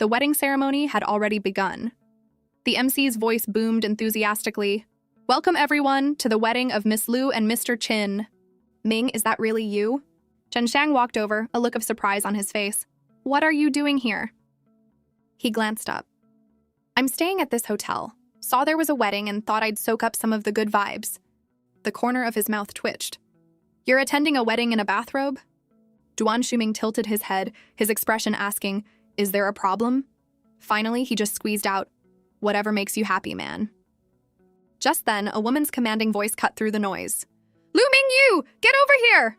The wedding ceremony had already begun. The MC's voice boomed enthusiastically. "Welcome everyone to the wedding of Miss Lu and Mr. Chin." "Ming, is that really you?" Chen Shang walked over, a look of surprise on his face. "What are you doing here?" He glanced up. "I'm staying at this hotel. Saw there was a wedding and thought I'd soak up some of the good vibes." The corner of his mouth twitched. "You're attending a wedding in a bathrobe?" Duan Shuming tilted his head, his expression asking, "Is there a problem?" Finally, he just squeezed out, "Whatever makes you happy, man." Just then, a woman's commanding voice cut through the noise. "Lu Mingyu, get over here!"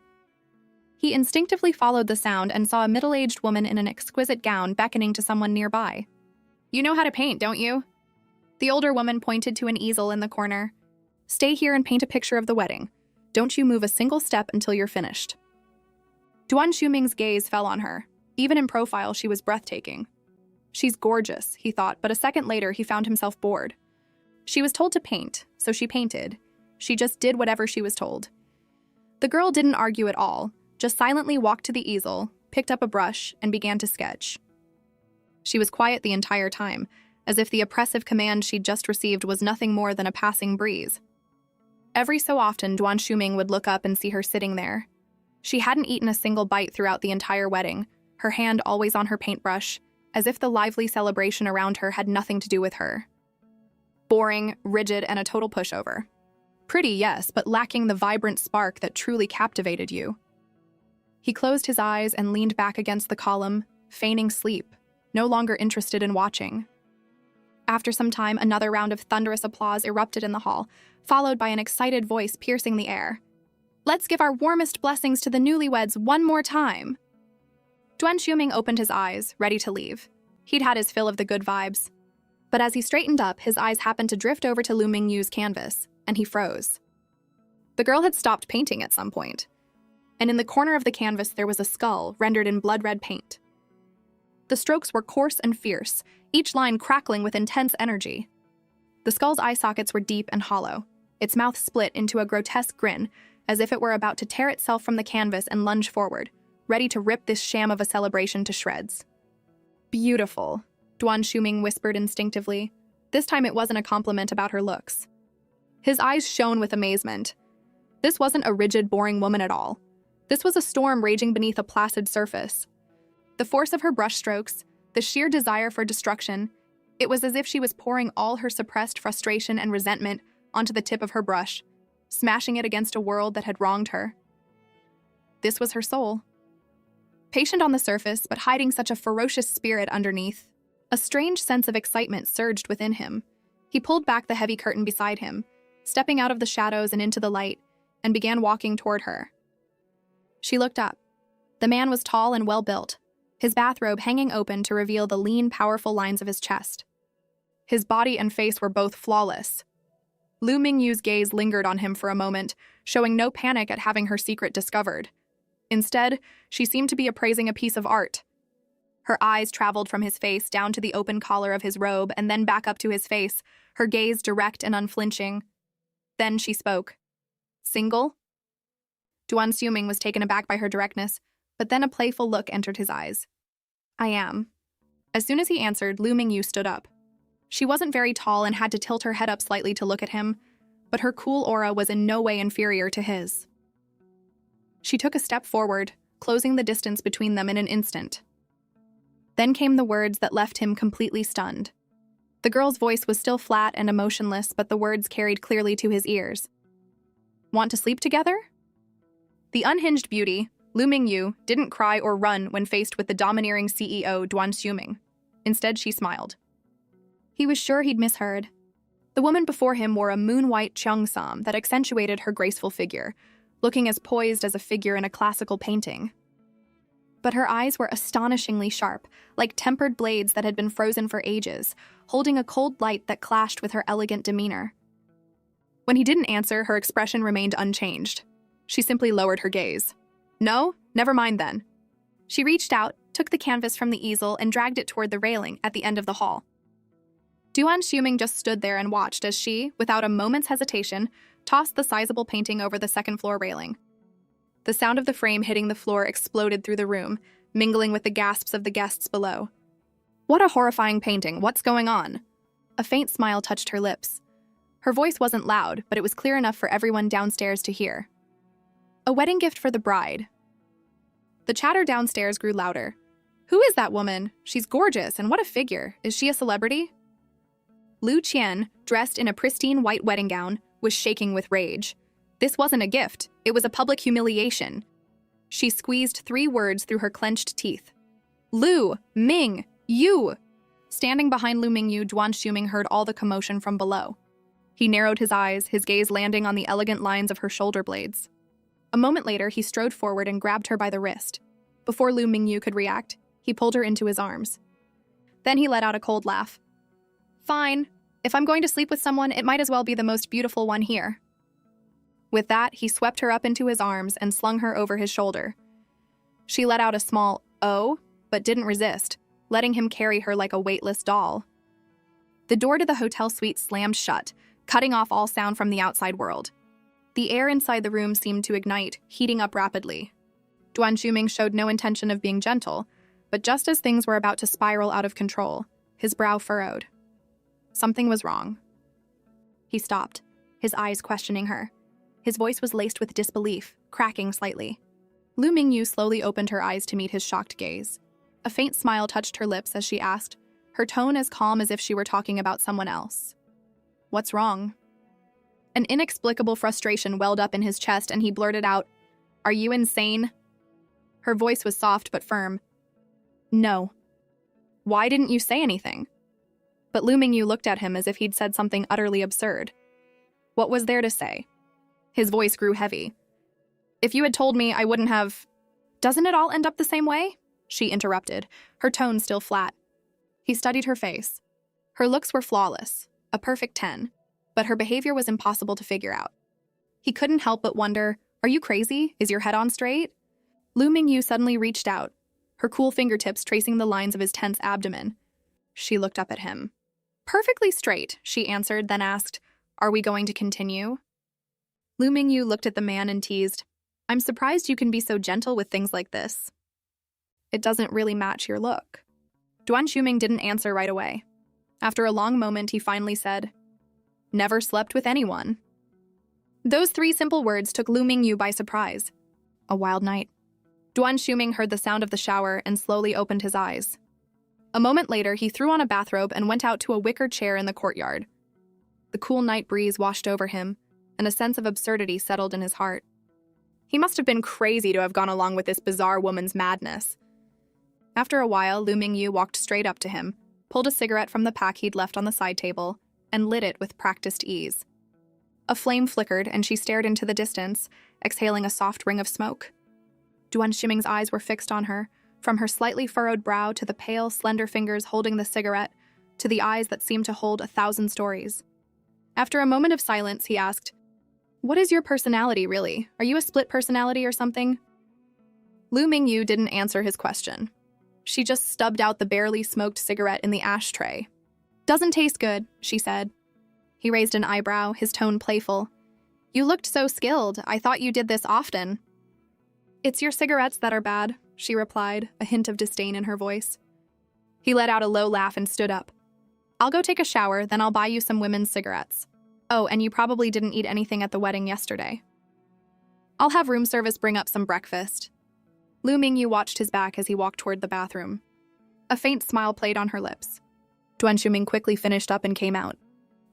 He instinctively followed the sound and saw a middle-aged woman in an exquisite gown beckoning to someone nearby. "You know how to paint, don't you?" The older woman pointed to an easel in the corner. "Stay here and paint a picture of the wedding. Don't you move a single step until you're finished." Duan Shuming's gaze fell on her. Even in profile, she was breathtaking. "She's gorgeous," he thought, but a second later he found himself bored. She was told to paint, so she painted. She just did whatever she was told. The girl didn't argue at all, just silently walked to the easel, picked up a brush, and began to sketch. She was quiet the entire time, as if the oppressive command she'd just received was nothing more than a passing breeze. Every so often, Duan Shuming would look up and see her sitting there. She hadn't eaten a single bite throughout the entire wedding, her hand always on her paintbrush, as if the lively celebration around her had nothing to do with her. Boring, rigid, and a total pushover. Pretty, yes, but lacking the vibrant spark that truly captivated you. He closed his eyes and leaned back against the column, feigning sleep, no longer interested in watching. After some time, another round of thunderous applause erupted in the hall, followed by an excited voice piercing the air. "Let's give our warmest blessings to the newlyweds one more time." Duan Shuming opened his eyes, ready to leave. He'd had his fill of the good vibes. But as he straightened up, his eyes happened to drift over to Lu Mingyu's canvas, and he froze. The girl had stopped painting at some point, and in the corner of the canvas there was a skull rendered in blood-red paint. The strokes were coarse and fierce, each line crackling with intense energy. The skull's eye sockets were deep and hollow, its mouth split into a grotesque grin, as if it were about to tear itself from the canvas and lunge forward, ready to rip this sham of a celebration to shreds. "Beautiful," Duan Shuming whispered instinctively. This time it wasn't a compliment about her looks. His eyes shone with amazement. This wasn't a rigid, boring woman at all. This was a storm raging beneath a placid surface. The force of her brushstrokes, the sheer desire for destruction, it was as if she was pouring all her suppressed frustration and resentment onto the tip of her brush, smashing it against a world that had wronged her. This was her soul. Patient on the surface, but hiding such a ferocious spirit underneath. A strange sense of excitement surged within him. He pulled back the heavy curtain beside him, stepping out of the shadows and into the light, and began walking toward her. She looked up. The man was tall and well-built, his bathrobe hanging open to reveal the lean, powerful lines of his chest. His body and face were both flawless. Lu Mingyu's gaze lingered on him for a moment, showing no panic at having her secret discovered. Instead, she seemed to be appraising a piece of art. Her eyes traveled from his face down to the open collar of his robe and then back up to his face, her gaze direct and unflinching. Then she spoke. "Single?" Duan Shuming was taken aback by her directness, but then a playful look entered his eyes. "I am." As soon as he answered, Lu Mingyu stood up. She wasn't very tall and had to tilt her head up slightly to look at him, but her cool aura was in no way inferior to his. She took a step forward, closing the distance between them in an instant. Then came the words that left him completely stunned. The girl's voice was still flat and emotionless, but the words carried clearly to his ears. "Want to sleep together?" The unhinged beauty, Lu Mingyu, didn't cry or run when faced with the domineering CEO Duan Shuming. Instead, she smiled. He was sure he'd misheard. The woman before him wore a moon-white cheongsam that accentuated her graceful figure, looking as poised as a figure in a classical painting. But her eyes were astonishingly sharp, like tempered blades that had been frozen for ages, holding a cold light that clashed with her elegant demeanor. When he didn't answer, her expression remained unchanged. She simply lowered her gaze. "No? Never mind then." She reached out, took the canvas from the easel, and dragged it toward the railing at the end of the hall. Duan Shuming just stood there and watched as she, without a moment's hesitation, tossed the sizable painting over the second-floor railing. The sound of the frame hitting the floor exploded through the room, mingling with the gasps of the guests below. What a horrifying painting. What's going on? A faint smile touched her lips. Her voice wasn't loud, but it was clear enough for everyone downstairs to hear. A wedding gift for the bride. The chatter downstairs grew louder. Who is that woman? She's gorgeous, and what a figure. Is she a celebrity? Lu Qian, dressed in a pristine white wedding gown, was shaking with rage. This wasn't a gift. It was a public humiliation. She squeezed 3 words through her clenched teeth. Lu, Ming, you! Standing behind Lu Mingyu, Duan Xuming heard all the commotion from below. He narrowed his eyes, his gaze landing on the elegant lines of her shoulder blades. A moment later, he strode forward and grabbed her by the wrist. Before Lu Mingyu could react, he pulled her into his arms. Then he let out a cold laugh. Fine. If I'm going to sleep with someone, it might as well be the most beautiful one here. With that, he swept her up into his arms and slung her over his shoulder. She let out a small "oh," but didn't resist, letting him carry her like a weightless doll. The door to the hotel suite slammed shut, cutting off all sound from the outside world. The air inside the room seemed to ignite, heating up rapidly. Duan Xuming showed no intention of being gentle, but just as things were about to spiral out of control, his brow furrowed. Something was wrong. He stopped, his eyes questioning her. His voice was laced with disbelief, cracking slightly. Lu Mingyu slowly opened her eyes to meet his shocked gaze. A faint smile touched her lips as she asked, her tone as calm as if she were talking about someone else. What's wrong? An inexplicable frustration welled up in his chest and he blurted out, Are you insane? Her voice was soft but firm. No. Why didn't you say anything? But Lu Mingyu looked at him as if he'd said something utterly absurd. What was there to say? His voice grew heavy. If you had told me, I wouldn't have... Doesn't it all end up the same way? She interrupted, her tone still flat. He studied her face. Her looks were flawless, a perfect 10, but her behavior was impossible to figure out. He couldn't help but wonder, are you crazy? Is your head on straight? Lu Mingyu suddenly reached out, her cool fingertips tracing the lines of his tense abdomen. She looked up at him. Perfectly straight, she answered, then asked, Are we going to continue? Lu Mingyu looked at the man and teased, I'm surprised you can be so gentle with things like this. It doesn't really match your look. Duan Xuming didn't answer right away. After a long moment, he finally said, Never slept with anyone. Those 3 simple words took Lu Mingyu by surprise. A wild night. Duan Xuming heard the sound of the shower and slowly opened his eyes. A moment later, he threw on a bathrobe and went out to a wicker chair in the courtyard. The cool night breeze washed over him, and a sense of absurdity settled in his heart. He must have been crazy to have gone along with this bizarre woman's madness. After a while, Lu Mingyu walked straight up to him, pulled a cigarette from the pack he'd left on the side table, and lit it with practiced ease. A flame flickered, and she stared into the distance, exhaling a soft ring of smoke. Duan Xuming's eyes were fixed on her, from her slightly furrowed brow to the pale, slender fingers holding the cigarette, to the eyes that seemed to hold 1,000 stories. After a moment of silence, he asked, What is your personality, really? Are you a split personality or something? Lu Mingyu didn't answer his question. She just stubbed out the barely smoked cigarette in the ashtray. Doesn't taste good, she said. He raised an eyebrow, his tone playful. You looked so skilled. I thought you did this often. It's your cigarettes that are bad, she replied, a hint of disdain in her voice. He let out a low laugh and stood up. I'll go take a shower, then I'll buy you some women's cigarettes. Oh, and you probably didn't eat anything at the wedding yesterday. I'll have room service bring up some breakfast. Lu Mingyu watched his back as he walked toward the bathroom. A faint smile played on her lips. Duan Xuming quickly finished up and came out.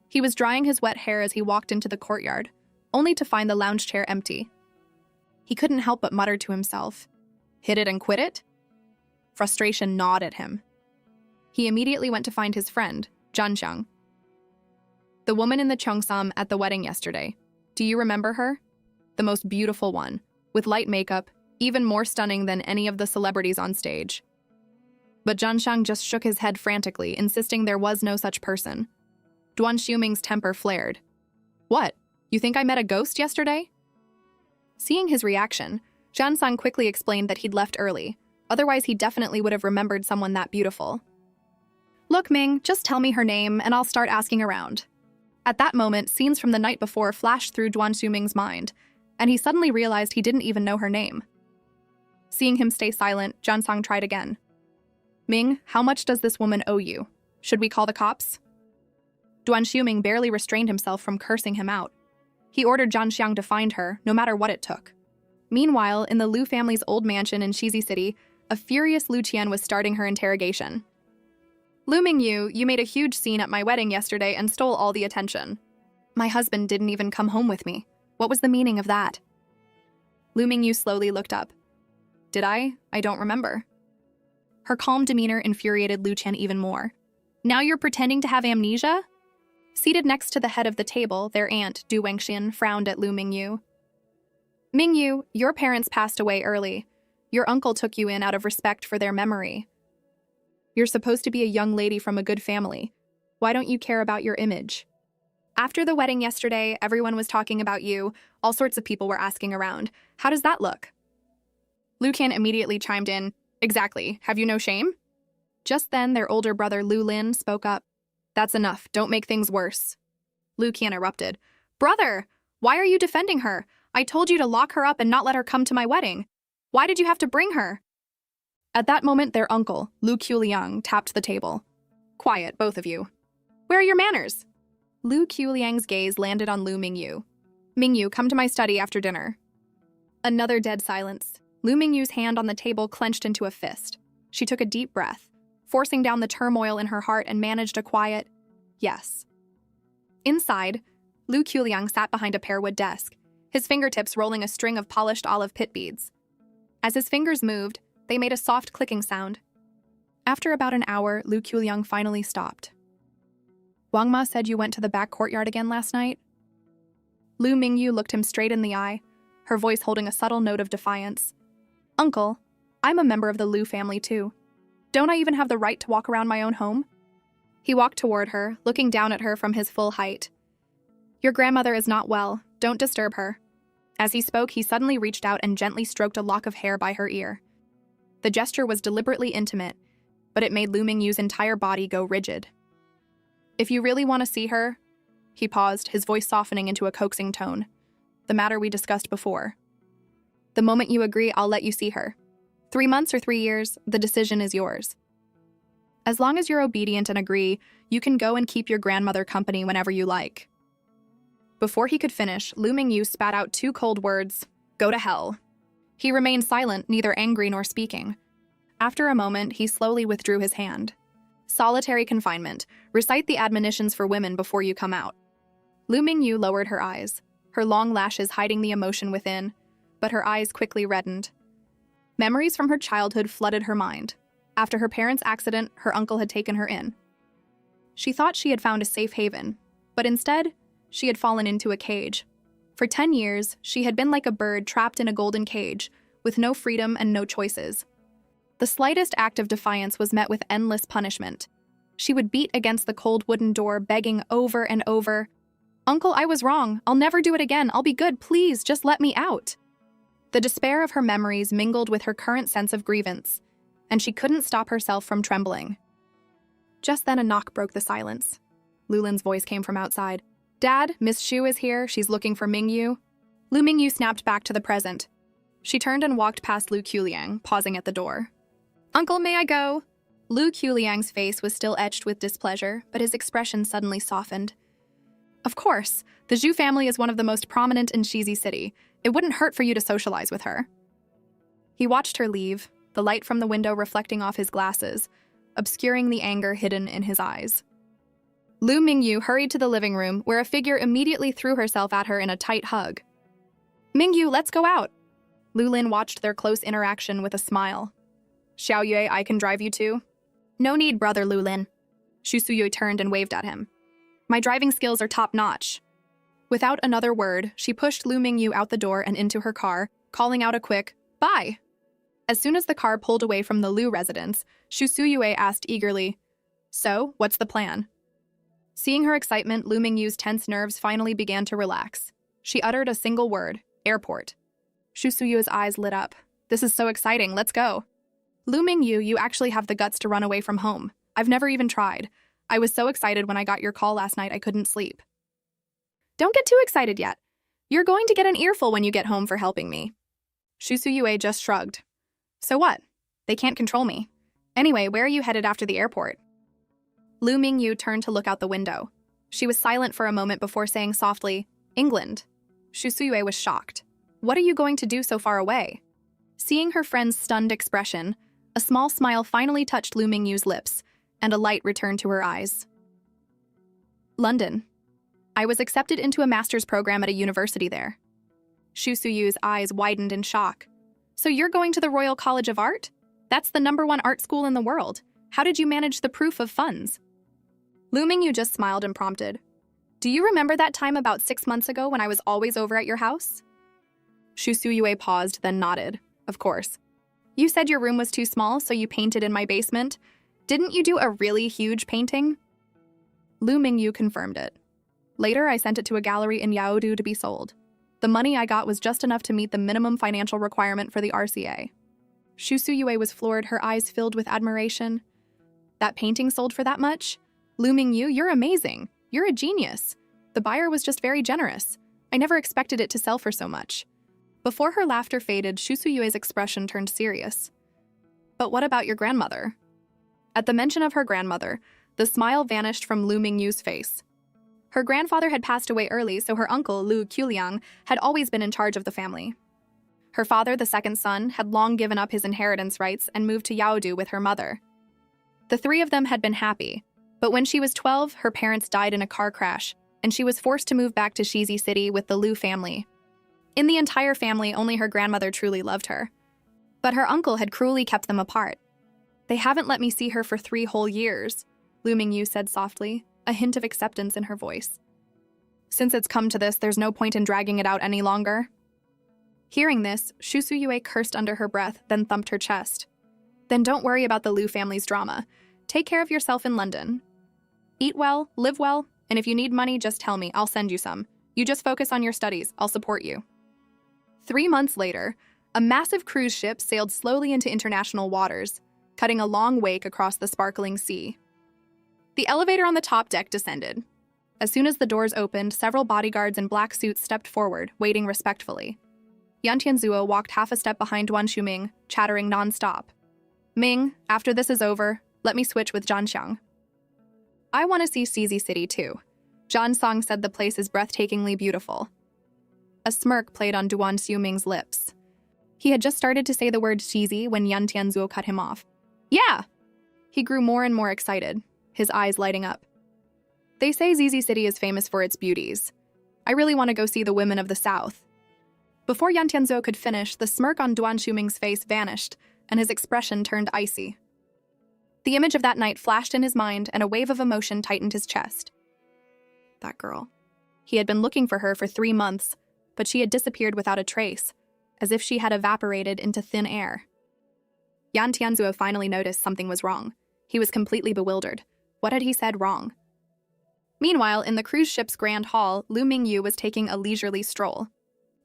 He was drying his wet hair as he walked into the courtyard, only to find the lounge chair empty. He couldn't help but mutter to himself, Hit it and quit it? Frustration gnawed at him. He immediately went to find his friend, Zhanxiang. The woman in the cheongsam at the wedding yesterday. Do you remember her? The most beautiful one, with light makeup, even more stunning than any of the celebrities on stage. But Zhanxiang just shook his head frantically, insisting there was no such person. Duan Xuming's temper flared. What? You think I met a ghost yesterday? Seeing his reaction, Zhanxiang quickly explained that he'd left early. Otherwise, he definitely would have remembered someone that beautiful. Look, Ming, just tell me her name and I'll start asking around. At that moment, scenes from the night before flashed through Duan Xuming's mind, and he suddenly realized he didn't even know her name. Seeing him stay silent, Zhanxiang tried again. Ming, how much does this woman owe you? Should we call the cops? Duan Xiuming barely restrained himself from cursing him out. He ordered Zhan Xiang to find her, no matter what it took. Meanwhile, in the Lu family's old mansion in Shizi City, a furious Lu Qian was starting her interrogation. Lu Mingyu, you made a huge scene at my wedding yesterday and stole all the attention. My husband didn't even come home with me. What was the meaning of that? Lu Mingyu slowly looked up. Did I? I don't remember. Her calm demeanor infuriated Lu Qian even more. Now you're pretending to have amnesia? Seated next to the head of the table, their aunt, Du Wengxin, frowned at Lu Mingyu. Mingyu, your parents passed away early. Your uncle took you in out of respect for their memory. You're supposed to be a young lady from a good family. Why don't you care about your image? After the wedding yesterday, everyone was talking about you. All sorts of people were asking around. How does that look? Lu Qian immediately chimed in. Exactly. Have you no shame? Just then, their older brother Lu Lin spoke up. That's enough. Don't make things worse. Lu Qian erupted. Brother, why are you defending her? I told you to lock her up and not let her come to my wedding. Why did you have to bring her? At that moment, their uncle, Lu Qiuliang, tapped the table. Quiet, both of you. Where are your manners? Lu Qiuliang's gaze landed on Lu Mingyu. Mingyu, come to my study after dinner. Another dead silence. Lu Mingyu's hand on the table clenched into a fist. She took a deep breath, forcing down the turmoil in her heart and managed a quiet, yes. Inside, Lu Qiuliang sat behind a pearwood desk, his fingertips rolling a string of polished olive pit beads. As his fingers moved, they made a soft clicking sound. After about an hour, Lu Qiuliang finally stopped. Wang Ma said you went to the back courtyard again last night? Lu Mingyu looked him straight in the eye, her voice holding a subtle note of defiance. Uncle, I'm a member of the Lu family too. Don't I even have the right to walk around my own home? He walked toward her, looking down at her from his full height. Your grandmother is not well. Don't disturb her. As he spoke, he suddenly reached out and gently stroked a lock of hair by her ear. The gesture was deliberately intimate, but it made Lu Mingyu's entire body go rigid. If you really want to see her, he paused, his voice softening into a coaxing tone. The matter we discussed before. The moment you agree, I'll let you see her. 3 months or 3 years, the decision is yours. As long as you're obedient and agree, you can go and keep your grandmother company whenever you like. Before he could finish, Lu Mingyu spat out 2 cold words, go to hell. He remained silent, neither angry nor speaking. After a moment, he slowly withdrew his hand. Solitary confinement. Recite the admonitions for women before you come out. Lu Mingyu lowered her eyes, her long lashes hiding the emotion within, but her eyes quickly reddened. Memories from her childhood flooded her mind. After her parents' accident, her uncle had taken her in. She thought she had found a safe haven, but instead, she had fallen into a cage. For 10 years, she had been like a bird trapped in a golden cage, with no freedom and no choices. The slightest act of defiance was met with endless punishment. She would beat against the cold wooden door, begging over and over, Uncle, I was wrong. I'll never do it again. I'll be good. Please, just let me out. The despair of her memories mingled with her current sense of grievance, and she couldn't stop herself from trembling. Just then a knock broke the silence. Lulin's voice came from outside. Dad, Miss Xu is here. She's looking for Mingyu. Lu Mingyu snapped back to the present. She turned and walked past Lu Qiuliang, pausing at the door. Uncle, may I go? Lu Qiuliang's face was still etched with displeasure, but his expression suddenly softened. Of course, the Zhu family is one of the most prominent in Shizi City. It wouldn't hurt for you to socialize with her. He watched her leave, the light from the window reflecting off his glasses, obscuring the anger hidden in his eyes. Lu Mingyu hurried to the living room, where a figure immediately threw herself at her in a tight hug. Mingyu, let's go out. Lu Lin watched their close interaction with a smile. Xiao Yue, I can drive you too? No need, brother Lu Lin. Xu Suyue turned and waved at him. My driving skills are top-notch. Without another word, she pushed Lu Mingyu out the door and into her car, calling out a quick, bye. As soon as the car pulled away from the Lu residence, Xu Suyue asked eagerly, So, what's the plan? Seeing her excitement, Lu Mingyu's tense nerves finally began to relax. She uttered a single word, airport. Xu Suyue's eyes lit up. This is so exciting, let's go. Lu Mingyu, you actually have the guts to run away from home. I've never even tried. I was so excited when I got your call last night I couldn't sleep. Don't get too excited yet. You're going to get an earful when you get home for helping me. Xu Suyue just shrugged. So what? They can't control me. Anyway, where are you headed after the airport? Lu Mingyu turned to look out the window. She was silent for a moment before saying softly, England. Shu Suyue was shocked. What are you going to do so far away? Seeing her friend's stunned expression, a small smile finally touched Lu Mingyu's lips, and a light returned to her eyes. London. I was accepted into a master's program at a university there. Shu Suyu's eyes widened in shock. So you're going to the Royal College of Art? That's the #1 art school in the world. How did you manage the proof of funds? Lu Mingyu just smiled and prompted. Do you remember that time about 6 months ago when I was always over at your house? Shu Suyue paused, then nodded. Of course. You said your room was too small, so you painted in my basement. Didn't you do a really huge painting? Lu Mingyu confirmed it. Later, I sent it to a gallery in Yaodu to be sold. The money I got was just enough to meet the minimum financial requirement for the RCA. Shu Suyue was floored, her eyes filled with admiration. That painting sold for that much? Lu Mingyu, you're amazing. You're a genius. The buyer was just very generous. I never expected it to sell for so much. Before her laughter faded, Shu Suyue's expression turned serious. But what about your grandmother? At the mention of her grandmother, the smile vanished from Lu Mingyu's face. Her grandfather had passed away early, so her uncle, Lu Quiliang, had always been in charge of the family. Her father, the second son, had long given up his inheritance rights and moved to Yaodu with her mother. The three of them had been happy, but when she was 12, her parents died in a car crash, and she was forced to move back to Shizi City with the Lu family. In the entire family, only her grandmother truly loved her. But her uncle had cruelly kept them apart. They haven't let me see her for 3 whole years, Lu Mingyu said softly, a hint of acceptance in her voice. Since it's come to this, there's no point in dragging it out any longer. Hearing this, Shu Suyue cursed under her breath, then thumped her chest. Then don't worry about the Lu family's drama. Take care of yourself in London. Eat well, live well, and if you need money, just tell me, I'll send you some. You just focus on your studies, I'll support you. 3 months later, a massive cruise ship sailed slowly into international waters, cutting a long wake across the sparkling sea. The elevator on the top deck descended. As soon as the doors opened, several bodyguards in black suits stepped forward, waiting respectfully. Yan Tianzuo walked half a step behind Duan Shuming, chattering nonstop. Ming, after this is over, let me switch with Zhanxiang. I want to see Shizi City too. Zhan Song said the place is breathtakingly beautiful. A smirk played on Duan Shuming's lips. He had just started to say the word Shizi when Yan Tianzuo cut him off. Yeah! He grew more and more excited, his eyes lighting up. They say Shizi City is famous for its beauties. I really want to go see the women of the south. Before Yan Tianzuo could finish, the smirk on Duan Shuming's face vanished, and his expression turned icy. The image of that night flashed in his mind, and a wave of emotion tightened his chest. That girl. He had been looking for her for 3 months, but she had disappeared without a trace, as if she had evaporated into thin air. Yan Tianzuo finally noticed something was wrong. He was completely bewildered. What had he said wrong? Meanwhile, in the cruise ship's grand hall, Lu Mingyu was taking a leisurely stroll.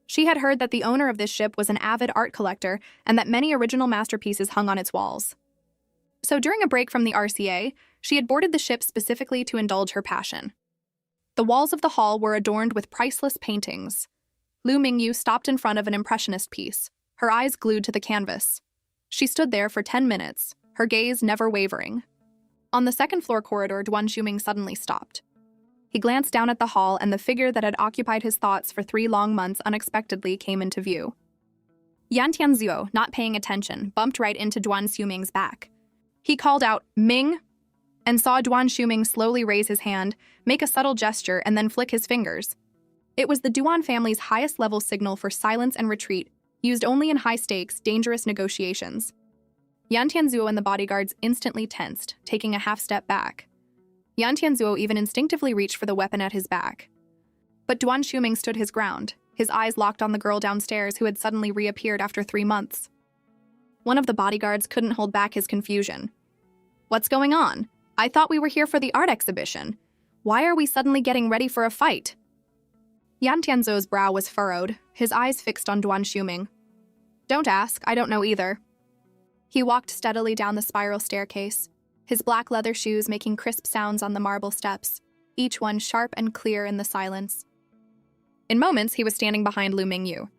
She had heard that the owner of this ship was an avid art collector and that many original masterpieces hung on its walls. So during a break from the RCA, she had boarded the ship specifically to indulge her passion. The walls of the hall were adorned with priceless paintings. Lu Mingyu stopped in front of an impressionist piece, her eyes glued to the canvas. She stood there for 10 minutes, her gaze never wavering. On the second-floor corridor, Duan Shuming suddenly stopped. He glanced down at the hall, and the figure that had occupied his thoughts for 3 long months unexpectedly came into view. Yan Tianzuo, not paying attention, bumped right into Duan Shuming's back. He called out, Ming, and saw Duan Shuming slowly raise his hand, make a subtle gesture, and then flick his fingers. It was the Duan family's highest-level signal for silence and retreat, used only in high-stakes, dangerous negotiations. Yan Tianzuo and the bodyguards instantly tensed, taking a half-step back. Yan Tianzuo even instinctively reached for the weapon at his back. But Duan Shuming stood his ground, his eyes locked on the girl downstairs who had suddenly reappeared after 3 months. One of the bodyguards couldn't hold back his confusion. What's going on? I thought we were here for the art exhibition. Why are we suddenly getting ready for a fight? Yan Tianzuo's brow was furrowed, his eyes fixed on Duan Shuming. Don't ask, I don't know either. He walked steadily down the spiral staircase, his black leather shoes making crisp sounds on the marble steps, each one sharp and clear in the silence. In moments, he was standing behind Lu Mingyu.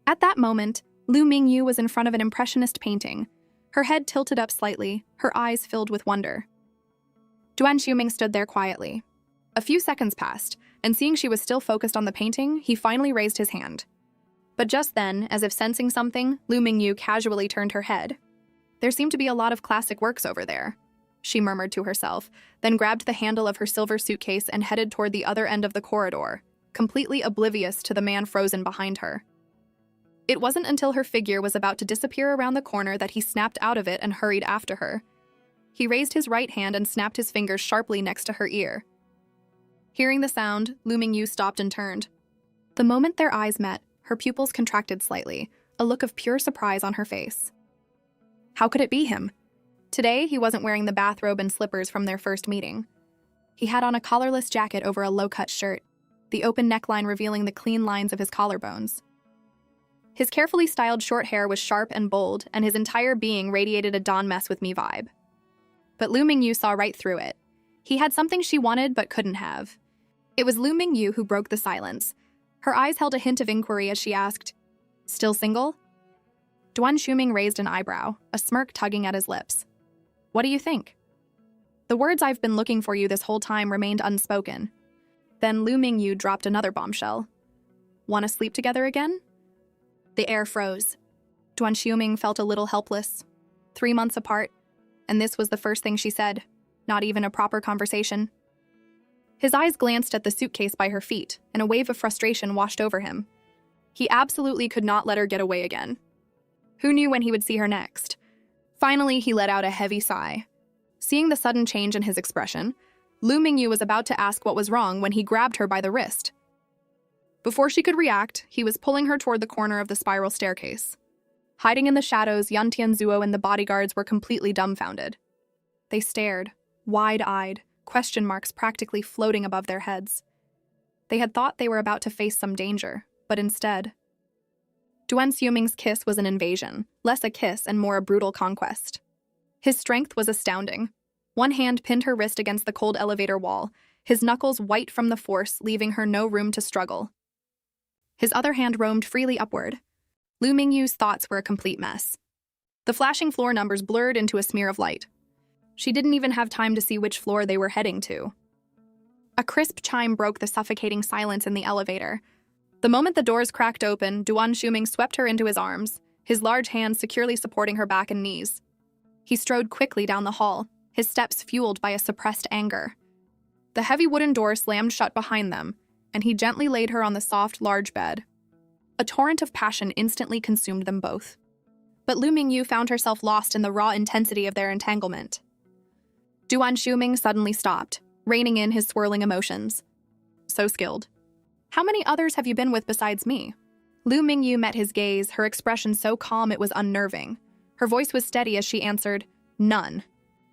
At that moment, Lu Mingyu was in front of an impressionist painting, Her head tilted up slightly, her eyes filled with wonder. Duan Xiuming stood there quietly. A few seconds passed, and seeing she was still focused on the painting, he finally raised his hand. But just then, as if sensing something, Lu Mingyu casually turned her head. There seemed to be a lot of classic works over there, she murmured to herself, then grabbed the handle of her silver suitcase and headed toward the other end of the corridor, completely oblivious to the man frozen behind her. It wasn't until her figure was about to disappear around the corner that he snapped out of it and hurried after her. He raised his right hand and snapped his fingers sharply next to her ear. Hearing the sound, Lu Mingyu stopped and turned. The moment their eyes met, her pupils contracted slightly, a look of pure surprise on her face. How could it be him? Today, he wasn't wearing the bathrobe and slippers from their first meeting. He had on a collarless jacket over a low-cut shirt, the open neckline revealing the clean lines of his collarbones. His carefully styled short hair was sharp and bold, and his entire being radiated a "don't mess with me" vibe. But Lu Mingyu saw right through it. He had something she wanted but couldn't have. It was Lu Mingyu who broke the silence. Her eyes held a hint of inquiry as she asked, "Still single?" Duan Xiuming raised an eyebrow, a smirk tugging at his lips. "What do you think?" The words "I've been looking for you this whole time" remained unspoken. Then Lu Mingyu dropped another bombshell. "Want to sleep together again?" The air froze. Duan Xiuming felt a little helpless. 3 months apart, and this was the first thing she said, not even a proper conversation. His eyes glanced at the suitcase by her feet, and a wave of frustration washed over him. He absolutely could not let her get away again. Who knew when he would see her next? Finally, he let out a heavy sigh. Seeing the sudden change in his expression, Lu Mingyu was about to ask what was wrong when he grabbed her by the wrist. Before she could react, he was pulling her toward the corner of the spiral staircase. Hiding in the shadows, Yan Tianzuo and the bodyguards were completely dumbfounded. They stared, wide-eyed, question marks practically floating above their heads. They had thought they were about to face some danger, but instead... Duan Xiuming's kiss was an invasion, less a kiss and more a brutal conquest. His strength was astounding. One hand pinned her wrist against the cold elevator wall, his knuckles white from the force, leaving her no room to struggle. His other hand roamed freely upward. Lu Mingyu's thoughts were a complete mess. The flashing floor numbers blurred into a smear of light. She didn't even have time to see which floor they were heading to. A crisp chime broke the suffocating silence in the elevator. The moment the doors cracked open, Duan Xiuming swept her into his arms, his large hands securely supporting her back and knees. He strode quickly down the hall, his steps fueled by a suppressed anger. The heavy wooden door slammed shut behind them, and he gently laid her on the soft, large bed. A torrent of passion instantly consumed them both. But Lu Mingyu found herself lost in the raw intensity of their entanglement. Duan Xiuming suddenly stopped, reining in his swirling emotions. So skilled. "How many others have you been with besides me?" Lu Mingyu met his gaze, her expression so calm it was unnerving. Her voice was steady as she answered, "None."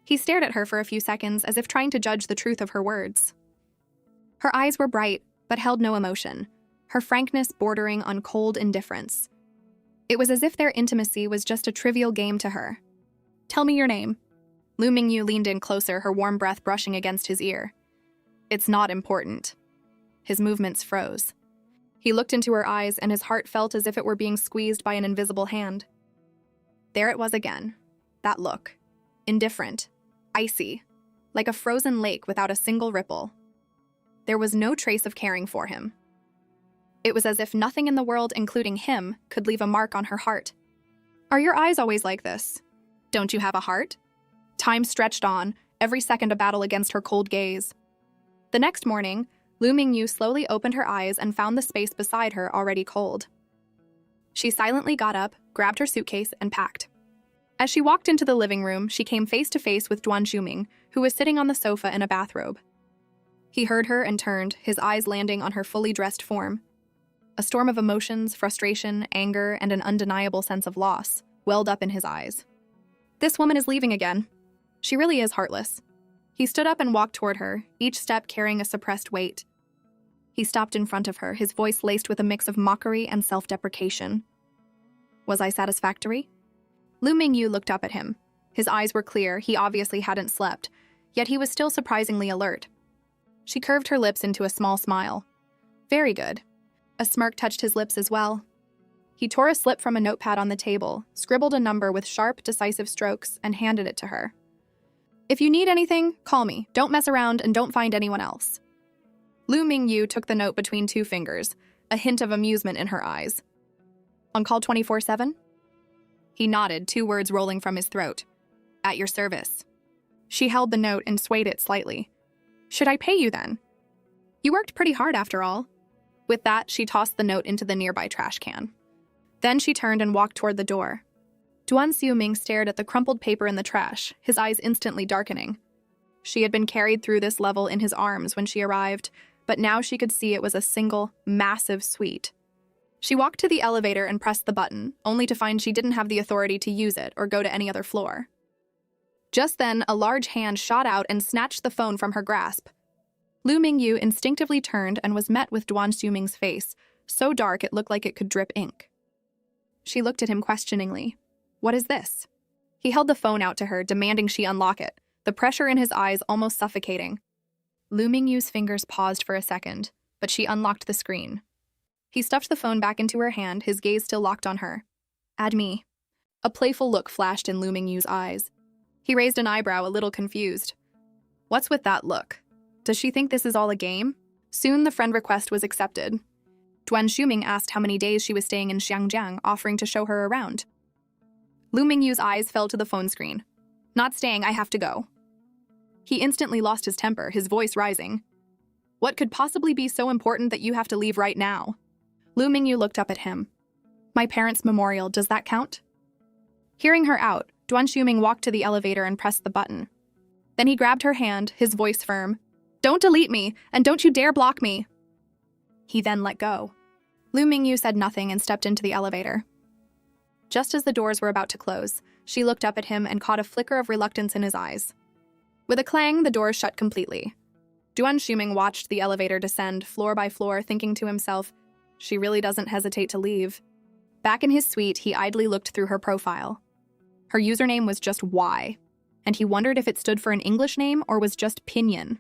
He stared at her for a few seconds, as if trying to judge the truth of her words. Her eyes were bright, but held no emotion, her frankness bordering on cold indifference. It was as if their intimacy was just a trivial game to her. "Tell me your name." Lu Mingyu leaned in closer, her warm breath brushing against his ear. "It's not important." His movements froze. He looked into her eyes, and his heart felt as if it were being squeezed by an invisible hand. There it was again, that look. Indifferent, icy, like a frozen lake without a single ripple. There was no trace of caring for him. It was as if nothing in the world, including him, could leave a mark on her heart. "Are your eyes always like this? Don't you have a heart?" Time stretched on, every second a battle against her cold gaze. The next morning, Lu Mingyu slowly opened her eyes and found the space beside her already cold. She silently got up, grabbed her suitcase, and packed. As she walked into the living room, she came face to face with Duan Xiuming, who was sitting on the sofa in a bathrobe. He heard her and turned, his eyes landing on her fully dressed form. A storm of emotions, frustration, anger, and an undeniable sense of loss welled up in his eyes. This woman is leaving again. She really is heartless. He stood up and walked toward her, each step carrying a suppressed weight. He stopped in front of her, his voice laced with a mix of mockery and self-deprecation. "Was I satisfactory?" Lu Mingyu looked up at him. His eyes were clear, he obviously hadn't slept, yet he was still surprisingly alert. She curved her lips into a small smile. "Very good." A smirk touched his lips as well. He tore a slip from a notepad on the table, scribbled a number with sharp, decisive strokes, and handed it to her. "If you need anything, call me. Don't mess around and don't find anyone else." Lu Mingyu took the note between two fingers, a hint of amusement in her eyes. "On call 24/7? He nodded, two words rolling from his throat. "At your service." She held the note and swayed it slightly. "Should I pay you then? You worked pretty hard after all." With that, she tossed the note into the nearby trash can. Then she turned and walked toward the door. Duan Xiuming stared at the crumpled paper in the trash, his eyes instantly darkening. She had been carried through this level in his arms when she arrived, but now she could see it was a single, massive suite. She walked to the elevator and pressed the button, only to find she didn't have the authority to use it or go to any other floor. Just then, a large hand shot out and snatched the phone from her grasp. Lu Mingyu instinctively turned and was met with Duan Xiuming's face, so dark it looked like it could drip ink. She looked at him questioningly. "What is this?" He held the phone out to her, demanding she unlock it, the pressure in his eyes almost suffocating. Lu Mingyu's fingers paused for a second, but she unlocked the screen. He stuffed the phone back into her hand, his gaze still locked on her. "Add me." A playful look flashed in Lu Mingyu's eyes. He raised an eyebrow, a little confused. "What's with that look? Does she think this is all a game?" Soon the friend request was accepted. Duan Xiuming asked how many days she was staying in Xiangjiang, offering to show her around. Lu Mingyu's eyes fell to the phone screen. "Not staying, I have to go." He instantly lost his temper, his voice rising. "What could possibly be so important that you have to leave right now?" Lu Mingyu looked up at him. "My parents' memorial, does that count?" Hearing her out, Duan Xiuming walked to the elevator and pressed the button. Then he grabbed her hand, his voice firm. "Don't delete me, and don't you dare block me." He then let go. Lu Mingyu said nothing and stepped into the elevator. Just as the doors were about to close, she looked up at him and caught a flicker of reluctance in his eyes. With a clang, the doors shut completely. Duan Xiuming watched the elevator descend floor by floor, thinking to himself, she really doesn't hesitate to leave. Back in his suite, he idly looked through her profile. Her username was just Y, and he wondered if it stood for an English name or was just Pinyin.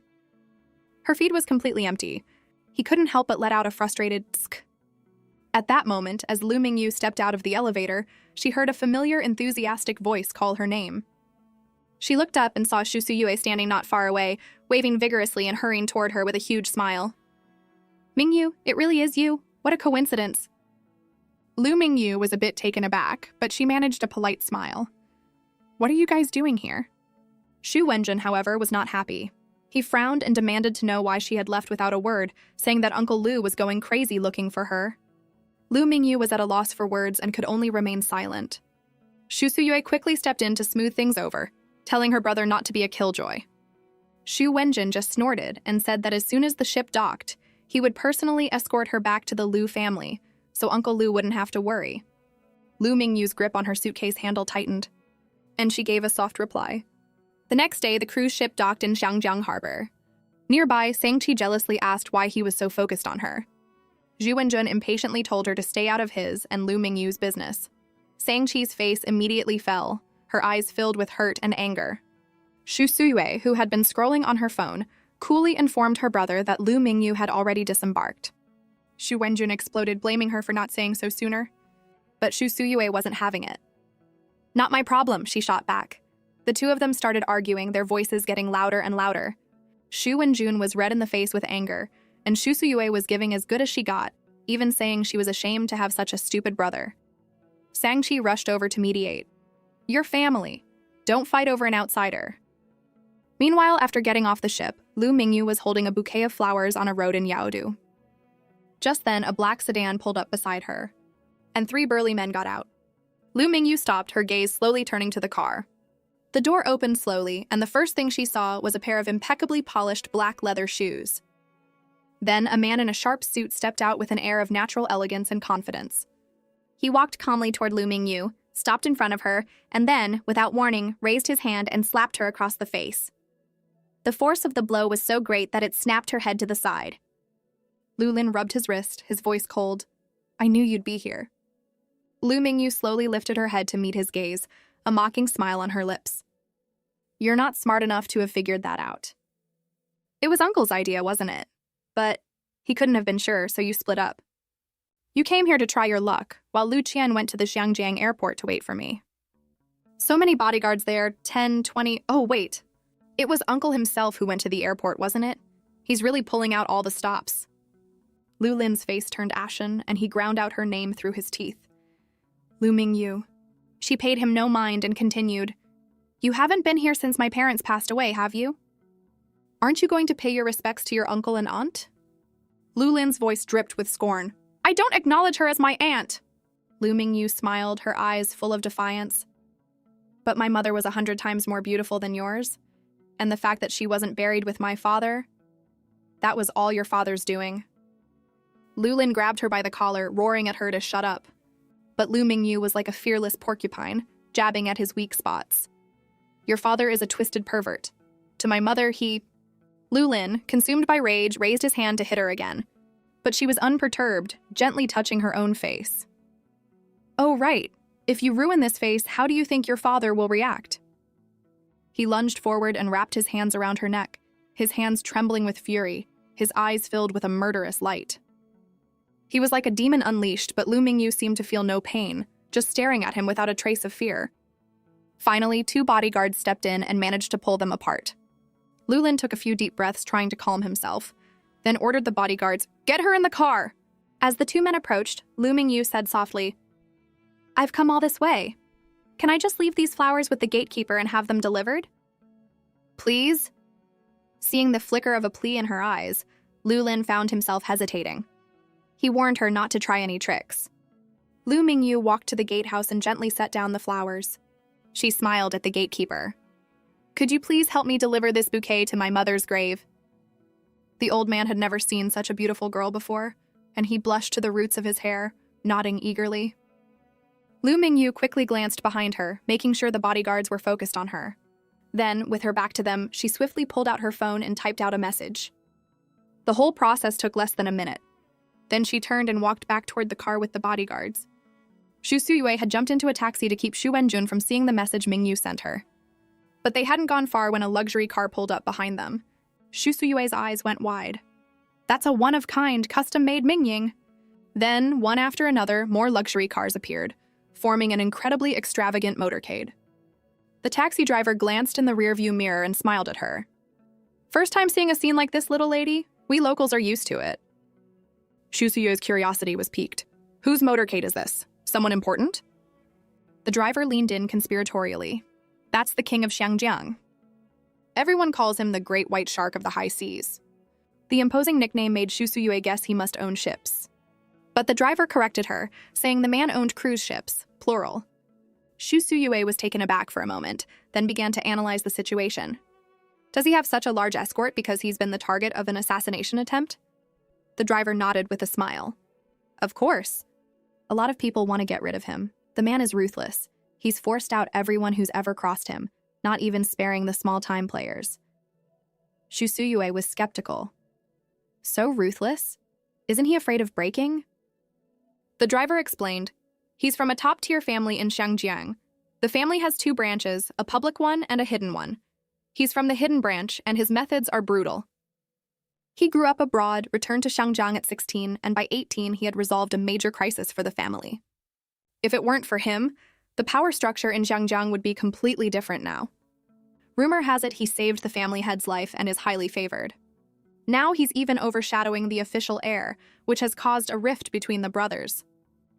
Her feed was completely empty. He couldn't help but let out a frustrated tsk. At that moment, as Lu Mingyu stepped out of the elevator, she heard a familiar, enthusiastic voice call her name. She looked up and saw Shu Suyue standing not far away, waving vigorously and hurrying toward her with a huge smile. "Mingyu, it really is you? What a coincidence." Lu Mingyu was a bit taken aback, but she managed a polite smile. "What are you guys doing here?" Shu Wenjun, however, was not happy. He frowned and demanded to know why she had left without a word, saying that Uncle Lu was going crazy looking for her. Lu Mingyu was at a loss for words and could only remain silent. Shu Suyue quickly stepped in to smooth things over, telling her brother not to be a killjoy. Shu Wenjun just snorted and said that as soon as the ship docked, he would personally escort her back to the Lu family, so Uncle Lu wouldn't have to worry. Lu Mingyu's grip on her suitcase handle tightened, and she gave a soft reply. The next day, the cruise ship docked in Xiangjiang harbor. Nearby, Sang-chi jealously asked why he was so focused on her. Zhu Wenjun impatiently told her to stay out of his and Lu Mingyu's business. Sang-chi's face immediately fell, her eyes filled with hurt and anger. Shu Suyue, who had been scrolling on her phone, coolly informed her brother that Lu Mingyu had already disembarked. Shu Wenjun exploded, blaming her for not saying so sooner. But Shu Suyue wasn't having it. "Not my problem," she shot back. The two of them started arguing, their voices getting louder and louder. Shu Wenjun was red in the face with anger, and Shu Suyue was giving as good as she got, even saying she was ashamed to have such a stupid brother. Sang-chi rushed over to mediate. "You're family. Don't fight over an outsider." Meanwhile, after getting off the ship, Lu Mingyu was holding a bouquet of flowers on a road in Yaodu. Just then, a black sedan pulled up beside her, and 3 burly men got out. Lu Mingyu stopped, her gaze slowly turning to the car. The door opened slowly, and the first thing she saw was a pair of impeccably polished black leather shoes. Then, a man in a sharp suit stepped out with an air of natural elegance and confidence. He walked calmly toward Lu Mingyu, stopped in front of her, and then, without warning, raised his hand and slapped her across the face. The force of the blow was so great that it snapped her head to the side. Lu Lin rubbed his wrist, his voice cold. "I knew you'd be here." Lu Mingyu slowly lifted her head to meet his gaze, a mocking smile on her lips. "You're not smart enough to have figured that out. It was Uncle's idea, wasn't it? But he couldn't have been sure, so you split up." You came here to try your luck, while Lu Qian went to the Xiangjiang airport to wait for me. So many bodyguards there, 10, 20, oh wait. It was Uncle himself who went to the airport, wasn't it? He's really pulling out all the stops. Lu Lin's face turned ashen, and he ground out her name through his teeth. Lu Mingyu. She paid him no mind and continued, You haven't been here since my parents passed away, have you? Aren't you going to pay your respects to your uncle and aunt? Lu Lin's voice dripped with scorn. I don't acknowledge her as my aunt. Lu Mingyu smiled, her eyes full of defiance. But my mother was 100 times more beautiful than yours, and the fact that she wasn't buried with my father, that was all your father's doing. Lu Lin grabbed her by the collar, roaring at her to shut up. But Lu Mingyu was like a fearless porcupine, jabbing at his weak spots. Your father is a twisted pervert. To my mother, he... Lu Lin, consumed by rage, raised his hand to hit her again. But she was unperturbed, gently touching her own face. Oh, right. If you ruin this face, how do you think your father will react? He lunged forward and wrapped his hands around her neck, his hands trembling with fury, his eyes filled with a murderous light. He was like a demon unleashed, but Lu Mingyu seemed to feel no pain, just staring at him without a trace of fear. Finally, 2 bodyguards stepped in and managed to pull them apart. Lu Lin took a few deep breaths trying to calm himself, then ordered the bodyguards, Get her in the car! As the 2 men approached, Lu Mingyu said softly, I've come all this way. Can I just leave these flowers with the gatekeeper and have them delivered? Please? Seeing the flicker of a plea in her eyes, Lu Lin found himself hesitating. He warned her not to try any tricks. Lu Mingyu walked to the gatehouse and gently set down the flowers. She smiled at the gatekeeper. Could you please help me deliver this bouquet to my mother's grave? The old man had never seen such a beautiful girl before, and he blushed to the roots of his hair, nodding eagerly. Lu Mingyu quickly glanced behind her, making sure the bodyguards were focused on her. Then, with her back to them, she swiftly pulled out her phone and typed out a message. The whole process took less than a minute. Then she turned and walked back toward the car with the bodyguards. Xu Suyue had jumped into a taxi to keep Xu Wenjun from seeing the message Mingyu sent her. But they hadn't gone far when a luxury car pulled up behind them. Xu Suyue's eyes went wide. That's a one-of-kind, custom-made Mingying. Then, one after another, more luxury cars appeared, forming an incredibly extravagant motorcade. The taxi driver glanced in the rearview mirror and smiled at her. First time seeing a scene like this, little lady? We locals are used to it. Xu Suyue's curiosity was piqued. Whose motorcade is this? Someone important? The driver leaned in conspiratorially. That's the king of Xiangjiang. Everyone calls him the Great White Shark of the High Seas. The imposing nickname made Xu Suyue guess he must own ships. But the driver corrected her, saying the man owned cruise ships, plural. Xu Suyue was taken aback for a moment, then began to analyze the situation. Does he have such a large escort because he's been the target of an assassination attempt? The driver nodded with a smile. Of course. A lot of people want to get rid of him. The man is ruthless. He's forced out everyone who's ever crossed him, not even sparing the small-time players. Xu Suyue was skeptical. So ruthless? Isn't he afraid of breaking? The driver explained, he's from a top-tier family in Xiangjiang. The family has 2 branches, a public one and a hidden one. He's from the hidden branch, and his methods are brutal. He grew up abroad, returned to Xiangjiang at 16, and by 18 he had resolved a major crisis for the family. If it weren't for him, the power structure in Xiangjiang would be completely different now. Rumor has it he saved the family head's life and is highly favored. Now he's even overshadowing the official heir, which has caused a rift between the brothers.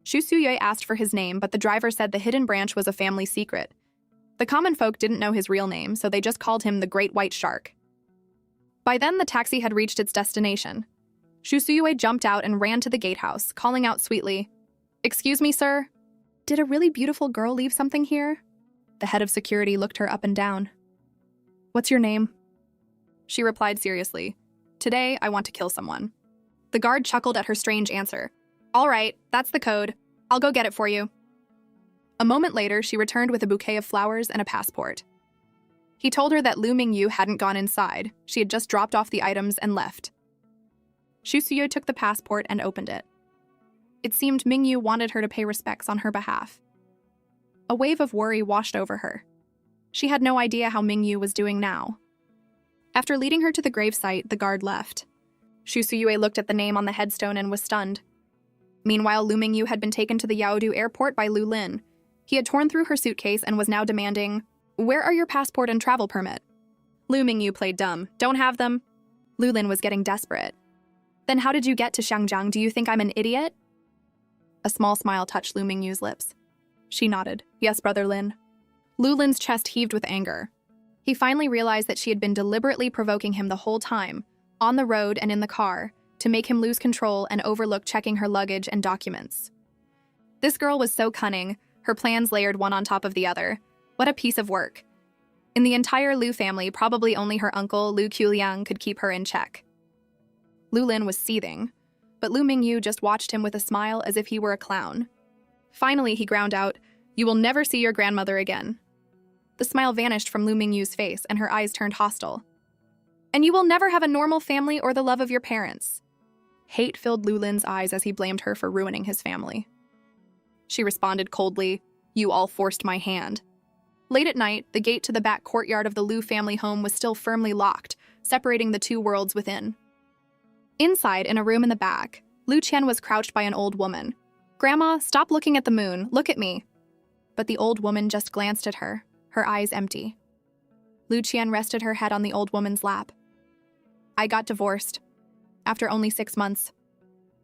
Xu Suyue asked for his name, but the driver said the hidden branch was a family secret. The common folk didn't know his real name, so they just called him the Great White Shark. By then, the taxi had reached its destination. Xu Suyue jumped out and ran to the gatehouse, calling out sweetly, "Excuse me, sir? Did a really beautiful girl leave something here?" The head of security looked her up and down. "What's your name?" She replied seriously, "Today, I want to kill someone." The guard chuckled at her strange answer. "All right, that's the code. I'll go get it for you." A moment later, she returned with a bouquet of flowers and a passport. He told her that Lu Mingyu hadn't gone inside. She had just dropped off the items and left. Xu Suyue took the passport and opened it. It seemed Mingyu wanted her to pay respects on her behalf. A wave of worry washed over her. She had no idea how Mingyu was doing now. After leading her to the gravesite, the guard left. Xu Suyue looked at the name on the headstone and was stunned. Meanwhile, Lu Mingyu had been taken to the Yaodu airport by Lu Lin. He had torn through her suitcase and was now demanding, "Where are your passport and travel permit?" Lu Mingyu played dumb. "Don't have them." Lu Lin was getting desperate. "Then how did you get to Shangjiang? Do you think I'm an idiot?" A small smile touched Lu Mingyu's lips. She nodded. "Yes, Brother Lin." Lu Lin's chest heaved with anger. He finally realized that she had been deliberately provoking him the whole time, on the road and in the car, to make him lose control and overlook checking her luggage and documents. This girl was so cunning, her plans layered one on top of the other. What a piece of work. In the entire Lu family, probably only her uncle, Lu Quliang, could keep her in check. Lu Lin was seething, but Lu Mingyu just watched him with a smile as if he were a clown. Finally, he ground out, "You will never see your grandmother again." The smile vanished from Lu Mingyu's face and her eyes turned hostile. "And you will never have a normal family or the love of your parents." Hate filled Lu Lin's eyes as he blamed her for ruining his family. She responded coldly, "You all forced my hand." Late at night, the gate to the back courtyard of the Lu family home was still firmly locked, separating the two worlds within. Inside, in a room in the back, Lu Qian was crouched by an old woman. "Grandma, stop looking at the moon. Look at me." But the old woman just glanced at her, her eyes empty. Lu Qian rested her head on the old woman's lap. "I got divorced. After only 6 months.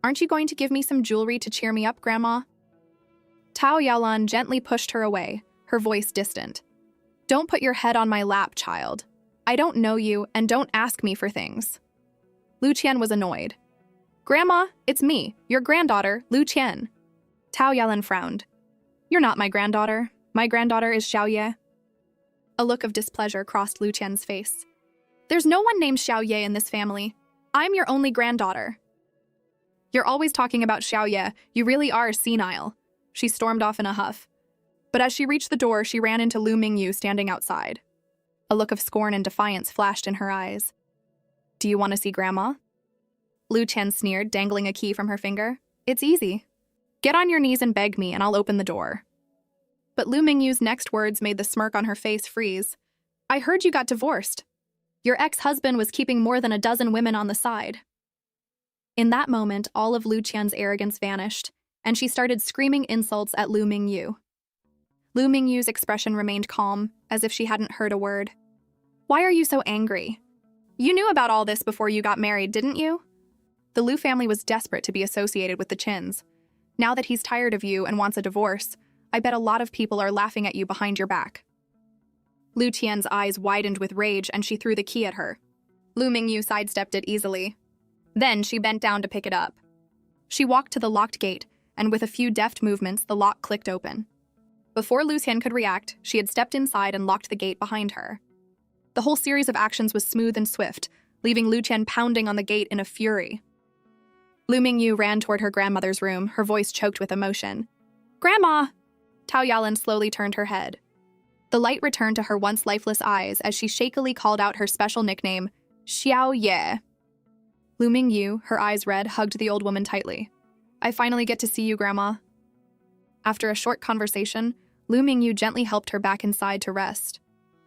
Aren't you going to give me some jewelry to cheer me up, Grandma?" Tao Yaolan gently pushed her away, her voice distant. "Don't put your head on my lap, child. I don't know you, and don't ask me for things." Lu Qian was annoyed. "Grandma, it's me, your granddaughter, Lu Qian." Tao Yaolan frowned. "You're not my granddaughter. My granddaughter is Xiaoye." A look of displeasure crossed Lu Qian's face. "There's no one named Xiaoye in this family. I'm your only granddaughter." "You're always talking about Xiaoye. You really are senile." She stormed off in a huff. But as she reached the door, she ran into Lu Mingyu standing outside. A look of scorn and defiance flashed in her eyes. "Do you want to see Grandma?" Lu Qian sneered, dangling a key from her finger. "It's easy. Get on your knees and beg me, and I'll open the door." But Lu Mingyu's next words made the smirk on her face freeze. "I heard you got divorced. Your ex-husband was keeping more than a dozen women on the side." In that moment, all of Lu Qian's arrogance vanished, and she started screaming insults at Lu Mingyu. Lu Mingyu's expression remained calm, as if she hadn't heard a word. "Why are you so angry? You knew about all this before you got married, didn't you?" The Lu family was desperate to be associated with the Qins. Now that he's tired of you and wants a divorce, I bet a lot of people are laughing at you behind your back. Lu Qian's eyes widened with rage and she threw the key at her. Lu Mingyu sidestepped it easily. Then she bent down to pick it up. She walked to the locked gate, and with a few deft movements, the lock clicked open. Before Lu Qian could react, she had stepped inside and locked the gate behind her. The whole series of actions was smooth and swift, leaving Lu Qian pounding on the gate in a fury. Lu Mingyu ran toward her grandmother's room, her voice choked with emotion. "Grandma!" Tao Yaolan slowly turned her head. The light returned to her once lifeless eyes as she shakily called out her special nickname, Xiaoye. Lu Mingyu, her eyes red, hugged the old woman tightly. "I finally get to see you, Grandma." After a short conversation, Lu Mingyu gently helped her back inside to rest.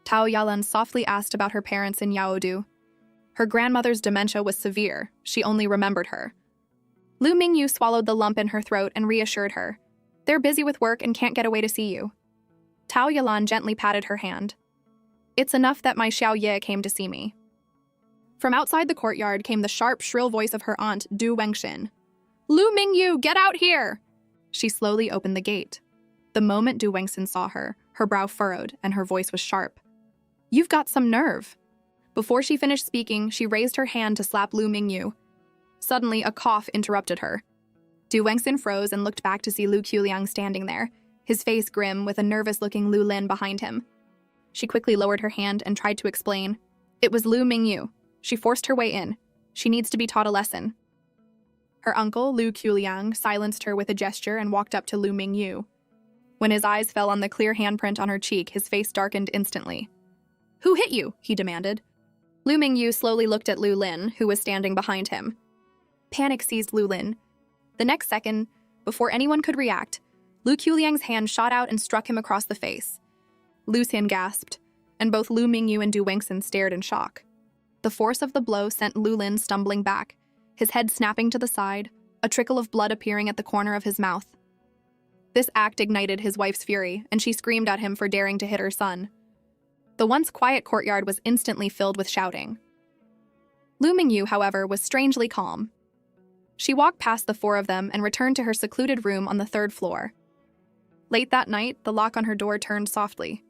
Tao Yaolan softly asked about her parents in Yaodu. Her grandmother's dementia was severe. She only remembered her. Lu Mingyu swallowed the lump in her throat and reassured her. "They're busy with work and can't get away to see you." Tao Yaolan gently patted her hand. "It's enough that my Xiaoye came to see me." From outside the courtyard came the sharp, shrill voice of her aunt, Du Wengxin. "Lu Mingyu, get out here!" She slowly opened the gate. The moment Du Wengxin saw her, her brow furrowed and her voice was sharp. "You've got some nerve." Before she finished speaking, she raised her hand to slap Lu Mingyu. Suddenly, a cough interrupted her. Du Wengxin froze and looked back to see Lu Quliang standing there, his face grim with a nervous-looking Lu Lin behind him. She quickly lowered her hand and tried to explain. It was Lu Mingyu. She forced her way in. She needs to be taught a lesson. Her uncle, Lu Quliang, silenced her with a gesture and walked up to Lu Mingyu. When his eyes fell on the clear handprint on her cheek, his face darkened instantly. "Who hit you?" he demanded. Lu Mingyu slowly looked at Lu Lin, who was standing behind him. Panic seized Lu Lin. The next second, before anyone could react, Lu Quliang's hand shot out and struck him across the face. Lu Xian gasped, and both Lu Mingyu and Du Wengxin stared in shock. The force of the blow sent Lu Lin stumbling back, his head snapping to the side, a trickle of blood appearing at the corner of his mouth. This act ignited his wife's fury, and she screamed at him for daring to hit her son. The once quiet courtyard was instantly filled with shouting. Lu Mingyu, however, was strangely calm. She walked past the four of them and returned to her secluded room on the third floor. Late that night, the lock on her door turned softly.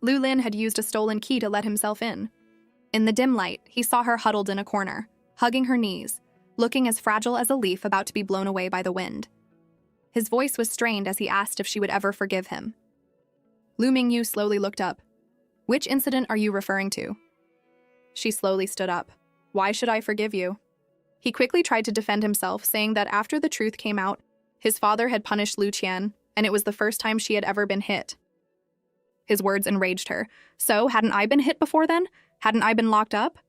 Lu Lin had used a stolen key to let himself in. In the dim light, he saw her huddled in a corner, hugging her knees, looking as fragile as a leaf about to be blown away by the wind. His voice was strained as he asked if she would ever forgive him. Lu Mingyu slowly looked up. "Which incident are you referring to?" She slowly stood up. "Why should I forgive you?" He quickly tried to defend himself, saying that after the truth came out, his father had punished Lu Qian, and it was the first time she had ever been hit. His words enraged her. So, hadn't I been hit before then? Hadn't I been locked up?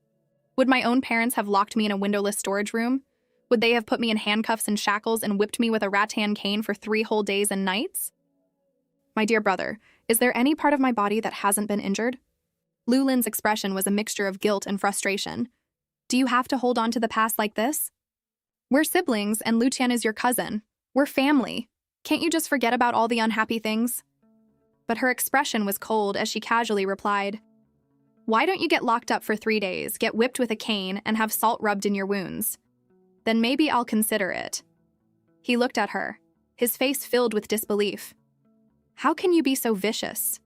Would my own parents have locked me in a windowless storage room? Would they have put me in handcuffs and shackles and whipped me with a rattan cane for 3 whole days and nights? My dear brother, is there any part of my body that hasn't been injured? Lu Lin's expression was a mixture of guilt and frustration. Do you have to hold on to the past like this? We're siblings, and Lu Qian is your cousin. We're family. Can't you just forget about all the unhappy things? But her expression was cold as she casually replied, "Why don't you get locked up for 3 days, get whipped with a cane, and have salt rubbed in your wounds? Then maybe I'll consider it." He looked at her, his face filled with disbelief. "How can you be so vicious?"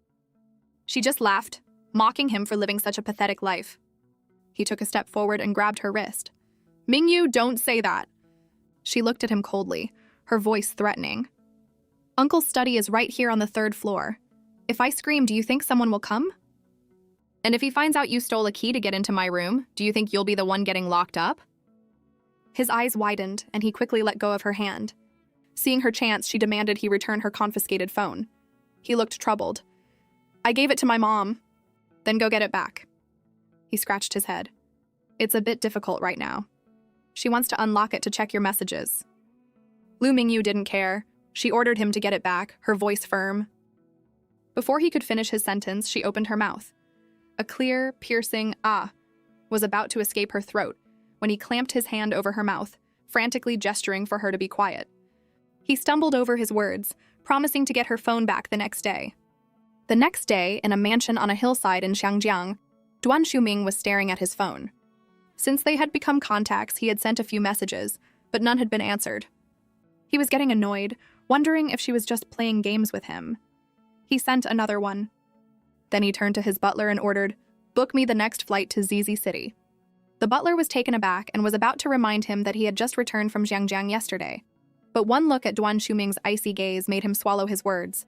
She just laughed, mocking him for living such a pathetic life. He took a step forward and grabbed her wrist. "Mingyu, don't say that." She looked at him coldly, her voice threatening. "Uncle's study is right here on the 3rd floor. If I scream, do you think someone will come? And if he finds out you stole a key to get into my room, do you think you'll be the one getting locked up?" His eyes widened, and he quickly let go of her hand. Seeing her chance, she demanded he return her confiscated phone. He looked troubled. "I gave it to my mom." "Then go get it back." He scratched his head. "It's a bit difficult right now. She wants to unlock it to check your messages." Lu Mingyu didn't care. She ordered him to get it back, her voice firm. Before he could finish his sentence, she opened her mouth. A clear, piercing "ah" was about to escape her throat when he clamped his hand over her mouth, frantically gesturing for her to be quiet. He stumbled over his words, promising to get her phone back the next day. The next day, in a mansion on a hillside in Xiangjiang, Duan Shuming was staring at his phone. Since they had become contacts, he had sent a few messages, but none had been answered. He was getting annoyed, wondering if she was just playing games with him. He sent another one. Then he turned to his butler and ordered, "Book me the next flight to Zizi City." The butler was taken aback and was about to remind him that he had just returned from Xiangjiang yesterday. But one look at Duan Shuming's icy gaze made him swallow his words.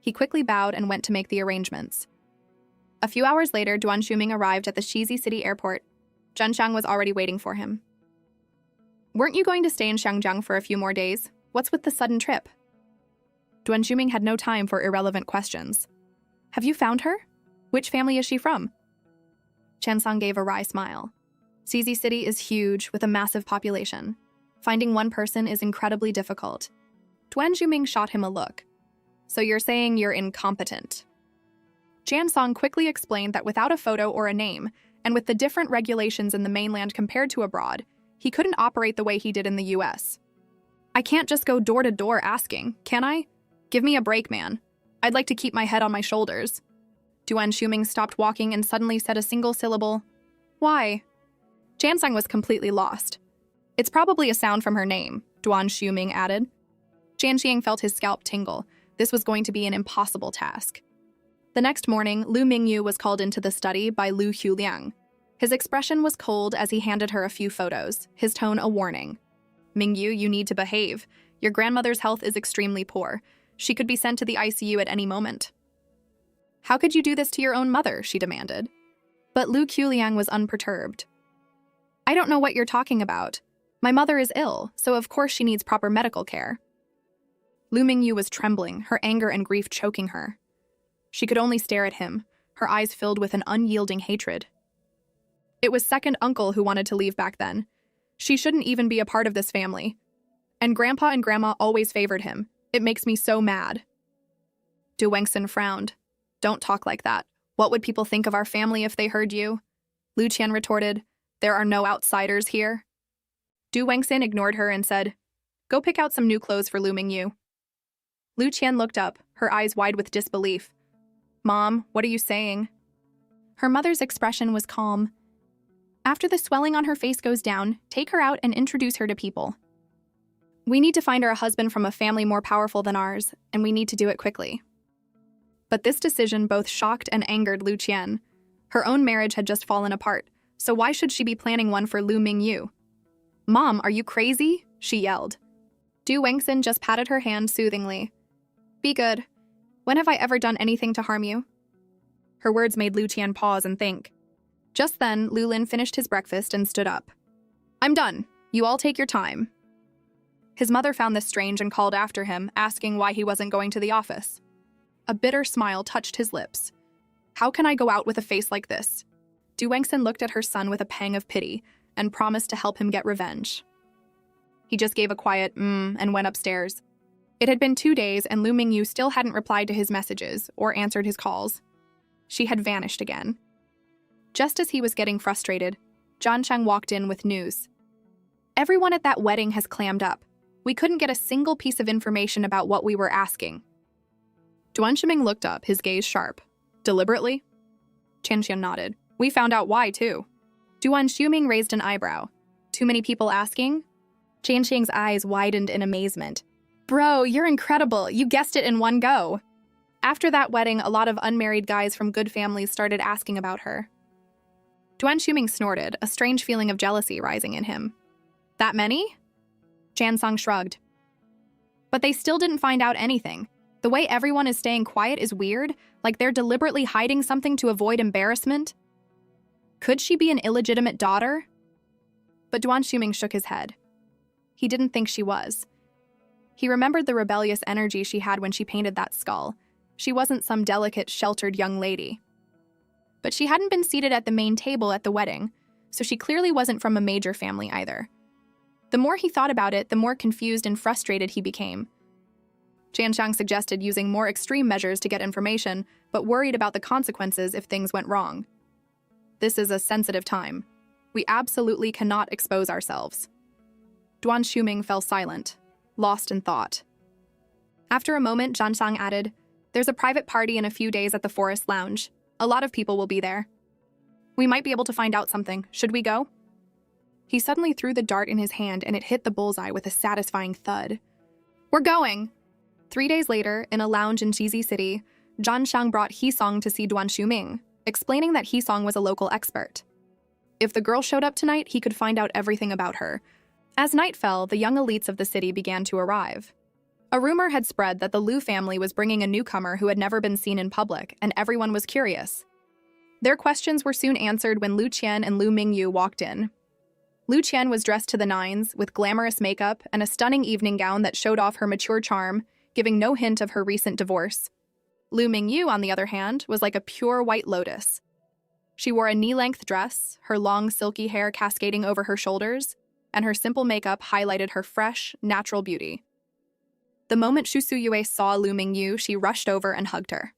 He quickly bowed and went to make the arrangements. A few hours later, Duan Shuming arrived at the Zizi City airport. Zhenxiang was already waiting for him. "Weren't you going to stay in Xiangjiang for a few more days? What's with the sudden trip?" Duan Shuming had no time for irrelevant questions. "Have you found her? Which family is she from?" Chansong gave a wry smile. Zizi City is huge, with a massive population. Finding one person is incredibly difficult. Duan Shuming shot him a look. "So you're saying you're incompetent?" Chansong quickly explained that without a photo or a name, and with the different regulations in the mainland compared to abroad, he couldn't operate the way he did in the US. "I can't just go door to door asking, can I? Give me a break, man. I'd like to keep my head on my shoulders." Duan Shuming stopped walking and suddenly said a single syllable. "Why?" Chansong was completely lost. "It's probably a sound from her name," Duan Shuming added. Jianxiang felt his scalp tingle. This was going to be an impossible task. The next morning, Lu Mingyu was called into the study by Lu Huliang. His expression was cold as he handed her a few photos, his tone a warning. "Mingyu, you need to behave. Your grandmother's health is extremely poor. She could be sent to the ICU at any moment." "How could you do this to your own mother?" she demanded. But Lu Huliang was unperturbed. "I don't know what you're talking about. My mother is ill, so of course she needs proper medical care." Lu Mingyu was trembling, her anger and grief choking her. She could only stare at him, her eyes filled with an unyielding hatred. It was second uncle who wanted to leave back then. She shouldn't even be a part of this family. And Grandpa and Grandma always favored him. It makes me so mad. Du Wengxin frowned. "Don't talk like that. What would people think of our family if they heard you?" Lu Qian retorted, "There are no outsiders here." Du Wengxin ignored her and said, Go pick out some new clothes for Lu Mingyu. Lu Qian looked up, her eyes wide with disbelief. Mom, what are you saying? Her mother's expression was calm. After the swelling on her face goes down, take her out and introduce her to people. We need to find her a husband from a family more powerful than ours, and we need to do it quickly. But this decision both shocked and angered Lu Qian. Her own marriage had just fallen apart, so why should she be planning one for Lu Mingyu? Mom, are you crazy? She yelled. Du Wengxin just patted her hand soothingly. Be good. When have I ever done anything to harm you? Her words made Lu Qian pause and think. Just then, Lu Lin finished his breakfast and stood up. I'm done. You all take your time. His mother found this strange and called after him, asking why he wasn't going to the office. A bitter smile touched his lips. How can I go out with a face like this? Du Wengxin looked at her son with a pang of pity and promised to help him get revenge. He just gave a quiet and went upstairs. It had been 2 days and Lu Mingyu still hadn't replied to his messages or answered his calls. She had vanished again. Just as he was getting frustrated, Zhan Sheng walked in with news. Everyone at that wedding has clammed up. We couldn't get a single piece of information about what we were asking. Duan Shiming looked up, his gaze sharp. Deliberately? Qian Xian nodded. We found out why, too. Duan Shiming raised an eyebrow. Too many people asking? Qian Xiang's eyes widened in amazement. Bro, you're incredible. You guessed it in one go. After that wedding, a lot of unmarried guys from good families started asking about her. Duan Shiming snorted, a strange feeling of jealousy rising in him. That many? Jansong shrugged. But they still didn't find out anything. The way everyone is staying quiet is weird, like they're deliberately hiding something to avoid embarrassment. Could she be an illegitimate daughter? But Duan Shiming shook his head. He didn't think she was. He remembered the rebellious energy she had when she painted that skull. She wasn't some delicate, sheltered young lady. But she hadn't been seated at the main table at the wedding, so she clearly wasn't from a major family either. The more he thought about it, the more confused and frustrated he became. Jianshang suggested using more extreme measures to get information, but worried about the consequences if things went wrong. This is a sensitive time. We absolutely cannot expose ourselves. Duan Shiming fell silent, lost in thought. After a moment, Jianshang added, There's a private party in a few days at the Forest Lounge. A lot of people will be there. We might be able to find out something. Should we go? He suddenly threw the dart in his hand and it hit the bullseye with a satisfying thud. We're going! 3 days later, in a lounge in Jizi City, Zhan Shang brought Hisong to see Duan Shuming, explaining that Hisong was a local expert. If the girl showed up tonight, he could find out everything about her. As night fell, the young elites of the city began to arrive. A rumor had spread that the Liu family was bringing a newcomer who had never been seen in public, and everyone was curious. Their questions were soon answered when Lu Qian and Lu Mingyu walked in. Lu Qian was dressed to the nines, with glamorous makeup and a stunning evening gown that showed off her mature charm, giving no hint of her recent divorce. Lu Mingyu, on the other hand, was like a pure white lotus. She wore a knee-length dress, her long silky hair cascading over her shoulders, and her simple makeup highlighted her fresh, natural beauty. The moment Xu Suyue saw Lu Mingyu, she rushed over and hugged her.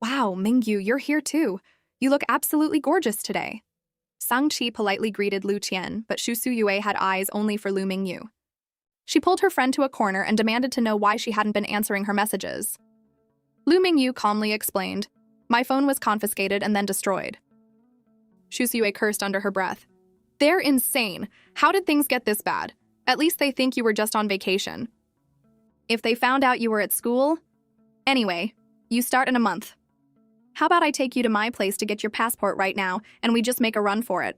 Wow, Mingyu, you're here too. You look absolutely gorgeous today. Sang Qi politely greeted Lu Qian, but Xu Suyue had eyes only for Lu Mingyu. She pulled her friend to a corner and demanded to know why she hadn't been answering her messages. Lu Mingyu calmly explained, My phone was confiscated and then destroyed. Xu Suyue cursed under her breath. They're insane. How did things get this bad? At least they think you were just on vacation. If they found out you were at school? Anyway, you start in a month. How about I take you to my place to get your passport right now, and we just make a run for it?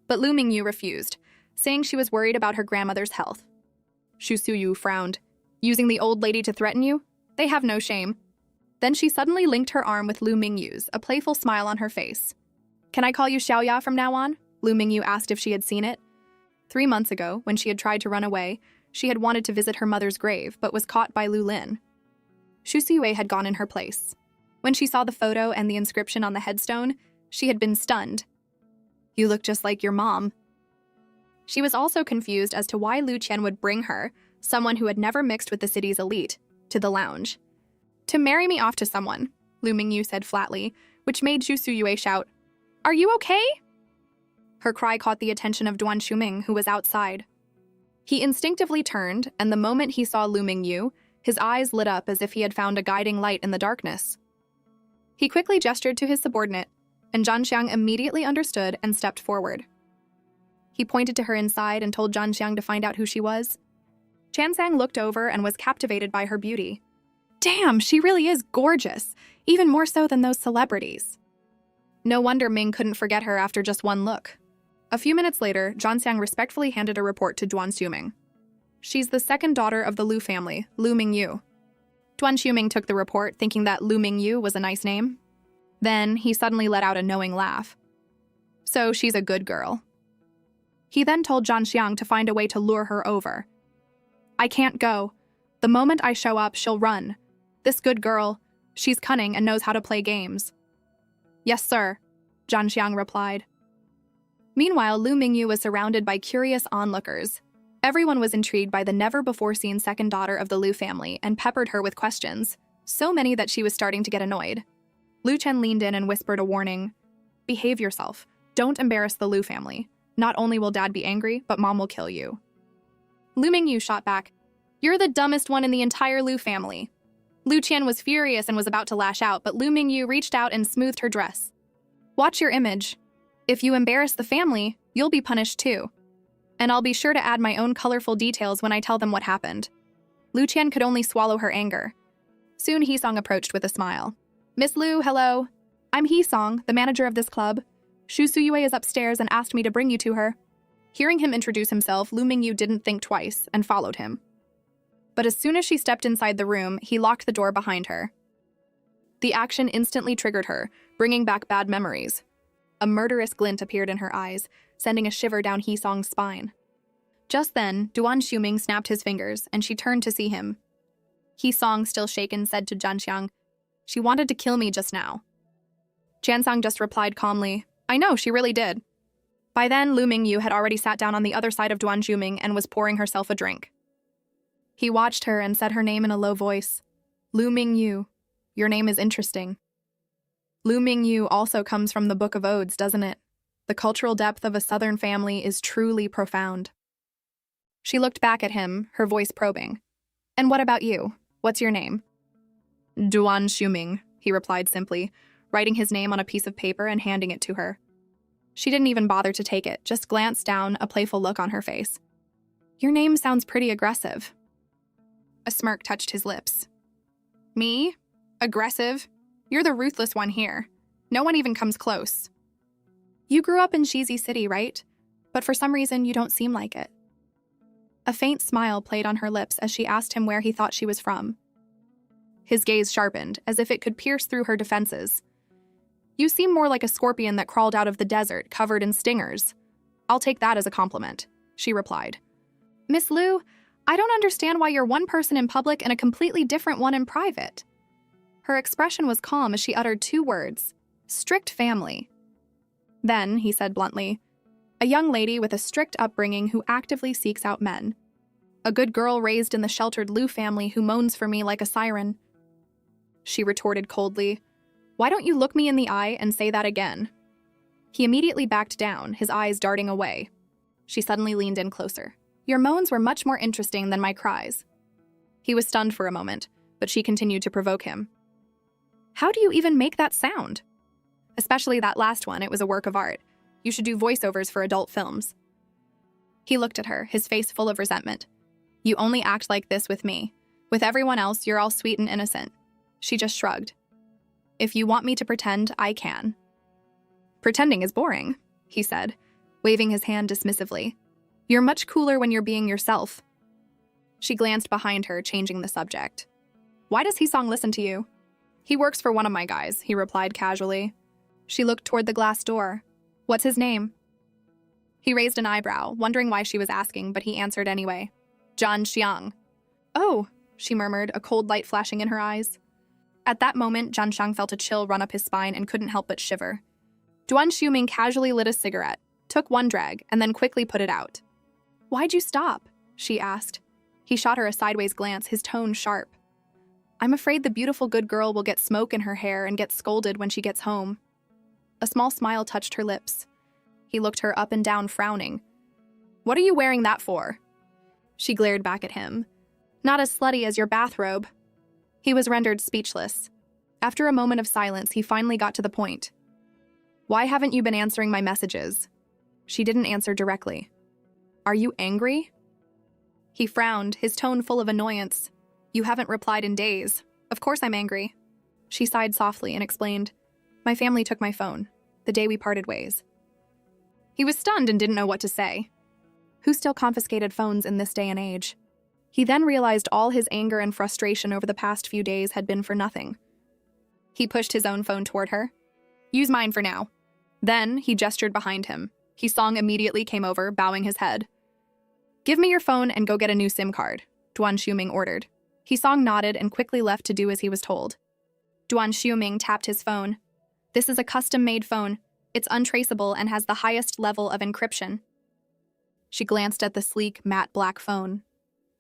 But Lu Mingyu refused, saying she was worried about her grandmother's health. Xu Suyu frowned. Using the old lady to threaten you? They have no shame. Then she suddenly linked her arm with Lu Mingyu's, a playful smile on her face. Can I call you Xiaoya from now on? Lu Mingyu asked if she had seen it. 3 months ago, when she had tried to run away, she had wanted to visit her mother's grave, but was caught by Lu Lin. Xu Siyue had gone in her place. When she saw the photo and the inscription on the headstone, she had been stunned. You look just like your mom. She was also confused as to why Lu Qian would bring her, someone who had never mixed with the city's elite, to the lounge. To marry me off to someone, Lu Mingyu said flatly, which made Xu Suyue shout, Are you okay? Her cry caught the attention of Duan Shuming, who was outside. He instinctively turned, and the moment he saw Lu Mingyu, his eyes lit up as if he had found a guiding light in the darkness. He quickly gestured to his subordinate, and Zhanxiang immediately understood and stepped forward. He pointed to her inside and told Zhanxiang to find out who she was. Chansang looked over and was captivated by her beauty. Damn, she really is gorgeous, even more so than those celebrities. No wonder Ming couldn't forget her after just one look. A few minutes later, Zhanxiang respectfully handed a report to Duan Xuming. She's the second daughter of the Lu family, Lu Mingyu. Duan Xuming took the report, thinking that Lu Mingyu was a nice name. Then he suddenly let out a knowing laugh. So she's a good girl. He then told Zhanxiang to find a way to lure her over. I can't go. The moment I show up, she'll run. This good girl, she's cunning and knows how to play games. Yes, sir, Zhanxiang replied. Meanwhile, Lu Mingyu was surrounded by curious onlookers. Everyone was intrigued by the never-before-seen second daughter of the Lu family and peppered her with questions, so many that she was starting to get annoyed. Lu Chen leaned in and whispered a warning. Behave yourself. Don't embarrass the Lu family. Not only will Dad be angry, but Mom will kill you. Lu Mingyu shot back. You're the dumbest one in the entire Lu family. Lu Qian was furious and was about to lash out, but Lu Mingyu reached out and smoothed her dress. Watch your image. If you embarrass the family, you'll be punished too. And I'll be sure to add my own colorful details when I tell them what happened. Lu Qian could only swallow her anger. Soon Heesong approached with a smile. Miss Lu, hello. I'm Heesong, the manager of this club. Shu Suyue is upstairs and asked me to bring you to her. Hearing him introduce himself, Lu Mingyu didn't think twice and followed him. But as soon as she stepped inside the room, he locked the door behind her. The action instantly triggered her, bringing back bad memories. A murderous glint appeared in her eyes, sending a shiver down Heesong's spine. Just then, Duan Xuming snapped his fingers, and she turned to see him. Heesong, still shaken, said to Zhanxiang, She wanted to kill me just now. Chansang just replied calmly, I know, she really did. By then, Lu Mingyu had already sat down on the other side of Duan Xuming and was pouring herself a drink. He watched her and said her name in a low voice. Lu Mingyu, your name is interesting. Lu Mingyu also comes from the Book of Odes, doesn't it? The cultural depth of a southern family is truly profound. She looked back at him, her voice probing. And what about you? What's your name? Duan Xuming, he replied simply, writing his name on a piece of paper and handing it to her. She didn't even bother to take it, just glanced down, a playful look on her face. Your name sounds pretty aggressive. A smirk touched his lips. Me? Aggressive? You're the ruthless one here. No one even comes close. You grew up in Shizi City, right? But for some reason, you don't seem like it. A faint smile played on her lips as she asked him where he thought she was from. His gaze sharpened, as if it could pierce through her defenses. You seem more like a scorpion that crawled out of the desert, covered in stingers. I'll take that as a compliment, she replied. Miss Lu, I don't understand why you're one person in public and a completely different one in private. Her expression was calm as she uttered two words, strict family. Then, he said bluntly, a young lady with a strict upbringing who actively seeks out men. A good girl raised in the sheltered Lu family who moans for me like a siren. She retorted coldly, Why don't you look me in the eye and say that again? He immediately backed down, his eyes darting away. She suddenly leaned in closer. Your moans were much more interesting than my cries. He was stunned for a moment, but she continued to provoke him. How do you even make that sound? Especially that last one, it was a work of art. You should do voiceovers for adult films. He looked at her, his face full of resentment. You only act like this with me. With everyone else, you're all sweet and innocent. She just shrugged. If you want me to pretend, I can. Pretending is boring, he said, waving his hand dismissively. You're much cooler when you're being yourself. She glanced behind her, changing the subject. Why does Heesong listen to you? He works for one of my guys, he replied casually. She looked toward the glass door. What's his name? He raised an eyebrow, wondering why she was asking, but he answered anyway. Zhan Xiang. Oh, she murmured, a cold light flashing in her eyes. At that moment, Zhanxiang felt a chill run up his spine and couldn't help but shiver. Duan Xuming casually lit a cigarette, took one drag, and then quickly put it out. Why'd you stop? She asked. He shot her a sideways glance, his tone sharp. I'm afraid the beautiful good girl will get smoke in her hair and get scolded when she gets home. A small smile touched her lips. He looked her up and down, frowning. What are you wearing that for? She glared back at him. Not as slutty as your bathrobe. He was rendered speechless. After a moment of silence, he finally got to the point. Why haven't you been answering my messages? She didn't answer directly. Are you angry? He frowned, his tone full of annoyance. You haven't replied in days. Of course I'm angry. She sighed softly and explained, my family took my phone, the day we parted ways. He was stunned and didn't know what to say. Who still confiscated phones in this day and age? He then realized all his anger and frustration over the past few days had been for nothing. He pushed his own phone toward her. Use mine for now. Then he gestured behind him. Hee-song immediately came over, bowing his head. Give me your phone and go get a new SIM card, Duan Xiuming ordered. Hee-song nodded and quickly left to do as he was told. Duan Xiuming tapped his phone. This is a custom-made phone. It's untraceable and has the highest level of encryption. She glanced at the sleek, matte black phone.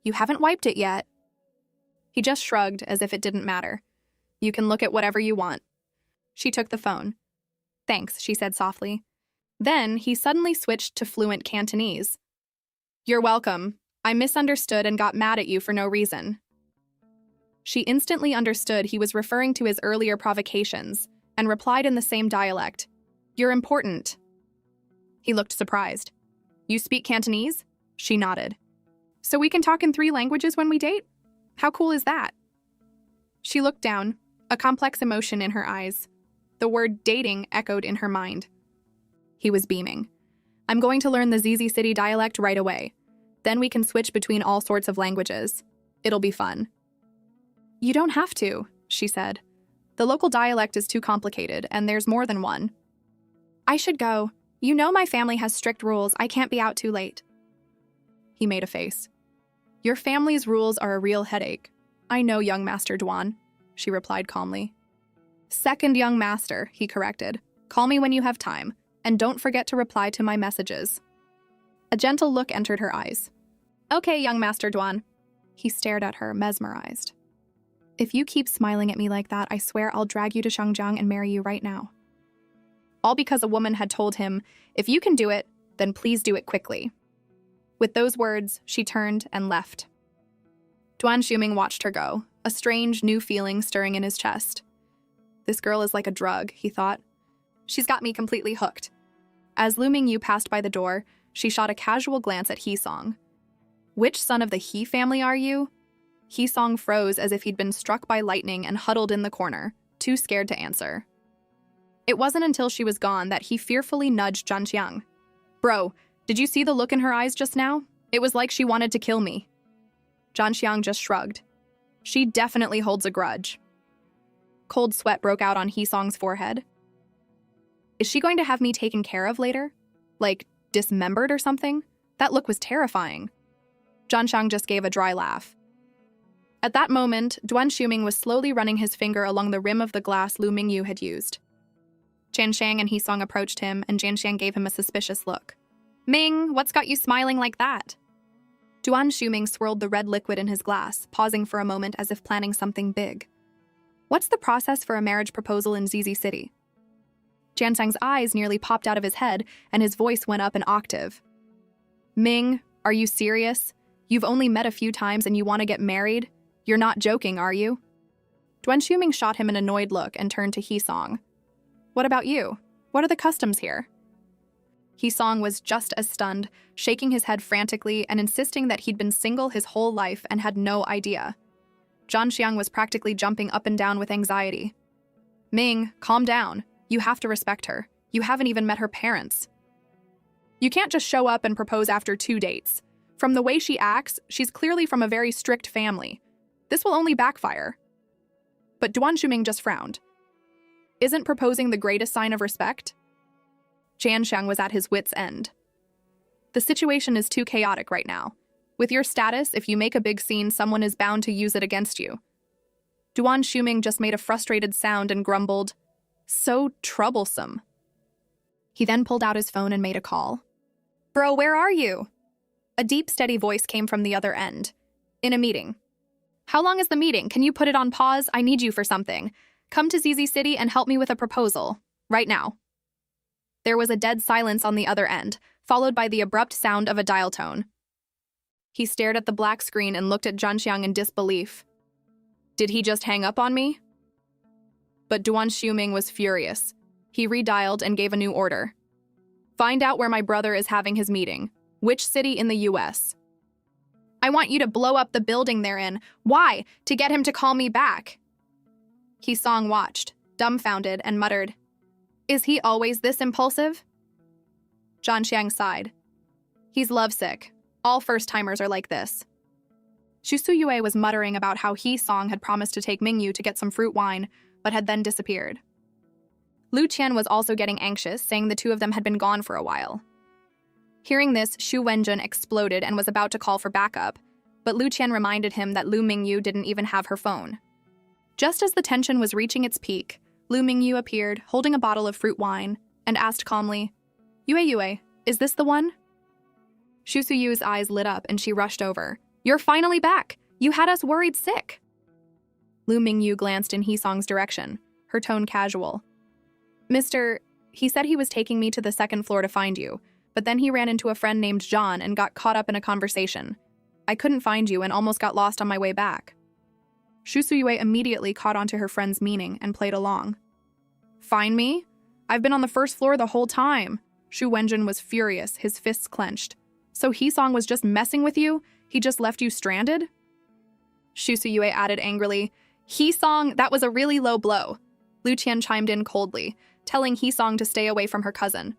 You haven't wiped it yet. He just shrugged as if it didn't matter. You can look at whatever you want. She took the phone. Thanks, she said softly. Then he suddenly switched to fluent Cantonese. You're welcome. I misunderstood and got mad at you for no reason. She instantly understood he was referring to his earlier provocations and replied in the same dialect. You're important. He looked surprised. You speak Cantonese? She nodded. So we can talk in 3 languages when we date? How cool is that? She looked down, a complex emotion in her eyes. The word dating echoed in her mind. He was beaming. I'm going to learn the ZZ City dialect right away. Then we can switch between all sorts of languages. It'll be fun. You don't have to, she said. The local dialect is too complicated, and there's more than one. I should go. You know my family has strict rules. I can't be out too late. He made a face. Your family's rules are a real headache. I know, young Master Duan, she replied calmly. Second young master, he corrected. Call me when you have time, and don't forget to reply to my messages. A gentle look entered her eyes. Okay, young Master Duan. He stared at her, mesmerized. If you keep smiling at me like that, I swear I'll drag you to Shangjiang and marry you right now. All because a woman had told him, if you can do it, then please do it quickly. With those words, she turned and left. Duan Xiuming watched her go, a strange, new feeling stirring in his chest. This girl is like a drug, he thought. She's got me completely hooked. As Lu Mingyu passed by the door, she shot a casual glance at Hee-song. Which son of the He family are you? Hee-song froze as if he'd been struck by lightning and huddled in the corner, too scared to answer. It wasn't until she was gone that he fearfully nudged Zhanqiang. Bro, did you see the look in her eyes just now? It was like she wanted to kill me. Zhanqiang just shrugged. She definitely holds a grudge. Cold sweat broke out on Hee-song's forehead. Is she going to have me taken care of later? Like, dismembered or something? That look was terrifying. Zhanqiang just gave a dry laugh. At that moment, Duan Xiuming was slowly running his finger along the rim of the glass Lu Mingyu had used. Zhanqiang and Hee-song approached him, and Zhanqiang gave him a suspicious look. Ming, what's got you smiling like that? Duan Xiuming swirled the red liquid in his glass, pausing for a moment as if planning something big. What's the process for a marriage proposal in ZZ City? Zhanqiang's eyes nearly popped out of his head, and his voice went up an octave. Ming, are you serious? You've only met a few times and you want to get married? You're not joking, are you? Duan Xiuming shot him an annoyed look and turned to Hee-song. What about you? What are the customs here? Hee-song was just as stunned, shaking his head frantically and insisting that he'd been single his whole life and had no idea. Zhanqiang was practically jumping up and down with anxiety. Ming, calm down. You have to respect her. You haven't even met her parents. You can't just show up and propose after 2 dates. From the way she acts, she's clearly from a very strict family. This will only backfire. But Duan Xiuming just frowned. Isn't proposing the greatest sign of respect? Zhanqiang was at his wit's end. The situation is too chaotic right now. With your status, if you make a big scene, someone is bound to use it against you. Duan Xiuming just made a frustrated sound and grumbled, so troublesome. He then pulled out his phone and made a call. Bro, where are you? A deep, steady voice came from the other end. In a meeting. How long is the meeting? Can you put it on pause? I need you for something. Come to ZZ City and help me with a proposal. Right now. There was a dead silence on the other end, followed by the abrupt sound of a dial tone. He stared at the black screen and looked at Zhanxiang in disbelief. Did he just hang up on me? But Duan Xiuming was furious. He redialed and gave a new order. Find out where my brother is having his meeting. Which city in the US? I want you to blow up the building they're in. Why? To get him to call me back. He-song watched, dumbfounded, and muttered, Is he always this impulsive? Zhanxiang sighed. He's lovesick. All first-timers are like this. Shu Suyue was muttering about how He-song had promised to take Mingyu to get some fruit wine, but had then disappeared. Lu Qian was also getting anxious, saying the two of them had been gone for a while. Hearing this, Xu Wenjun exploded and was about to call for backup, but Lu Qian reminded him that Lu Mingyu didn't even have her phone. Just as the tension was reaching its peak, Lu Mingyu appeared, holding a bottle of fruit wine, and asked calmly, Yue, is this the one? Shu Suyu's eyes lit up and she rushed over. You're finally back! You had us worried sick! Lu Mingyu glanced in He-song's direction, her tone casual. Mister, he said he was taking me to the second floor to find you, but then he ran into a friend named John and got caught up in a conversation. I couldn't find you and almost got lost on my way back. Shu Suyue immediately caught on to her friend's meaning and played along. Find me? I've been on the first floor the whole time. Shu Wenjun was furious, his fists clenched. So He-song was just messing with you? He just left you stranded? Shu Suyue added angrily, He-song, that was a really low blow. Lu Qian chimed in coldly, telling He-song to stay away from her cousin.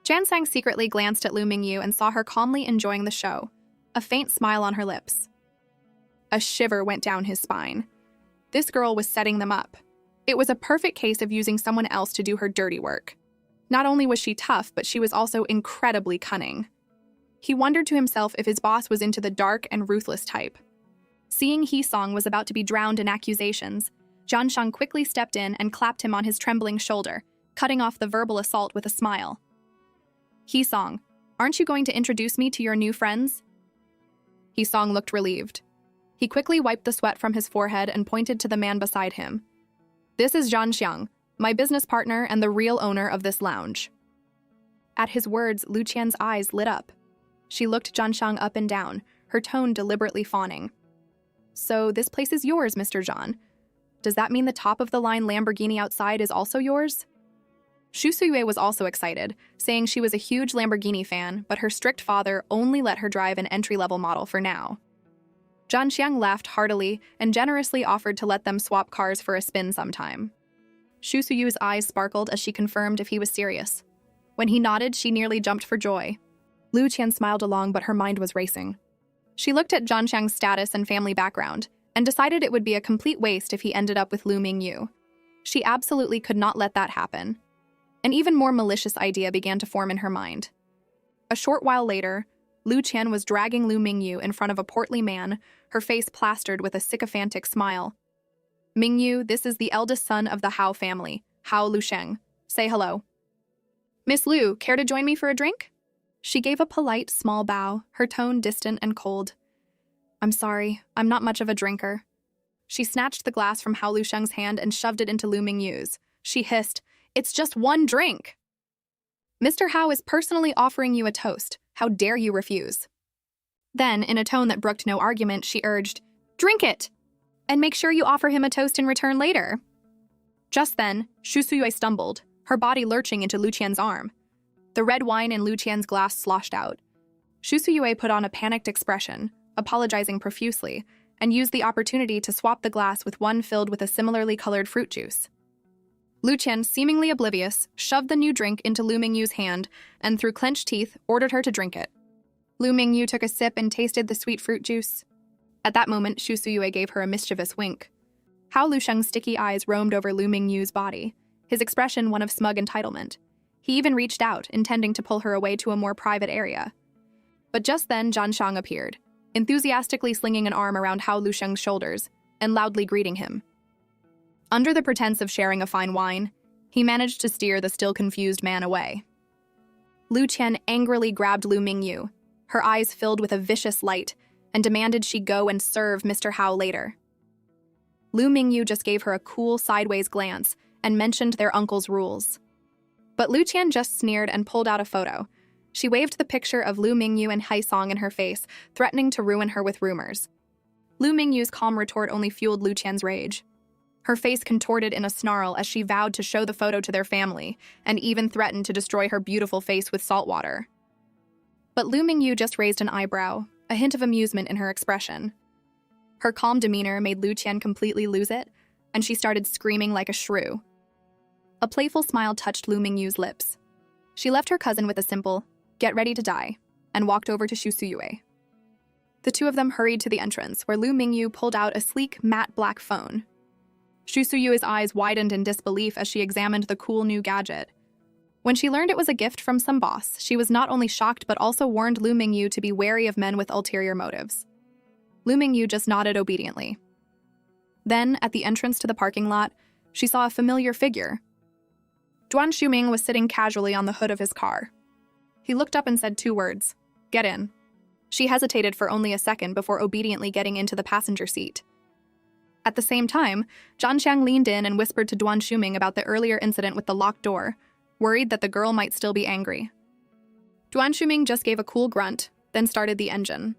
Jansang secretly glanced at Lu Mingyu and saw her calmly enjoying the show, a faint smile on her lips. A shiver went down his spine. This girl was setting them up. It was a perfect case of using someone else to do her dirty work. Not only was she tough, but she was also incredibly cunning. He wondered to himself if his boss was into the dark and ruthless type. Seeing He-song was about to be drowned in accusations, Zhanxiang quickly stepped in and clapped him on his trembling shoulder, cutting off the verbal assault with a smile. He-song, aren't you going to introduce me to your new friends? He-song looked relieved. He quickly wiped the sweat from his forehead and pointed to the man beside him. This is Zhanxiang, my business partner and the real owner of this lounge. At his words, Lu Qian's eyes lit up. She looked Zhanxiang up and down, her tone deliberately fawning. So this place is yours, Mr. Zhan. Does that mean the top-of-the-line Lamborghini outside is also yours? Shu Suyue was also excited, saying she was a huge Lamborghini fan, but her strict father only let her drive an entry-level model for now. Zhanxiang laughed heartily and generously offered to let them swap cars for a spin sometime. Shu Suyu's eyes sparkled as she confirmed if he was serious. When he nodded, she nearly jumped for joy. Lu Qian smiled along, but her mind was racing. She looked at Zhanxiang's status and family background, and decided it would be a complete waste if he ended up with Lu Mingyu. She absolutely could not let that happen. An even more malicious idea began to form in her mind. A short while later, Lu Qian was dragging Lu Mingyu in front of a portly man, her face plastered with a sycophantic smile. Mingyu, this is the eldest son of the Hao family, Hao Lusheng. Say hello. Miss Lu, care to join me for a drink? She gave a polite, small bow, her tone distant and cold. I'm sorry, I'm not much of a drinker. She snatched the glass from Hao Lusheng's hand and shoved it into Lu Mingyu's. She hissed, It's just one drink. Mr. Hao is personally offering you a toast. How dare you refuse? Then, in a tone that brooked no argument, she urged, Drink it! And make sure you offer him a toast in return later. Just then, Shu Suyue stumbled, her body lurching into Lu Qian's arm. The red wine in Lu Qian's glass sloshed out. Shu Suyue put on a panicked expression, apologizing profusely, and used the opportunity to swap the glass with one filled with a similarly colored fruit juice. Lu Qian, seemingly oblivious, shoved the new drink into Lu Mingyu's hand and, through clenched teeth, ordered her to drink it. Lu Mingyu took a sip and tasted the sweet fruit juice. At that moment, Shu Suyue gave her a mischievous wink. Hao Lusheng's sticky eyes roamed over Lu Mingyu's body, his expression one of smug entitlement. He even reached out, intending to pull her away to a more private area. But just then, Zhanxiang appeared, enthusiastically slinging an arm around Hao Lusheng's shoulders and loudly greeting him. Under the pretense of sharing a fine wine, he managed to steer the still confused man away. Lu Qian angrily grabbed Lu Mingyu, her eyes filled with a vicious light, and demanded she go and serve Mr. Hao later. Lu Mingyu just gave her a cool sideways glance and mentioned their uncle's rules. But Lu Qian just sneered and pulled out a photo. She waved the picture of Lu Mingyu and Haisong in her face, threatening to ruin her with rumors. Lu Mingyu's calm retort only fueled Lu Qian's rage. Her face contorted in a snarl as she vowed to show the photo to their family, and even threatened to destroy her beautiful face with salt water. But Lu Mingyu just raised an eyebrow, a hint of amusement in her expression. Her calm demeanor made Lu Qian completely lose it, and she started screaming like a shrew. A playful smile touched Lu Mingyu's lips. She left her cousin with a simple, "Get ready to die," and walked over to Xu Suyue. The two of them hurried to the entrance, where Lu Mingyu pulled out a sleek, matte black phone. Xu Suyue's eyes widened in disbelief as she examined the cool new gadget. When she learned it was a gift from some boss, she was not only shocked but also warned Lu Mingyu to be wary of men with ulterior motives. Lu Mingyu just nodded obediently. Then, at the entrance to the parking lot, she saw a familiar figure. Duan Shuming was sitting casually on the hood of his car. He looked up and said 2 words, "Get in." She hesitated for only a second before obediently getting into the passenger seat. At the same time, Zhan Xiang leaned in and whispered to Duan Shuming about the earlier incident with the locked door, worried that the girl might still be angry. Duan Shuming just gave a cool grunt, then started the engine.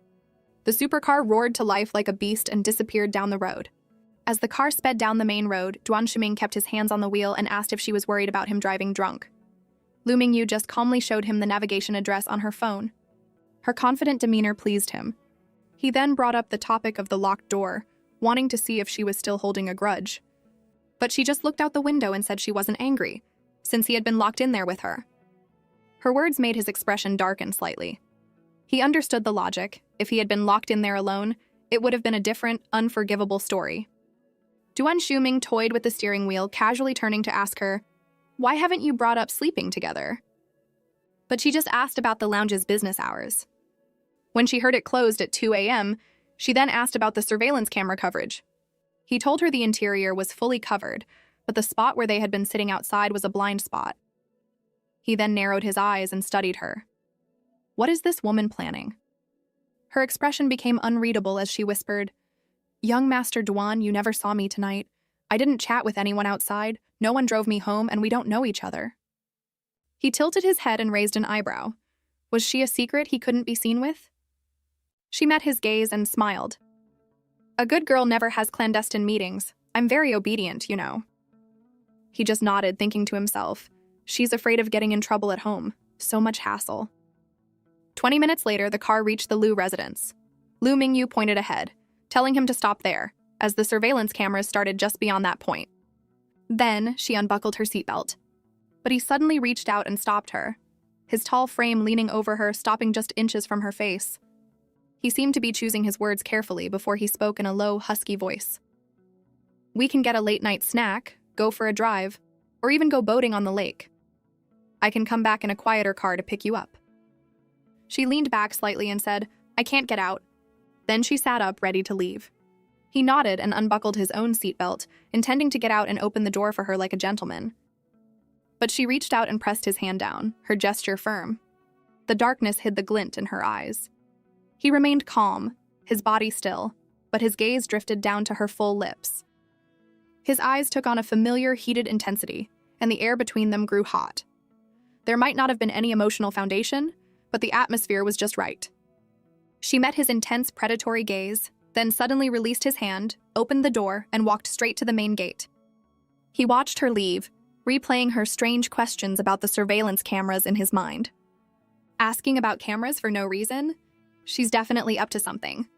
The supercar roared to life like a beast and disappeared down the road. As the car sped down the main road, Duan Shuming kept his hands on the wheel and asked if she was worried about him driving drunk. Lu Mingyu just calmly showed him the navigation address on her phone. Her confident demeanor pleased him. He then brought up the topic of the locked door, wanting to see if she was still holding a grudge. But she just looked out the window and said she wasn't angry, since he had been locked in there with her. Her words made his expression darken slightly. He understood the logic. If he had been locked in there alone, it would have been a different, unforgivable story. Duan Shuming toyed with the steering wheel, casually turning to ask her, "Why haven't you brought up sleeping together?" But she just asked about the lounge's business hours. When she heard it closed at 2 a.m., she then asked about the surveillance camera coverage. He told her the interior was fully covered, but the spot where they had been sitting outside was a blind spot. He then narrowed his eyes and studied her. What is this woman planning? Her expression became unreadable as she whispered, "Young Master Duan, you never saw me tonight. I didn't chat with anyone outside, no one drove me home, and we don't know each other." He tilted his head and raised an eyebrow. Was she a secret he couldn't be seen with? She met his gaze and smiled. "A good girl never has clandestine meetings. I'm very obedient, you know." He just nodded, thinking to himself, she's afraid of getting in trouble at home. So much hassle. 20 minutes later, the car reached the Lu residence. Lu Mingyu pointed ahead, telling him to stop there, as the surveillance cameras started just beyond that point. Then, she unbuckled her seatbelt. But he suddenly reached out and stopped her, his tall frame leaning over her, stopping just inches from her face. He seemed to be choosing his words carefully before he spoke in a low, husky voice. "We can get a late-night snack, go for a drive, or even go boating on the lake. I can come back in a quieter car to pick you up." She leaned back slightly and said, "I can't get out." Then she sat up, ready to leave. He nodded and unbuckled his own seatbelt, intending to get out and open the door for her like a gentleman. But she reached out and pressed his hand down, her gesture firm. The darkness hid the glint in her eyes. He remained calm, his body still, but his gaze drifted down to her full lips. His eyes took on a familiar, heated intensity, and the air between them grew hot. There might not have been any emotional foundation, but the atmosphere was just right. She met his intense, predatory gaze, then suddenly released his hand, opened the door, and walked straight to the main gate. He watched her leave, replaying her strange questions about the surveillance cameras in his mind. Asking about cameras for no reason? She's definitely up to something.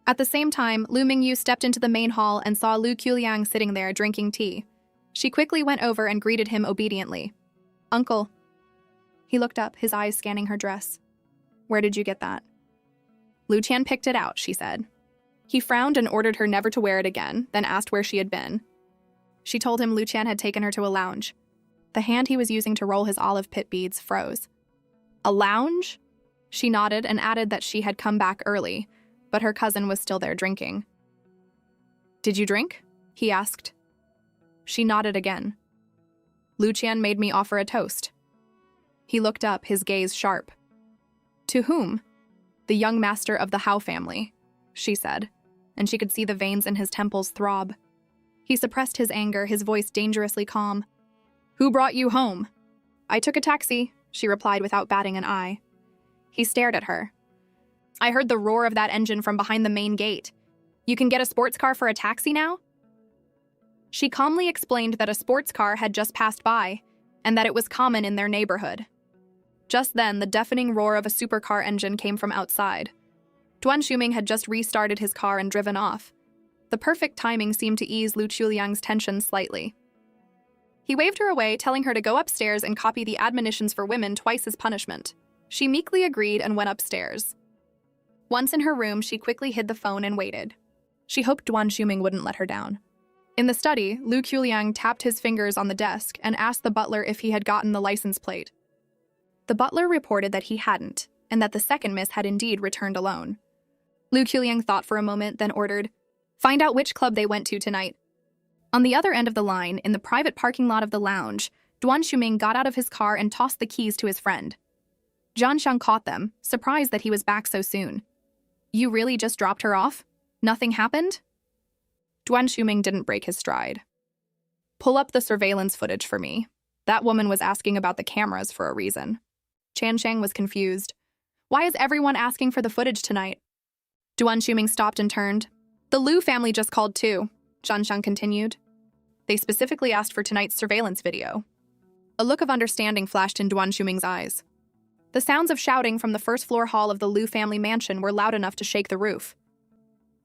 At the same time, Lu Mingyu stepped into the main hall and saw Lu Qiuliang sitting there drinking tea. She quickly went over and greeted him obediently. "Uncle." He looked up, his eyes scanning her dress. "Where did you get that?" "Lu Qian picked it out," she said. He frowned and ordered her never to wear it again, then asked where she had been. She told him Lu Qian had taken her to a lounge. The hand he was using to roll his olive pit beads froze. "A lounge?" She nodded and added that she had come back early, but her cousin was still there drinking. "Did you drink?" he asked. She nodded again. "Lu Qian made me offer a toast." He looked up, his gaze sharp. "To whom?" "The young master of the Hao family," she said, and she could see the veins in his temples throb. He suppressed his anger, his voice dangerously calm. "Who brought you home?" "I took a taxi," she replied without batting an eye. He stared at her. I heard the roar of that engine from behind the main gate. You can get a sports car for a taxi now? She calmly explained that a sports car had just passed by, and that it was common in their neighborhood. Just then, the deafening roar of a supercar engine came from outside. Duan Shuming had just restarted his car and driven off. The perfect timing seemed to ease Lu Chuliang's tension slightly. He waved her away, telling her to go upstairs and copy the admonitions for women twice as punishment. She meekly agreed and went upstairs. Once in her room, she quickly hid the phone and waited. She hoped Duan Shuming wouldn't let her down. In the study, Lu Chuliang tapped his fingers on the desk and asked the butler if he had gotten the license plate. The butler reported that he hadn't, and that the second miss had indeed returned alone. Lu Chuliang thought for a moment, then ordered, "Find out which club they went to tonight." On the other end of the line, in the private parking lot of the lounge, Duan Shuming got out of his car and tossed the keys to his friend. Zhan Xiang caught them, surprised that he was back so soon. "You really just dropped her off? Nothing happened?" Duan Shuming didn't break his stride. "Pull up the surveillance footage for me. That woman was asking about the cameras for a reason." Chan Shang was confused. "Why is everyone asking for the footage tonight?" Duan Shuming stopped and turned. "The Liu family just called too," Zhan Xiang continued. "They specifically asked for tonight's surveillance video." A look of understanding flashed in Duan Shuming's eyes. The sounds of shouting from the first-floor hall of the Liu family mansion were loud enough to shake the roof.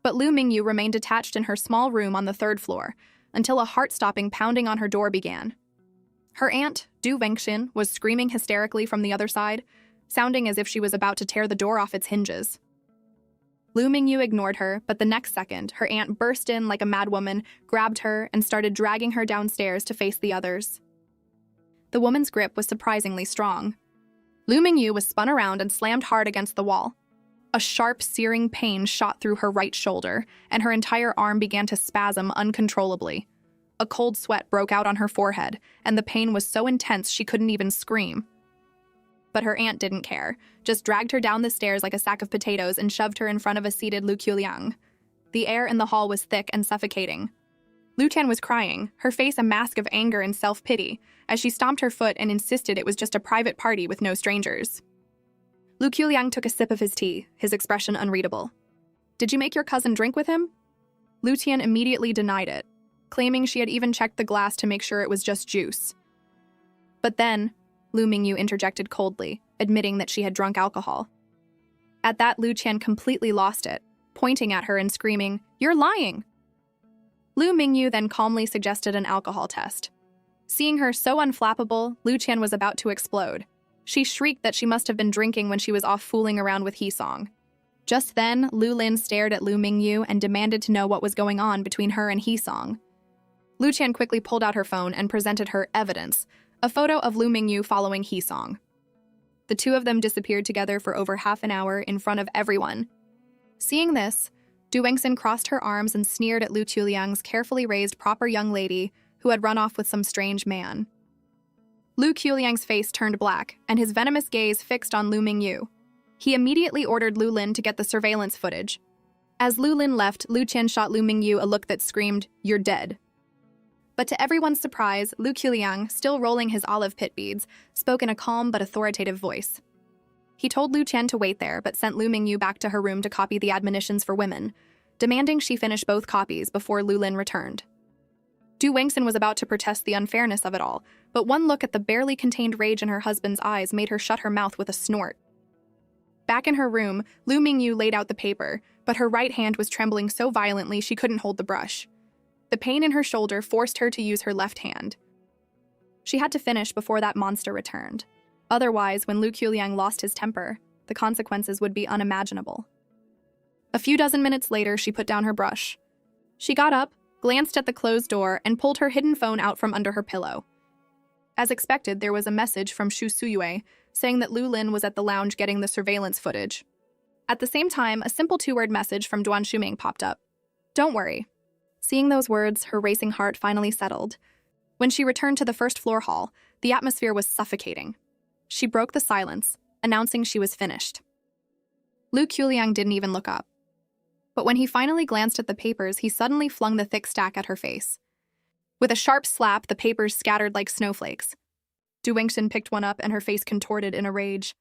But Lu Mingyu remained attached in her small room on the third floor, until a heart-stopping pounding on her door began. Her aunt, Du Wengxin, was screaming hysterically from the other side, sounding as if she was about to tear the door off its hinges. Lu Mingyu ignored her, but the next second, her aunt burst in like a madwoman, grabbed her, and started dragging her downstairs to face the others. The woman's grip was surprisingly strong. Lu Mingyu was spun around and slammed hard against the wall. A sharp, searing pain shot through her right shoulder, and her entire arm began to spasm uncontrollably. A cold sweat broke out on her forehead, and the pain was so intense she couldn't even scream. But her aunt didn't care, just dragged her down the stairs like a sack of potatoes and shoved her in front of a seated Lu Chuliang. The air in the hall was thick and suffocating. Lu Tian was crying, her face a mask of anger and self-pity, as she stomped her foot and insisted it was just a private party with no strangers. Lu Chuliang took a sip of his tea, his expression unreadable. "Did you make your cousin drink with him?" Lu Tian immediately denied it, claiming she had even checked the glass to make sure it was just juice. But then, Lu Mingyu interjected coldly, admitting that she had drunk alcohol. At that, Lu Tian completely lost it, pointing at her and screaming, "You're lying!" Lu Mingyu then calmly suggested an alcohol test. Seeing her so unflappable, Lu Tian was about to explode. She shrieked that she must have been drinking when she was off fooling around with He-song. Just then, Lu Lin stared at Lu Mingyu and demanded to know what was going on between her and He-song. Lu Tian quickly pulled out her phone and presented her evidence, a photo of Lu Mingyu following He-song. The two of them disappeared together for over half an hour in front of everyone. Seeing this, Du Wengxin crossed her arms and sneered at Lu Chuliang's carefully raised proper young lady who had run off with some strange man. Lu Chuliang's face turned black, and his venomous gaze fixed on Lu Mingyu. He immediately ordered Lu Lin to get the surveillance footage. As Lu Lin left, Lu Qian shot Lu Mingyu a look that screamed, "You're dead." But to everyone's surprise, Lu Chuliang, still rolling his olive pit beads, spoke in a calm but authoritative voice. He told Lu Qian to wait there, but sent Lu Mingyu back to her room to copy the admonitions for women, demanding she finish both copies before Lu Lin returned. Du Wengxin was about to protest the unfairness of it all, but one look at the barely contained rage in her husband's eyes made her shut her mouth with a snort. Back in her room, Lu Mingyu laid out the paper, but her right hand was trembling so violently she couldn't hold the brush. The pain in her shoulder forced her to use her left hand. She had to finish before that monster returned. Otherwise, when Lu Chuliang lost his temper, the consequences would be unimaginable. A few dozen minutes later, she put down her brush. She got up, glanced at the closed door, and pulled her hidden phone out from under her pillow. As expected, there was a message from Shu Suyue saying that Lu Lin was at the lounge getting the surveillance footage. At the same time, a simple two-word message from Duan Shuming popped up. "Don't worry." Seeing those words, her racing heart finally settled. When she returned to the first-floor hall, the atmosphere was suffocating. She broke the silence, announcing she was finished. Lu Chuliang didn't even look up. But when he finally glanced at the papers, he suddenly flung the thick stack at her face. With a sharp slap, the papers scattered like snowflakes. Du Wengxin picked one up and her face contorted in a rage.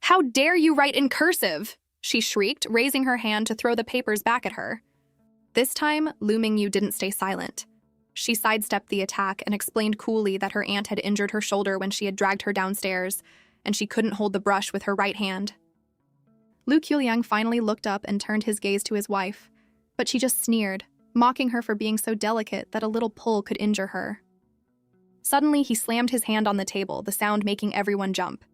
How dare you write in cursive? She shrieked, raising her hand to throw the papers back at her. This time, Lu Mingyu didn't stay silent. She sidestepped the attack and explained coolly that her aunt had injured her shoulder when she had dragged her downstairs, and she couldn't hold the brush with her right hand. Lu Qiuliang finally looked up and turned his gaze to his wife, but she just sneered, mocking her for being so delicate that a little pull could injure her. Suddenly, he slammed his hand on the table, the sound making everyone jump.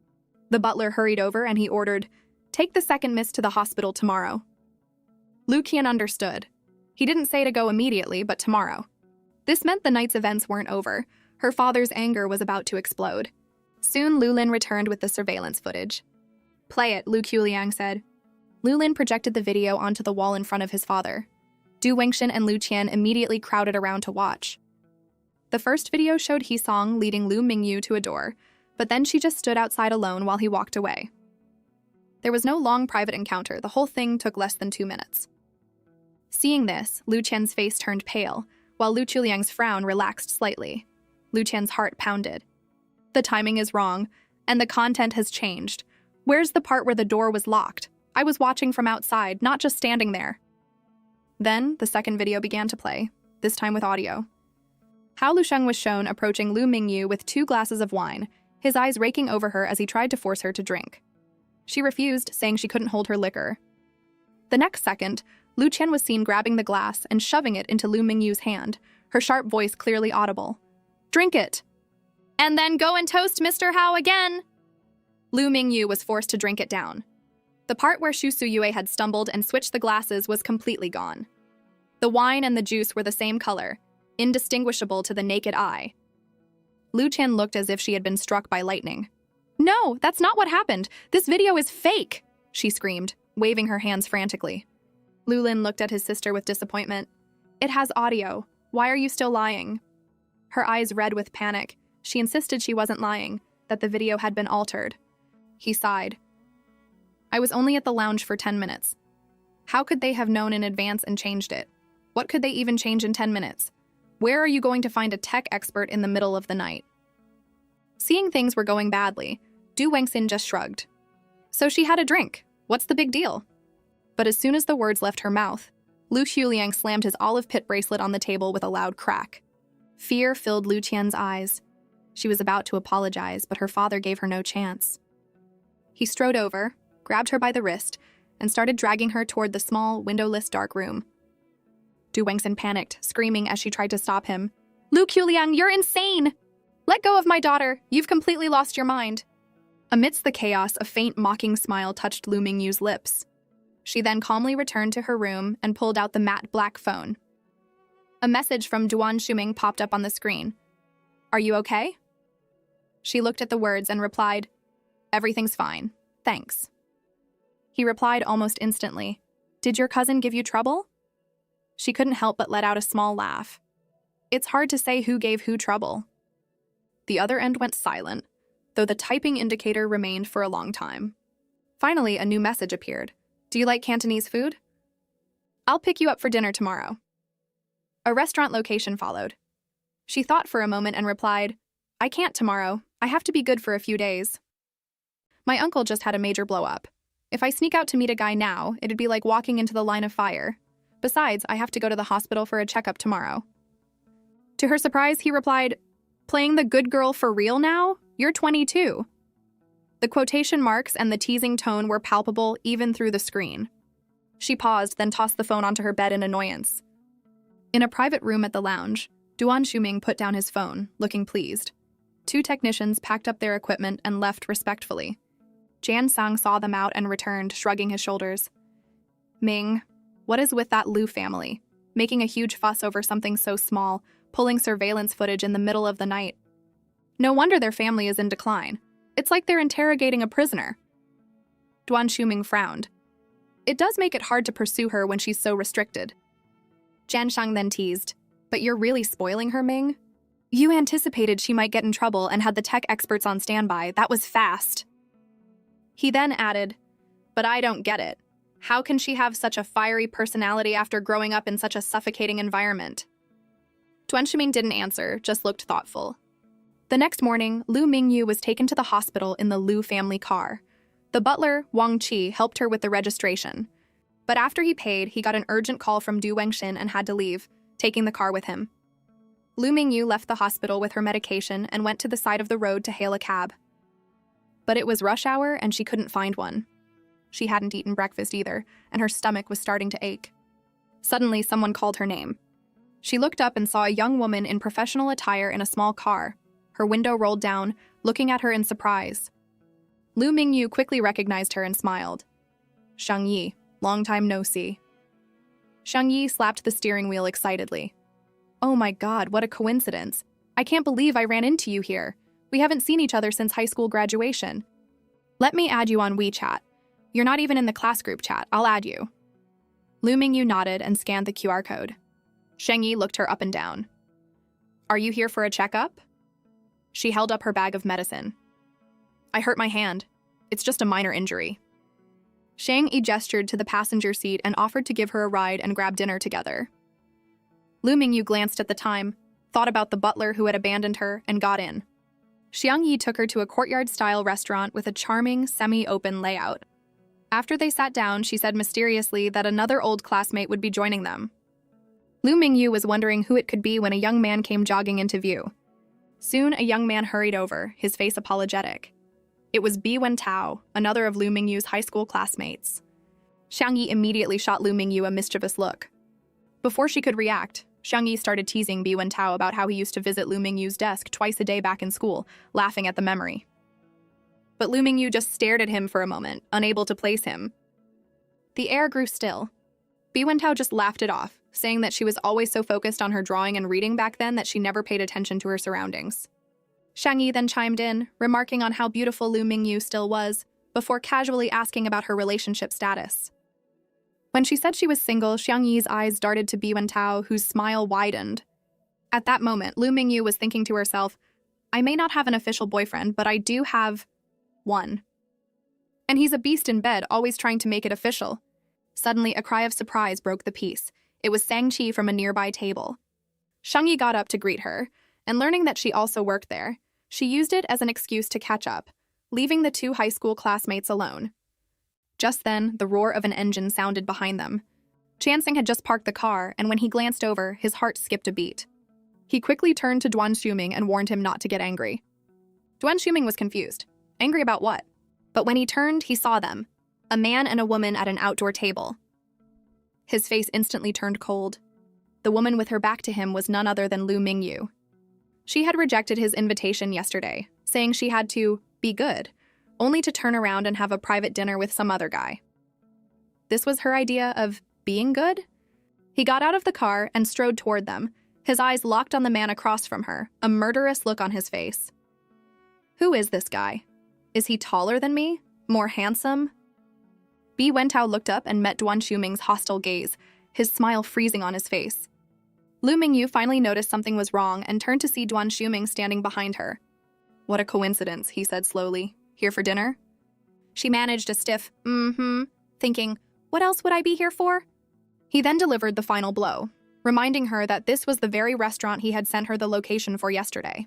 The butler hurried over and he ordered, "Take the second miss to the hospital tomorrow." Lu Qian understood. He didn't say to go immediately, but tomorrow. This meant the night's events weren't over. Her father's anger was about to explode. Soon, Lu Lin returned with the surveillance footage. "Play it," Lu Qiuliang said. Lu Lin projected the video onto the wall in front of his father. Du Wengxian and Lu Qian immediately crowded around to watch. The first video showed Hisong leading Lu Mingyu to a door, but then she just stood outside alone while he walked away. There was no long private encounter. The whole thing took less than 2 minutes. Seeing this, Lu Qian's face turned pale, while Lu Qiuliang's frown relaxed slightly. Lu Qian's heart pounded. The timing is wrong, and the content has changed. Where's the part where the door was locked? I was watching from outside, not just standing there. Then, the second video began to play, this time with audio. Hao Lusheng was shown approaching Lu Mingyu with 2 glasses of wine, his eyes raking over her as he tried to force her to drink. She refused, saying she couldn't hold her liquor. The next second, Lu Qian was seen grabbing the glass and shoving it into Lu Mingyu's hand, her sharp voice clearly audible. "Drink it! And then go and toast Mr. Hao again!" Lu Mingyu was forced to drink it down. The part where Shu Suyue had stumbled and switched the glasses was completely gone. The wine and the juice were the same color, indistinguishable to the naked eye. Lu Qian looked as if she had been struck by lightning. "No, that's not what happened. This video is fake!" she screamed, waving her hands frantically. Lu Lin looked at his sister with disappointment. "It has audio. Why are you still lying?" Her eyes red with panic, she insisted she wasn't lying, that the video had been altered. He sighed. "I was only at the lounge for 10 minutes. How could they have known in advance and changed it? What could they even change in 10 minutes? Where are you going to find a tech expert in the middle of the night?" Seeing things were going badly, Du Wengxin just shrugged. "So she had a drink. What's the big deal?" But as soon as the words left her mouth, Lu Qiuliang slammed his olive pit bracelet on the table with a loud crack. Fear filled Lu Qian's eyes. She was about to apologize, but her father gave her no chance. He strode over, grabbed her by the wrist, and started dragging her toward the small, windowless dark room. Du Wengxin panicked, screaming as she tried to stop him. "Lu Qiuliang, you're insane! Let go of my daughter! You've completely lost your mind!" Amidst the chaos, a faint, mocking smile touched Lu Mingyu's lips. She then calmly returned to her room and pulled out the matte black phone. A message from Duan Shuming popped up on the screen. "Are you okay?" She looked at the words and replied, "Everything's fine. Thanks." He replied almost instantly, "Did your cousin give you trouble?" She couldn't help but let out a small laugh. It's hard to say who gave who trouble. The other end went silent, though the typing indicator remained for a long time. Finally, a new message appeared. "Do you like Cantonese food? I'll pick you up for dinner tomorrow." A restaurant location followed. She thought for a moment and replied, "I can't tomorrow. I have to be good for a few days. My uncle just had a major blow-up. If I sneak out to meet a guy now, it'd be like walking into the line of fire. Besides, I have to go to the hospital for a checkup tomorrow." To her surprise, he replied, "Playing the good girl for real now? You're 22. The quotation marks and the teasing tone were palpable even through the screen. She paused, then tossed the phone onto her bed in annoyance. In a private room at the lounge, Duan Shuming put down his phone, looking pleased. 2 technicians packed up their equipment and left respectfully. Jan Sang saw them out and returned, shrugging his shoulders. "Ming, what is with that Lu family? Making a huge fuss over something so small, pulling surveillance footage in the middle of the night. No wonder their family is in decline. It's like they're interrogating a prisoner." Duan Shuming frowned. "It does make it hard to pursue her when she's so restricted." Jan Shang then teased, "But you're really spoiling her, Ming? You anticipated she might get in trouble and had the tech experts on standby. That was fast." He then added, "But I don't get it. How can she have such a fiery personality after growing up in such a suffocating environment?" Duan Shuming didn't answer, just looked thoughtful. The next morning, Lu Mingyu was taken to the hospital in the Lu family car. The butler, Wang Qi, helped her with the registration. But after he paid, he got an urgent call from Du Wengxin and had to leave, taking the car with him. Lu Mingyu left the hospital with her medication and went to the side of the road to hail a cab. But it was rush hour and she couldn't find one. She hadn't eaten breakfast either, and her stomach was starting to ache. Suddenly, someone called her name. She looked up and saw a young woman in professional attire in a small car, her window rolled down, looking at her in surprise. Lu Mingyu quickly recognized her and smiled. Shang Yi, long time no see. Shang Yi slapped the steering wheel excitedly. Oh my God, what a coincidence. I can't believe I ran into you here. We haven't seen each other since high school graduation. Let me add you on WeChat. You're not even in the class group chat. I'll add you. Lu Mingyu nodded and scanned the QR code. Shang Yi looked her up and down. Are you here for a checkup? She held up her bag of medicine. I hurt my hand. It's just a minor injury. Shang Yi gestured to the passenger seat and offered to give her a ride and grab dinner together. Lu Mingyu glanced at the time, thought about the butler who had abandoned her, and got in. Xiang Yi took her to a courtyard-style restaurant with a charming, semi-open layout. After they sat down, she said mysteriously that another old classmate would be joining them. Lu Mingyu was wondering who it could be when a young man came jogging into view. Soon, a young man hurried over, his face apologetic. It was Bi Wentao, another of Lu Mingyu's high school classmates. Xiang Yi immediately shot Lu Mingyu a mischievous look. Before she could react, Xiang Yi started teasing Bi Wentao about how he used to visit Lu Mingyu's desk twice a day back in school, laughing at the memory. But Lu Mingyu just stared at him for a moment, unable to place him. The air grew still. Bi Wentao just laughed it off, saying that she was always so focused on her drawing and reading back then that she never paid attention to her surroundings. Shang Yi then chimed in, remarking on how beautiful Lu Mingyu still was, before casually asking about her relationship status. When she said she was single, Xiang Yi's eyes darted to Bi Wentao, whose smile widened. At that moment, Lu Mingyu was thinking to herself, I may not have an official boyfriend, but I do have one. And he's a beast in bed, always trying to make it official. Suddenly, a cry of surprise broke the peace. It was Sang-Chi from a nearby table. Shang Yi got up to greet her, and learning that she also worked there, she used it as an excuse to catch up, leaving the two high school classmates alone. Just then, the roar of an engine sounded behind them. Chansing had just parked the car, and when he glanced over, his heart skipped a beat. He quickly turned to Duan Xuming and warned him not to get angry. Duan Xuming was confused. Angry about what? But when he turned, he saw them, a man and a woman at an outdoor table. His face instantly turned cold. The woman with her back to him was none other than Lu Mingyu. She had rejected his invitation yesterday, saying she had to be good, only to turn around and have a private dinner with some other guy. This was her idea of being good? He got out of the car and strode toward them, his eyes locked on the man across from her, a murderous look on his face. Who is this guy? Is he taller than me? More handsome? Bi Wentao looked up and met Duan Xuming's hostile gaze, his smile freezing on his face. Lu Mingyu finally noticed something was wrong and turned to see Duan Xuming standing behind her. What a coincidence, he said slowly. Here for dinner? She managed a stiff, thinking, what else would I be here for? He then delivered the final blow, reminding her that this was the very restaurant he had sent her the location for yesterday.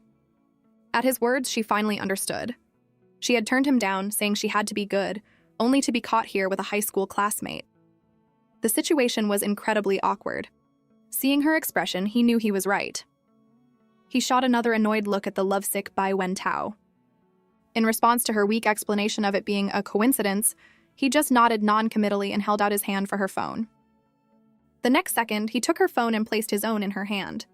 At his words, she finally understood. She had turned him down, saying she had to be good, only to be caught here with a high school classmate. The situation was incredibly awkward. Seeing her expression, he knew he was right. He shot another annoyed look at the lovesick Bi Wentao. In response to her weak explanation of it being a coincidence, he just nodded non-committally and held out his hand for her phone. The next second, he took her phone and placed his own in her hand.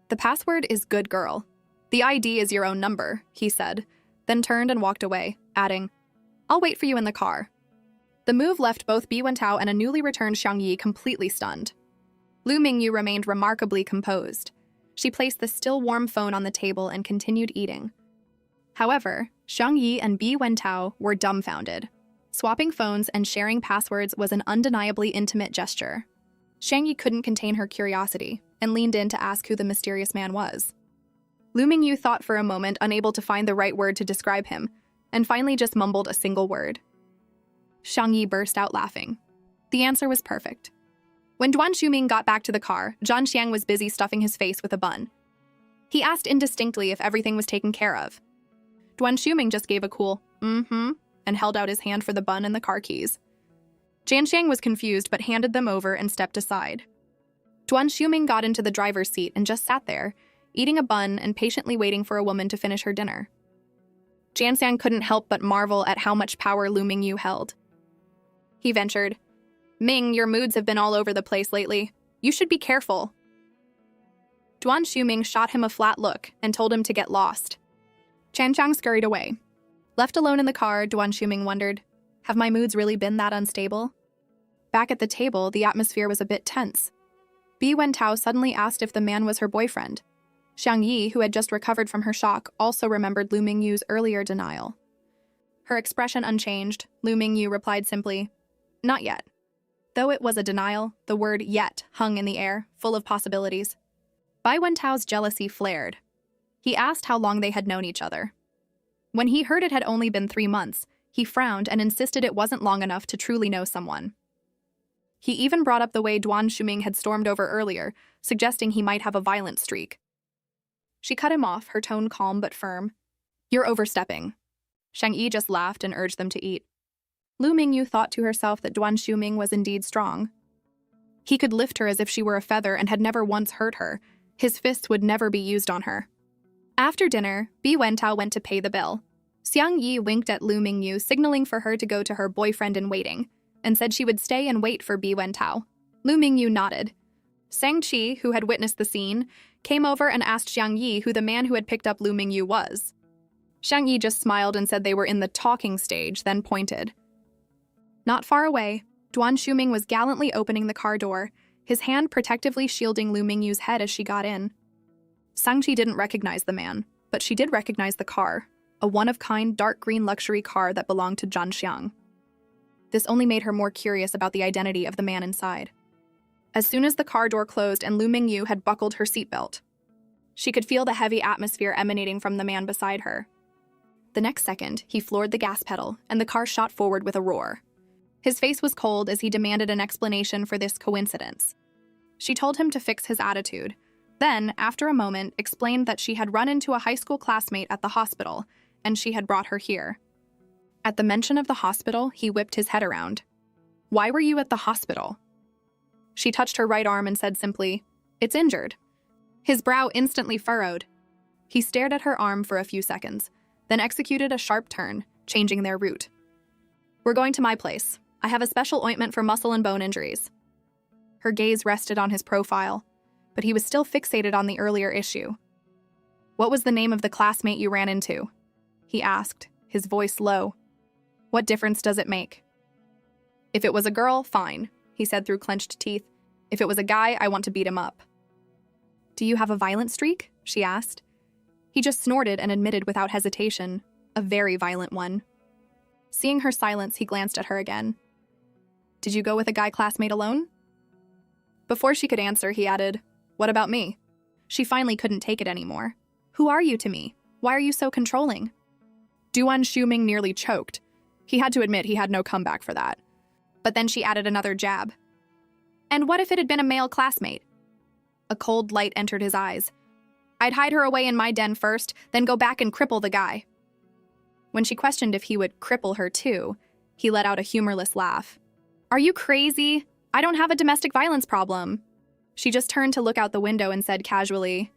The password is good girl. The ID is your own number, he said, then turned and walked away, adding, I'll wait for you in the car. The move left both Bi Wentao and a newly returned Xiang Yi completely stunned. Lu Mingyu remained remarkably composed. She placed the still warm phone on the table and continued eating. However, Xiang Yi and Bi Wentao were dumbfounded. Swapping phones and sharing passwords was an undeniably intimate gesture. Xiang Yi couldn't contain her curiosity and leaned in to ask who the mysterious man was. Lu Mingyu thought for a moment, unable to find the right word to describe him, and finally just mumbled a single word. Xiang Yi burst out laughing. The answer was perfect. When Duan Xuming got back to the car, Zhan Xiang was busy stuffing his face with a bun. He asked indistinctly if everything was taken care of. Duan Xuming just gave a cool, and and held out his hand for the bun and the car keys. Jianxiang was confused but handed them over and stepped aside. Duan Xiuming got into the driver's seat and just sat there, eating a bun and patiently waiting for a woman to finish her dinner. Jianxiang couldn't help but marvel at how much power Lu Mingyu held. He ventured, "Ming, your moods have been all over the place lately. You should be careful." Duan Xiuming shot him a flat look and told him to get lost. Jianxiang scurried away. Left alone in the car, Duan Xiuming wondered, have my moods really been that unstable? Back at the table, the atmosphere was a bit tense. Bi Wentao suddenly asked if the man was her boyfriend. Xiang Yi, who had just recovered from her shock, also remembered Lu Mingyu's earlier denial. Her expression unchanged, Lu Mingyu replied simply, "Not yet." Though it was a denial, the word yet hung in the air, full of possibilities. Bai Wentao's jealousy flared. He asked how long they had known each other. When he heard it had only been 3 months, he frowned and insisted it wasn't long enough to truly know someone. He even brought up the way Duan Xiuming had stormed over earlier, suggesting he might have a violent streak. She cut him off, her tone calm but firm. "You're overstepping." Shang Yi just laughed and urged them to eat. Lu Mingyu thought to herself that Duan Xiuming was indeed strong. He could lift her as if she were a feather and had never once hurt her. His fists would never be used on her. After dinner, Bi Wentao went to pay the bill. Xiang Yi winked at Lu Mingyu, signaling for her to go to her boyfriend-in-waiting, and said she would stay and wait for Bi Wentao. Lu Mingyu nodded. Sang Qi, who had witnessed the scene, came over and asked Xiang Yi who the man who had picked up Lu Mingyu was. Xiang Yi just smiled and said they were in the talking stage, then pointed. Not far away, Duan Xiuming was gallantly opening the car door, his hand protectively shielding Lu Mingyu's head as she got in. Sang Qi didn't recognize the man, but she did recognize the car, a one-of-kind dark green luxury car that belonged to Zhan Xiang. This only made her more curious about the identity of the man inside. As soon as the car door closed and Lu Mingyu had buckled her seatbelt, she could feel the heavy atmosphere emanating from the man beside her. The next second, he floored the gas pedal, and the car shot forward with a roar. His face was cold as he demanded an explanation for this coincidence. She told him to fix his attitude, then, after a moment, explained that she had run into a high school classmate at the hospital, and she had brought her here. At the mention of the hospital, he whipped his head around. "Why were you at the hospital?" She touched her right arm and said simply, "It's injured." His brow instantly furrowed. He stared at her arm for a few seconds, then executed a sharp turn, changing their route. "We're going to my place. I have a special ointment for muscle and bone injuries." Her gaze rested on his profile, but he was still fixated on the earlier issue. "What was the name of the classmate you ran into?" he asked, his voice low. "What difference does it make?" "If it was a girl, fine," he said through clenched teeth. "If it was a guy, I want to beat him up." "Do you have a violent streak?" she asked. He just snorted and admitted without hesitation, a very violent one. Seeing her silence, he glanced at her again. "Did you go with a guy classmate alone?" Before she could answer, he added, "What about me?" She finally couldn't take it anymore. "Who are you to me? Why are you so controlling?" Duan Xiuming nearly choked. He had to admit he had no comeback for that. But then she added another jab. "And what if it had been a male classmate?" A cold light entered his eyes. "I'd hide her away in my den first, then go back and cripple the guy." When she questioned if he would cripple her too, he let out a humorless laugh. "Are you crazy? I don't have a domestic violence problem." She just turned to look out the window and said casually,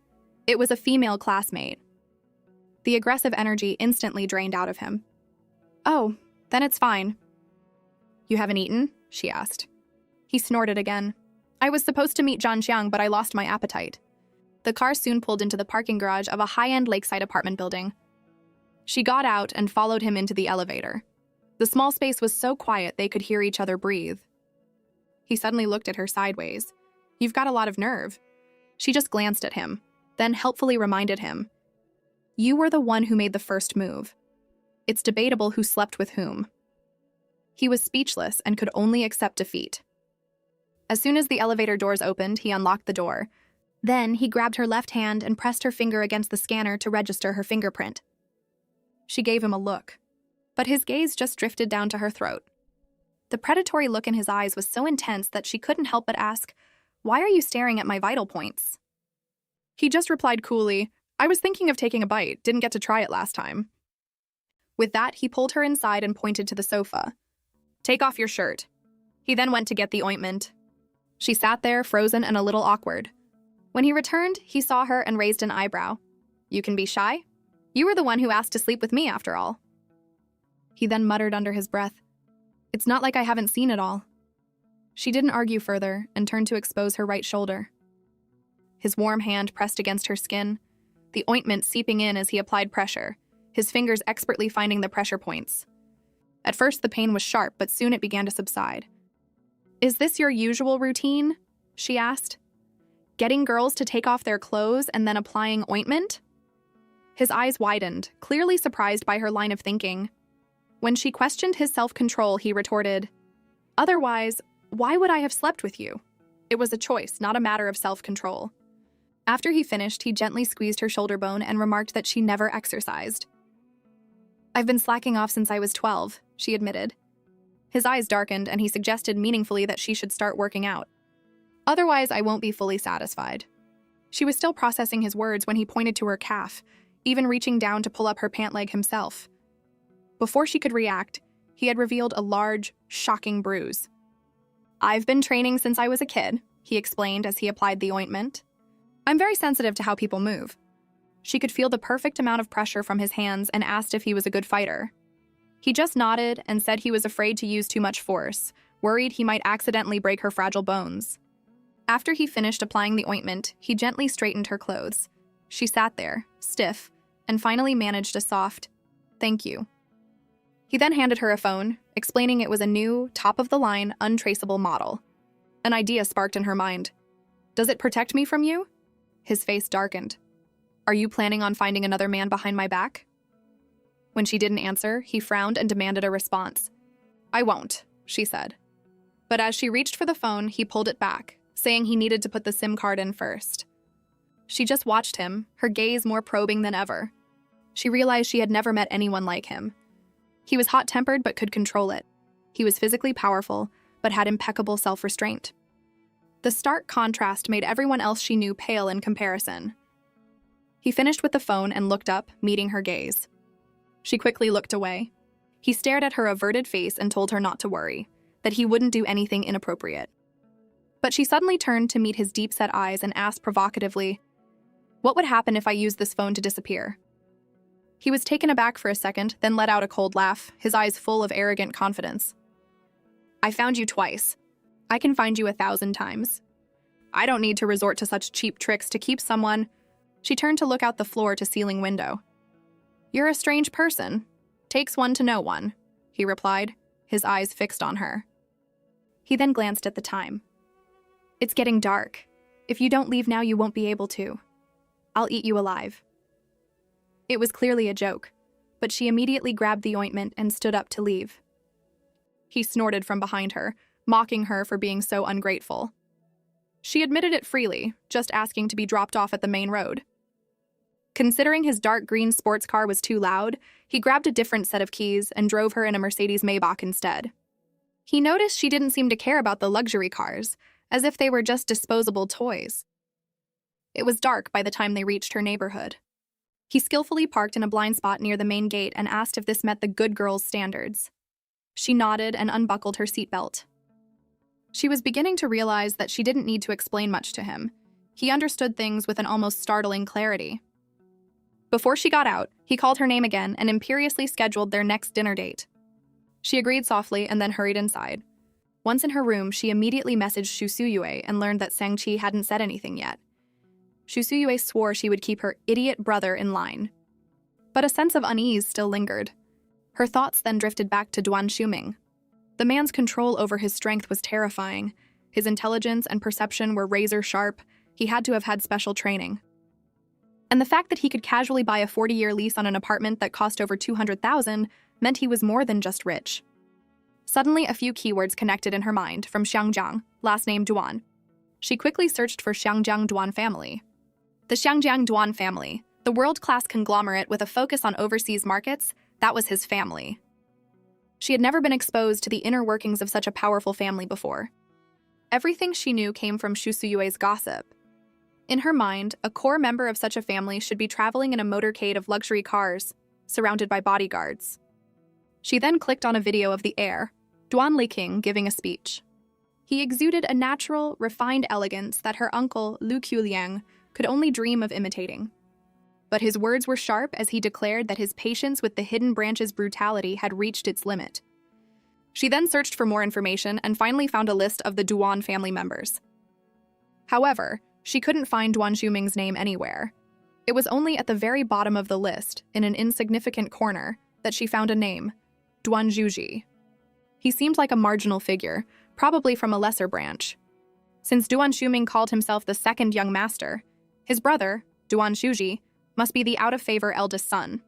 "It was a female classmate." The aggressive energy instantly drained out of him. "Oh, then it's fine." "You haven't eaten?" she asked. He snorted again. "I was supposed to meet Zhanxiang, but I lost my appetite." The car soon pulled into the parking garage of a high-end lakeside apartment building. She got out and followed him into the elevator. The small space was so quiet they could hear each other breathe. He suddenly looked at her sideways. "You've got a lot of nerve." She just glanced at him, then helpfully reminded him, "You were the one who made the first move. It's debatable who slept with whom." He was speechless and could only accept defeat. As soon as the elevator doors opened, he unlocked the door. Then he grabbed her left hand and pressed her finger against the scanner to register her fingerprint. She gave him a look, but his gaze just drifted down to her throat. The predatory look in his eyes was so intense that she couldn't help but ask, "Why are you staring at my vital points?" He just replied coolly, "I was thinking of taking a bite, didn't get to try it last time." With that, he pulled her inside and pointed to the sofa. "Take off your shirt." He then went to get the ointment. She sat there, frozen and a little awkward. When he returned, he saw her and raised an eyebrow. "You can be shy? You were the one who asked to sleep with me, after all." He then muttered under his breath, "It's not like I haven't seen it all." She didn't argue further and turned to expose her right shoulder. His warm hand pressed against her skin, the ointment seeping in as he applied pressure, his fingers expertly finding the pressure points. At first, the pain was sharp, but soon it began to subside. "Is this your usual routine?" she asked. "Getting girls to take off their clothes and then applying ointment?" His eyes widened, clearly surprised by her line of thinking. When she questioned his self-control, he retorted, "Otherwise, why would I have slept with you? It was a choice, not a matter of self-control." After he finished, he gently squeezed her shoulder bone and remarked that she never exercised. "I've been slacking off since I was 12, she admitted. His eyes darkened, and he suggested meaningfully that she should start working out. "Otherwise, I won't be fully satisfied." She was still processing his words when he pointed to her calf, even reaching down to pull up her pant leg himself. Before she could react, he had revealed a large, shocking bruise. "I've been training since I was a kid," he explained as he applied the ointment. "I'm very sensitive to how people move." She could feel the perfect amount of pressure from his hands and asked if he was a good fighter. He just nodded and said he was afraid to use too much force, worried he might accidentally break her fragile bones. After he finished applying the ointment, he gently straightened her clothes. She sat there, stiff, and finally managed a soft, "Thank you." He then handed her a phone, explaining it was a new, top-of-the-line, untraceable model. An idea sparked in her mind. "Does it protect me from you?" His face darkened. "Are you planning on finding another man behind my back?" When she didn't answer, he frowned and demanded a response. "I won't," she said. But as she reached for the phone, he pulled it back, saying he needed to put the SIM card in first. She just watched him, her gaze more probing than ever. She realized she had never met anyone like him. He was hot-tempered but could control it. He was physically powerful, but had impeccable self-restraint. The stark contrast made everyone else she knew pale in comparison. He finished with the phone and looked up, meeting her gaze. She quickly looked away. He stared at her averted face and told her not to worry, that he wouldn't do anything inappropriate. But she suddenly turned to meet his deep-set eyes and asked provocatively, "What would happen if I used this phone to disappear?" He was taken aback for a second, then let out a cold laugh, his eyes full of arrogant confidence. "I found you twice. I can find you 1,000 times. I don't need to resort to such cheap tricks to keep someone." She turned to look out the floor-to-ceiling window. "You're a strange person. Takes one to know one," he replied, his eyes fixed on her. He then glanced at the time. "It's getting dark. If you don't leave now, you won't be able to. I'll eat you alive." It was clearly a joke, but she immediately grabbed the ointment and stood up to leave. He snorted from behind her, mocking her for being so ungrateful. She admitted it freely, just asking to be dropped off at the main road. Considering his dark green sports car was too loud, he grabbed a different set of keys and drove her in a Mercedes Maybach instead. He noticed she didn't seem to care about the luxury cars, as if they were just disposable toys. It was dark by the time they reached her neighborhood. He skillfully parked in a blind spot near the main gate and asked if this met the good girl's standards. She nodded and unbuckled her seatbelt. She was beginning to realize that she didn't need to explain much to him. He understood things with an almost startling clarity. Before she got out, he called her name again and imperiously scheduled their next dinner date. She agreed softly and then hurried inside. Once in her room, she immediately messaged Shu Suyue and learned that Sang-chi hadn't said anything yet. Shu Suyue swore she would keep her idiot brother in line. But a sense of unease still lingered. Her thoughts then drifted back to Duan Shuming. The man's control over his strength was terrifying. His intelligence and perception were razor sharp. He had to have had special training. And the fact that he could casually buy a 40-year lease on an apartment that cost over $200,000 meant he was more than just rich. Suddenly, a few keywords connected in her mind from Xiangjiang, last name Duan. She quickly searched for Xiangjiang Duan family. The Xiangjiang Duan family, the world-class conglomerate with a focus on overseas markets, that was his family. She had never been exposed to the inner workings of such a powerful family before. Everything she knew came from Shu Suyue's gossip. In her mind, a core member of such a family should be traveling in a motorcade of luxury cars, surrounded by bodyguards. She then clicked on a video of the heir, Duan Liking, giving a speech. He exuded a natural, refined elegance that her uncle, Lu Qiuliang, could only dream of imitating. But his words were sharp as he declared that his patience with the hidden branch's brutality had reached its limit. She then searched for more information and finally found a list of the Duan family members. However, she couldn't find Duan Shuming's name anywhere. It was only at the very bottom of the list, in an insignificant corner, that she found a name, Duan Zhuji. He seemed like a marginal figure, probably from a lesser branch. Since Duan Shuming called himself the second young master, his brother, Duan Shuji, must be the out-of-favor eldest son.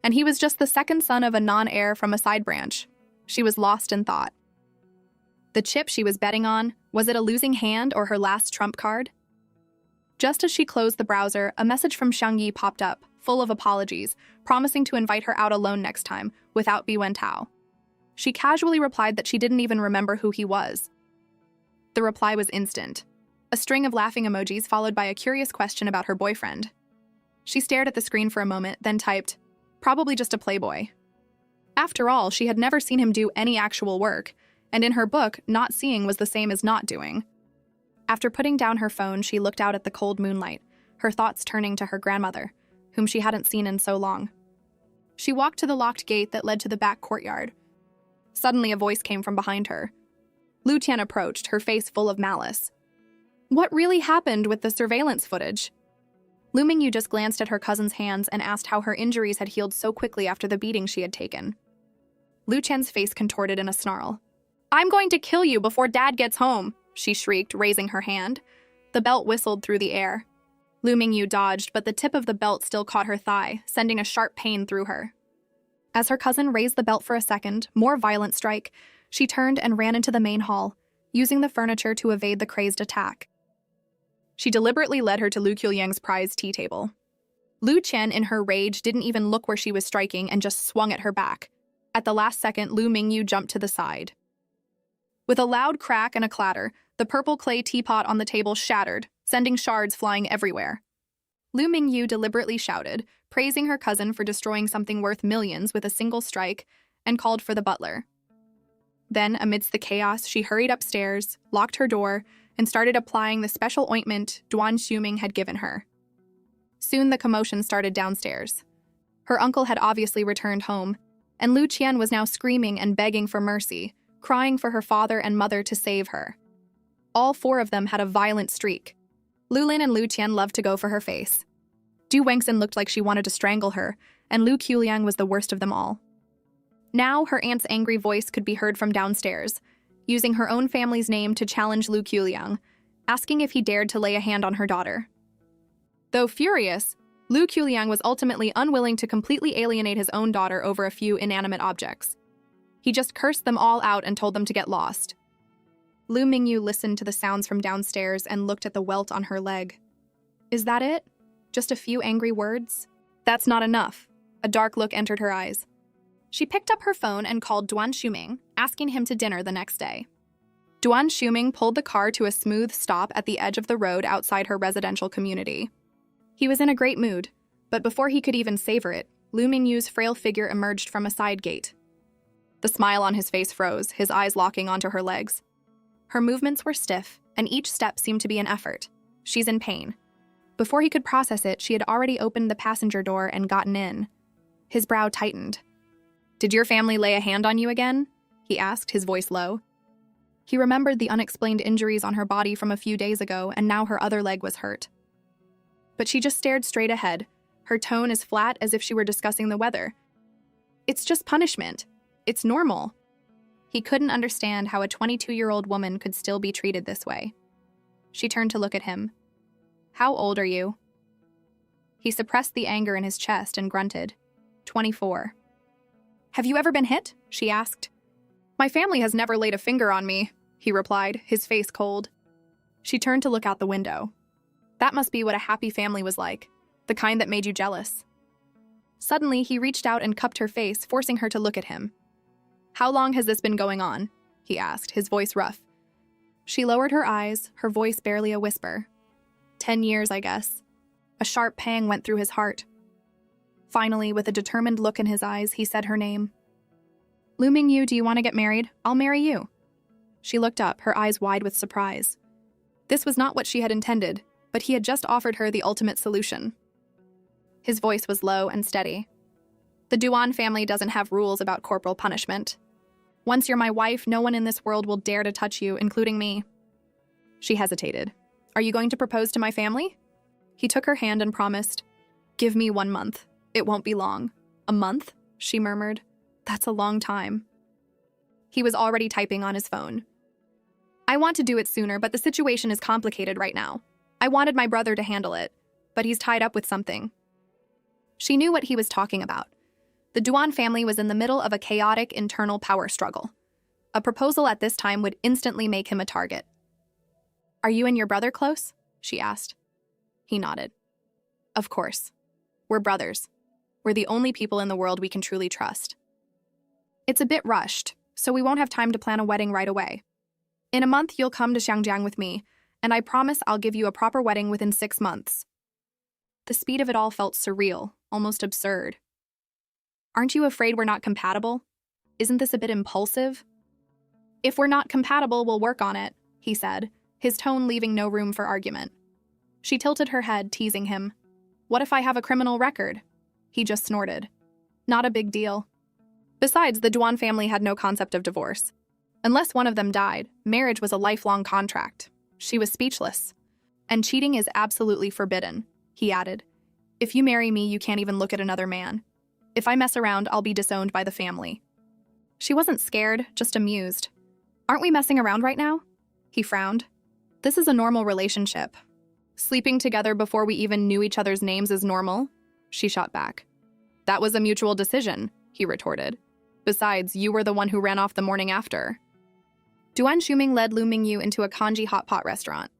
And he was just the second son of a non-heir from a side branch. She was lost in thought. The chip she was betting on, was it a losing hand or her last trump card? Just as she closed the browser, a message from Xiang Yi popped up, full of apologies, promising to invite her out alone next time, without Bi Wentao. She casually replied that she didn't even remember who he was. The reply was instant. A string of laughing emojis followed by a curious question about her boyfriend. She stared at the screen for a moment, then typed, "Probably just a playboy." After all, she had never seen him do any actual work, and in her book, not seeing was the same as not doing. After putting down her phone, she looked out at the cold moonlight, her thoughts turning to her grandmother, whom she hadn't seen in so long. She walked to the locked gate that led to the back courtyard. Suddenly, a voice came from behind her. Lu Tian approached, her face full of malice. What really happened with the surveillance footage? Lu Mingyu just glanced at her cousin's hands and asked how her injuries had healed so quickly after the beating she had taken. Lu Tian's face contorted in a snarl. "I'm going to kill you before Dad gets home," she shrieked, raising her hand. The belt whistled through the air. Lu Mingyu dodged, but the tip of the belt still caught her thigh, sending a sharp pain through her. As her cousin raised the belt for a second, more violent strike, she turned and ran into the main hall, using the furniture to evade the crazed attack. She deliberately led her to Lu Qiuliang's prized tea table. Lu Qian, in her rage, didn't even look where she was striking and just swung at her back. At the last second, Lu Mingyu jumped to the side. With a loud crack and a clatter, the purple clay teapot on the table shattered, sending shards flying everywhere. Lu Mingyu deliberately shouted, praising her cousin for destroying something worth millions with a single strike, and called for the butler. Then, amidst the chaos, she hurried upstairs, locked her door, and started applying the special ointment Duan Shuming had given her. Soon the commotion started downstairs. Her uncle had obviously returned home, and Lu Qian was now screaming and begging for mercy, crying for her father and mother to save her. All four of them had a violent streak. Lu Lin and Lu Qian loved to go for her face. Du Wengxin looked like she wanted to strangle her, and Lu Qiuliang was the worst of them all. Now her aunt's angry voice could be heard from downstairs, using her own family's name to challenge Lu Qiuliang, asking if he dared to lay a hand on her daughter. Though furious, Lu Qiuliang was ultimately unwilling to completely alienate his own daughter over a few inanimate objects. He just cursed them all out and told them to get lost. Lu Mingyu listened to the sounds from downstairs and looked at the welt on her leg. Is that it? Just a few angry words? That's not enough. A dark look entered her eyes. She picked up her phone and called Duan Shuming, asking him to dinner the next day. Duan Shuming pulled the car to a smooth stop at the edge of the road outside her residential community. He was in a great mood, but before he could even savor it, Lu Mingyu's frail figure emerged from a side gate. The smile on his face froze, his eyes locking onto her legs. Her movements were stiff, and each step seemed to be an effort. She's in pain. Before he could process it, she had already opened the passenger door and gotten in. His brow tightened. "Did your family lay a hand on you again?" he asked, his voice low. He remembered the unexplained injuries on her body from a few days ago, and now her other leg was hurt. But she just stared straight ahead, her tone as flat as if she were discussing the weather. "It's just punishment. It's normal." He couldn't understand how a 22-year-old woman could still be treated this way. She turned to look at him. "How old are you?" He suppressed the anger in his chest and grunted. 24. "Have you ever been hit?" she asked. "My family has never laid a finger on me," he replied, his face cold. She turned to look out the window. That must be what a happy family was like, the kind that made you jealous. Suddenly, he reached out and cupped her face, forcing her to look at him. "How long has this been going on?" he asked, his voice rough. She lowered her eyes, her voice barely a whisper. 10 years, I guess. A sharp pang went through his heart. Finally, with a determined look in his eyes, he said her name. Lu Mingyu, do you want to get married? I'll marry you. She looked up, her eyes wide with surprise. This was not what she had intended, but he had just offered her the ultimate solution. His voice was low and steady. The Duan family doesn't have rules about corporal punishment. Once you're my wife, no one in this world will dare to touch you, including me. She hesitated. Are you going to propose to my family? He took her hand and promised, Give me 1 month. It won't be long. A month? She murmured. That's a long time. He was already typing on his phone. I want to do it sooner, but the situation is complicated right now. I wanted my brother to handle it, but he's tied up with something. She knew what he was talking about. The Duan family was in the middle of a chaotic internal power struggle. A proposal at this time would instantly make him a target. Are you and your brother close? She asked. He nodded. Of course. We're brothers. We're the only people in the world we can truly trust. It's a bit rushed, so we won't have time to plan a wedding right away. In a month, you'll come to Xiangjiang with me, and I promise I'll give you a proper wedding within 6 months. The speed of it all felt surreal, almost absurd. Aren't you afraid we're not compatible? Isn't this a bit impulsive? If we're not compatible, we'll work on it, he said, his tone leaving no room for argument. She tilted her head, teasing him. What if I have a criminal record? He just snorted. Not a big deal. Besides, the Duan family had no concept of divorce. Unless one of them died, marriage was a lifelong contract. She was speechless. And cheating is absolutely forbidden, he added. If you marry me, you can't even look at another man. If I mess around, I'll be disowned by the family. She wasn't scared, just amused. Aren't we messing around right now? He frowned. This is a normal relationship. Sleeping together before we even knew each other's names is normal, she shot back. That was a mutual decision, he retorted. Besides, you were the one who ran off the morning after. Duan Shuming led Lu Mingyu into a kanji hot pot restaurant.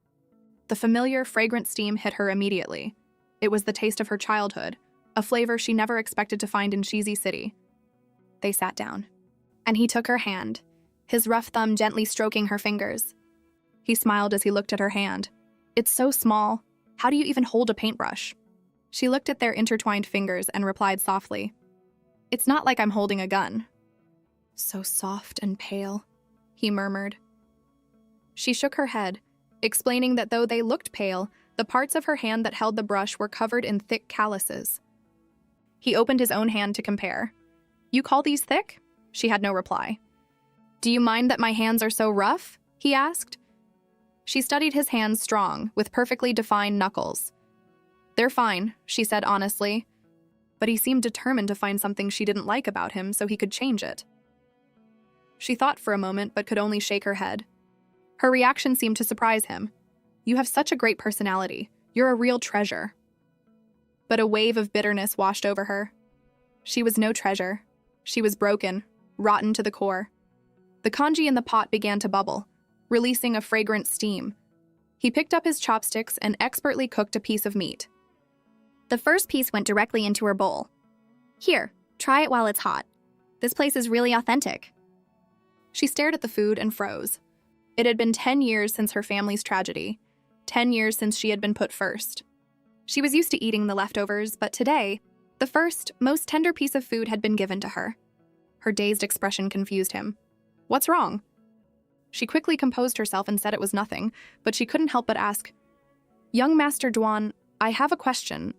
The familiar, fragrant steam hit her immediately. It was the taste of her childhood, a flavor she never expected to find in Shizi City. They sat down, and he took her hand, his rough thumb gently stroking her fingers. He smiled as he looked at her hand. It's so small. How do you even hold a paintbrush? She looked at their intertwined fingers and replied softly. It's not like I'm holding a gun. So soft and pale, he murmured. She shook her head, explaining that though they looked pale, the parts of her hand that held the brush were covered in thick calluses. He opened his own hand to compare. You call these thick? She had no reply. Do you mind that my hands are so rough? He asked. She studied his hands strong, with perfectly defined knuckles. They're fine, she said honestly. But he seemed determined to find something she didn't like about him so he could change it. She thought for a moment, but could only shake her head. Her reaction seemed to surprise him. You have such a great personality. You're a real treasure. But a wave of bitterness washed over her. She was no treasure. She was broken, rotten to the core. The kanji in the pot began to bubble, releasing a fragrant steam. He picked up his chopsticks and expertly cooked a piece of meat. The first piece went directly into her bowl. Here, try it while it's hot. This place is really authentic. She stared at the food and froze. It had been 10 years since her family's tragedy, 10 years since she had been put first. She was used to eating the leftovers, but today, the first, most tender piece of food had been given to her. Her dazed expression confused him. What's wrong? She quickly composed herself and said it was nothing, but she couldn't help but ask, Young Master Duan, I have a question.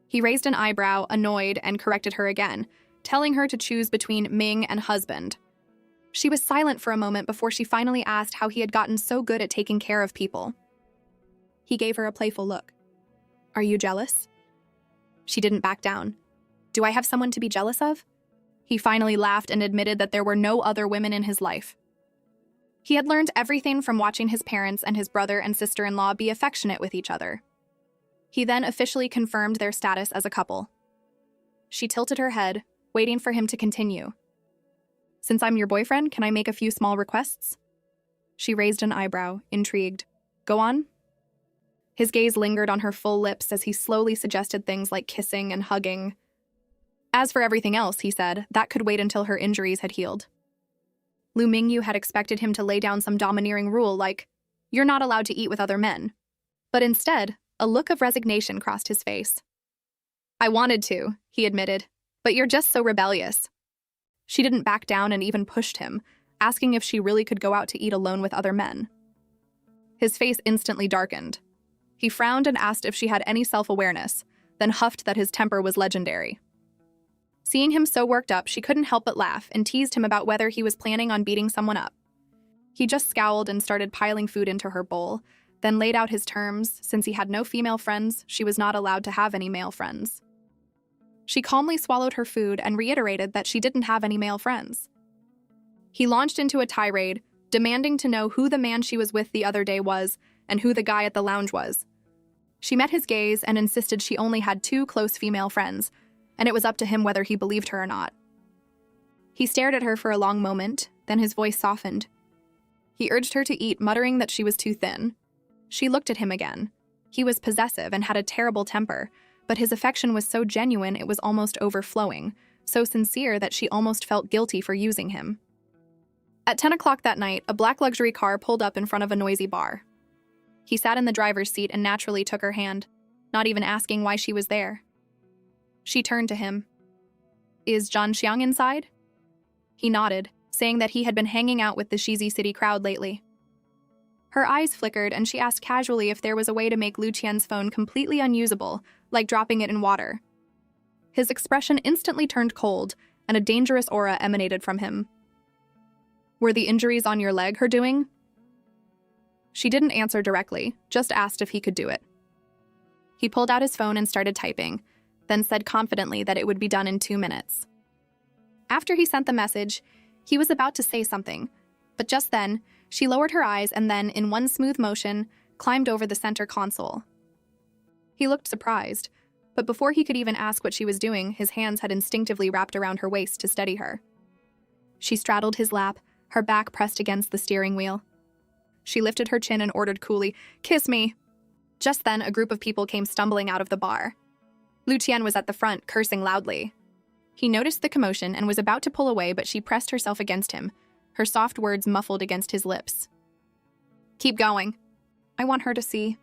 He raised an eyebrow, annoyed, and corrected her again, telling her to choose between Ming and husband. She was silent for a moment before she finally asked how he had gotten so good at taking care of people. He gave her a playful look. Are you jealous? She didn't back down. Do I have someone to be jealous of? He finally laughed and admitted that there were no other women in his life. He had learned everything from watching his parents and his brother and sister-in-law be affectionate with each other. He then officially confirmed their status as a couple. She tilted her head, waiting for him to continue. Since I'm your boyfriend, can I make a few small requests? She raised an eyebrow, intrigued. Go on? His gaze lingered on her full lips as he slowly suggested things like kissing and hugging. As for everything else, he said, that could wait until her injuries had healed. Lu Mingyu had expected him to lay down some domineering rule like, you're not allowed to eat with other men. But instead, a look of resignation crossed his face. I wanted to, he admitted, but you're just so rebellious. She didn't back down and even pushed him, asking if she really could go out to eat alone with other men. His face instantly darkened. He frowned and asked if she had any self-awareness, then huffed that his temper was legendary. Seeing him so worked up, she couldn't help but laugh and teased him about whether he was planning on beating someone up. He just scowled and started piling food into her bowl, then laid out his terms. Since he had no female friends, she was not allowed to have any male friends. She calmly swallowed her food and reiterated that she didn't have any male friends. He launched into a tirade, demanding to know who the man she was with the other day was and who the guy at the lounge was. She met his gaze and insisted she only had 2 close female friends, and it was up to him whether he believed her or not. He stared at her for a long moment, then his voice softened. He urged her to eat, muttering that she was too thin. She looked at him again. He was possessive and had a terrible temper, but his affection was so genuine it was almost overflowing, so sincere that she almost felt guilty for using him. At 10 o'clock that night, a black luxury car pulled up in front of a noisy bar. He sat in the driver's seat and naturally took her hand, not even asking why she was there. She turned to him. "Is John Xiang inside?" He nodded, saying that he had been hanging out with the Shizi City crowd lately. Her eyes flickered and she asked casually if there was a way to make Lu Qian's phone completely unusable, like dropping it in water. His expression instantly turned cold, and a dangerous aura emanated from him. "Were the injuries on your leg her doing?" She didn't answer directly, just asked if he could do it. He pulled out his phone and started typing, then said confidently that it would be done in 2 minutes. After he sent the message, he was about to say something, but just then, she lowered her eyes and then, in one smooth motion, climbed over the center console. He looked surprised, but before he could even ask what she was doing, his hands had instinctively wrapped around her waist to steady her. She straddled his lap, her back pressed against the steering wheel. She lifted her chin and ordered coolly, "Kiss me." Just then, a group of people came stumbling out of the bar. Lu Qian was at the front, cursing loudly. He noticed the commotion and was about to pull away, but she pressed herself against him, her soft words muffled against his lips. "Keep going. I want her to see."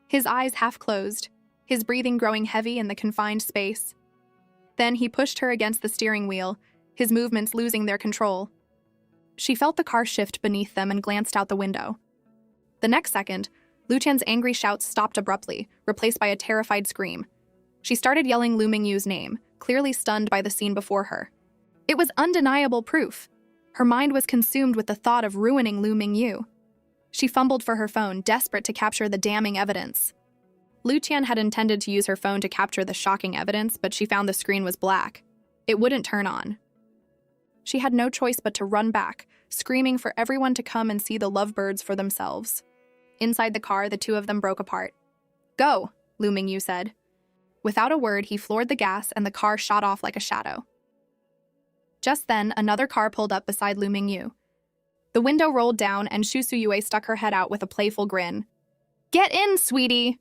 His eyes half closed, his breathing growing heavy in the confined space. Then he pushed her against the steering wheel, his movements losing their control. She felt the car shift beneath them and glanced out the window. The next second, Lu Qian's angry shouts stopped abruptly, replaced by a terrified scream. She started yelling Lu Mingyu's name, clearly stunned by the scene before her. It was undeniable proof. Her mind was consumed with the thought of ruining Lu Mingyu. She fumbled for her phone, desperate to capture the damning evidence. Lu Qian had intended to use her phone to capture the shocking evidence, but she found the screen was black. It wouldn't turn on. She had no choice but to run back, screaming for everyone to come and see the lovebirds for themselves. Inside the car, the two of them broke apart. "Go," Lu Mingyu said. Without a word, he floored the gas and the car shot off like a shadow. Just then, another car pulled up beside Lu Mingyu. The window rolled down and Shu Suyue stuck her head out with a playful grin. "Get in, sweetie!"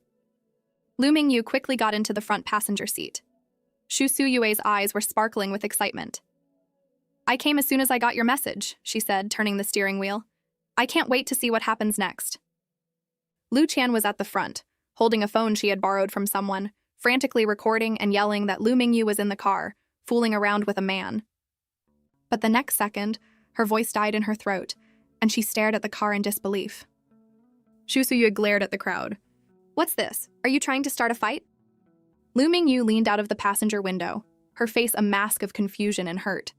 Lu Mingyu quickly got into the front passenger seat. Shu Suyue's eyes were sparkling with excitement. "I came as soon as I got your message," she said, turning the steering wheel. "I can't wait to see what happens next." Lu Qian was at the front, holding a phone she had borrowed from someone, frantically recording and yelling that Lu Mingyu was in the car, fooling around with a man. But the next second, her voice died in her throat, and she stared at the car in disbelief. Shu Suyu glared at the crowd. "What's this? Are you trying to start a fight?" Lu Mingyu leaned out of the passenger window, her face a mask of confusion and hurt.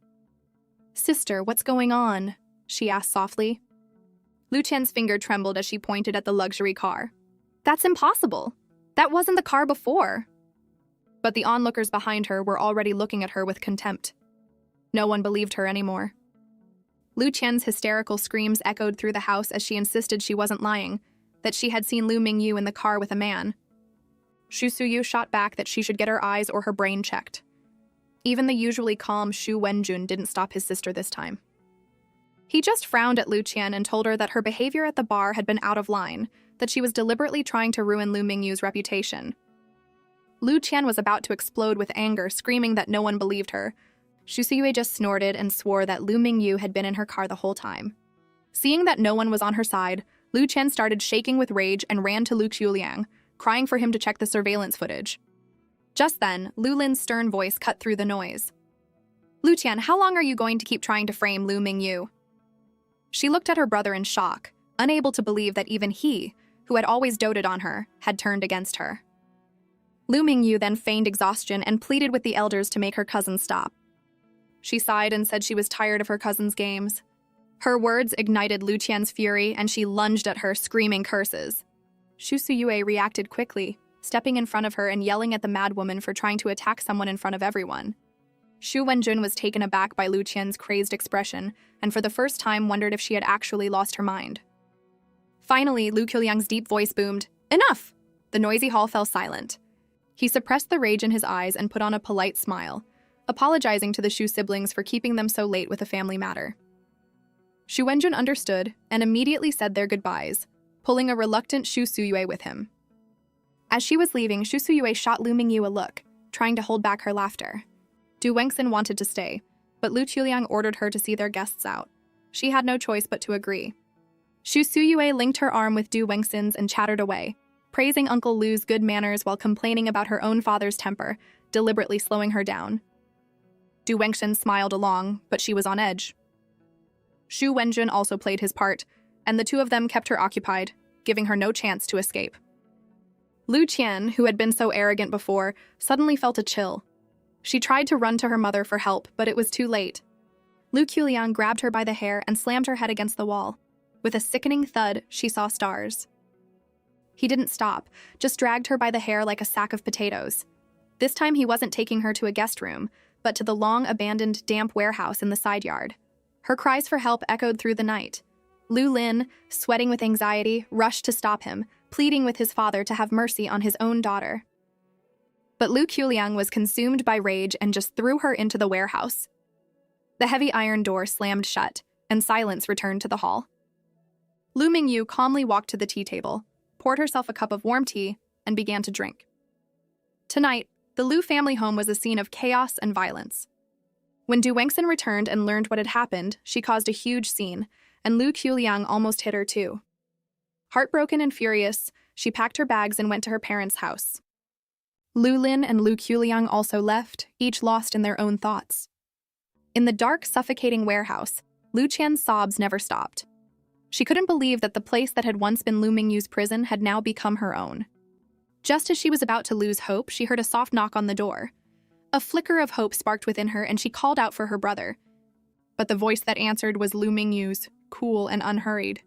"Sister, what's going on?" she asked softly. Lu Qian's finger trembled as she pointed at the luxury car. "That's impossible. That wasn't the car before." But the onlookers behind her were already looking at her with contempt. No one believed her anymore. Lu Qian's hysterical screams echoed through the house as she insisted she wasn't lying, that she had seen Lu Mingyu in the car with a man. Shu Suyu shot back that she should get her eyes or her brain checked. Even the usually calm Shu Wenjun didn't stop his sister this time. He just frowned at Lu Qian and told her that her behavior at the bar had been out of line, that she was deliberately trying to ruin Lu Mingyu's reputation. Lu Qian was about to explode with anger, screaming that no one believed her. Shu Suyue just snorted and swore that Lu Mingyu had been in her car the whole time. Seeing that no one was on her side, Lu Qian started shaking with rage and ran to Lu Qiuliang, crying for him to check the surveillance footage. Just then, Lu Lin's stern voice cut through the noise. Lu Qian, how long are you going to keep trying to frame Lu Mingyu? She looked at her brother in shock, unable to believe that even he, who had always doted on her, had turned against her. Lu Mingyu then feigned exhaustion and pleaded with the elders to make her cousin stop. She sighed and said she was tired of her cousin's games. Her words ignited Lu Qian's fury, and she lunged at her, screaming curses. Shu Suyue reacted quickly, stepping in front of her and yelling at the madwoman for trying to attack someone in front of everyone. Xu Wenjun was taken aback by Lu Qian's crazed expression, and for the first time wondered if she had actually lost her mind. Finally, Lu Qiuliang's deep voice boomed, "Enough!" The noisy hall fell silent. He suppressed the rage in his eyes and put on a polite smile, apologizing to the Shu siblings for keeping them so late with a family matter. Xu Wenjun understood and immediately said their goodbyes, pulling a reluctant Shu Suyue with him. As she was leaving, Shu Suyue shot Lu Mingyu a look, trying to hold back her laughter. Du Wengxin wanted to stay, but Lu Qiuliang ordered her to see their guests out. She had no choice but to agree. Shu Suyue linked her arm with Du Wengxin's and chattered away, praising Uncle Lu's good manners while complaining about her own father's temper, deliberately slowing her down. Du Wengxin smiled along, but she was on edge. Xu Wenjun also played his part, and the two of them kept her occupied, giving her no chance to escape. Lu Qian, who had been so arrogant before, suddenly felt a chill. She tried to run to her mother for help, but it was too late. Lu Qiuliang grabbed her by the hair and slammed her head against the wall. With a sickening thud, she saw stars. He didn't stop, just dragged her by the hair like a sack of potatoes. This time he wasn't taking her to a guest room, but to the long-abandoned, damp warehouse in the side yard. Her cries for help echoed through the night. Lu Lin, sweating with anxiety, rushed to stop him, pleading with his father to have mercy on his own daughter. But Lu Qiuliang was consumed by rage and just threw her into the warehouse. The heavy iron door slammed shut, and silence returned to the hall. Lu Mingyu calmly walked to the tea table, poured herself a cup of warm tea, and began to drink. Tonight, the Lu family home was a scene of chaos and violence. When Du Wengxin returned and learned what had happened, she caused a huge scene, and Lu Qiuliang almost hit her too. Heartbroken and furious, she packed her bags and went to her parents' house. Lu Lin and Lu Qiuliang also left, each lost in their own thoughts. In the dark, suffocating warehouse, Lu Qian's sobs never stopped. She couldn't believe that the place that had once been Lu Mingyu's prison had now become her own. Just as she was about to lose hope, she heard a soft knock on the door. A flicker of hope sparked within her, and she called out for her brother. But the voice that answered was Lu Mingyu's, cool and unhurried.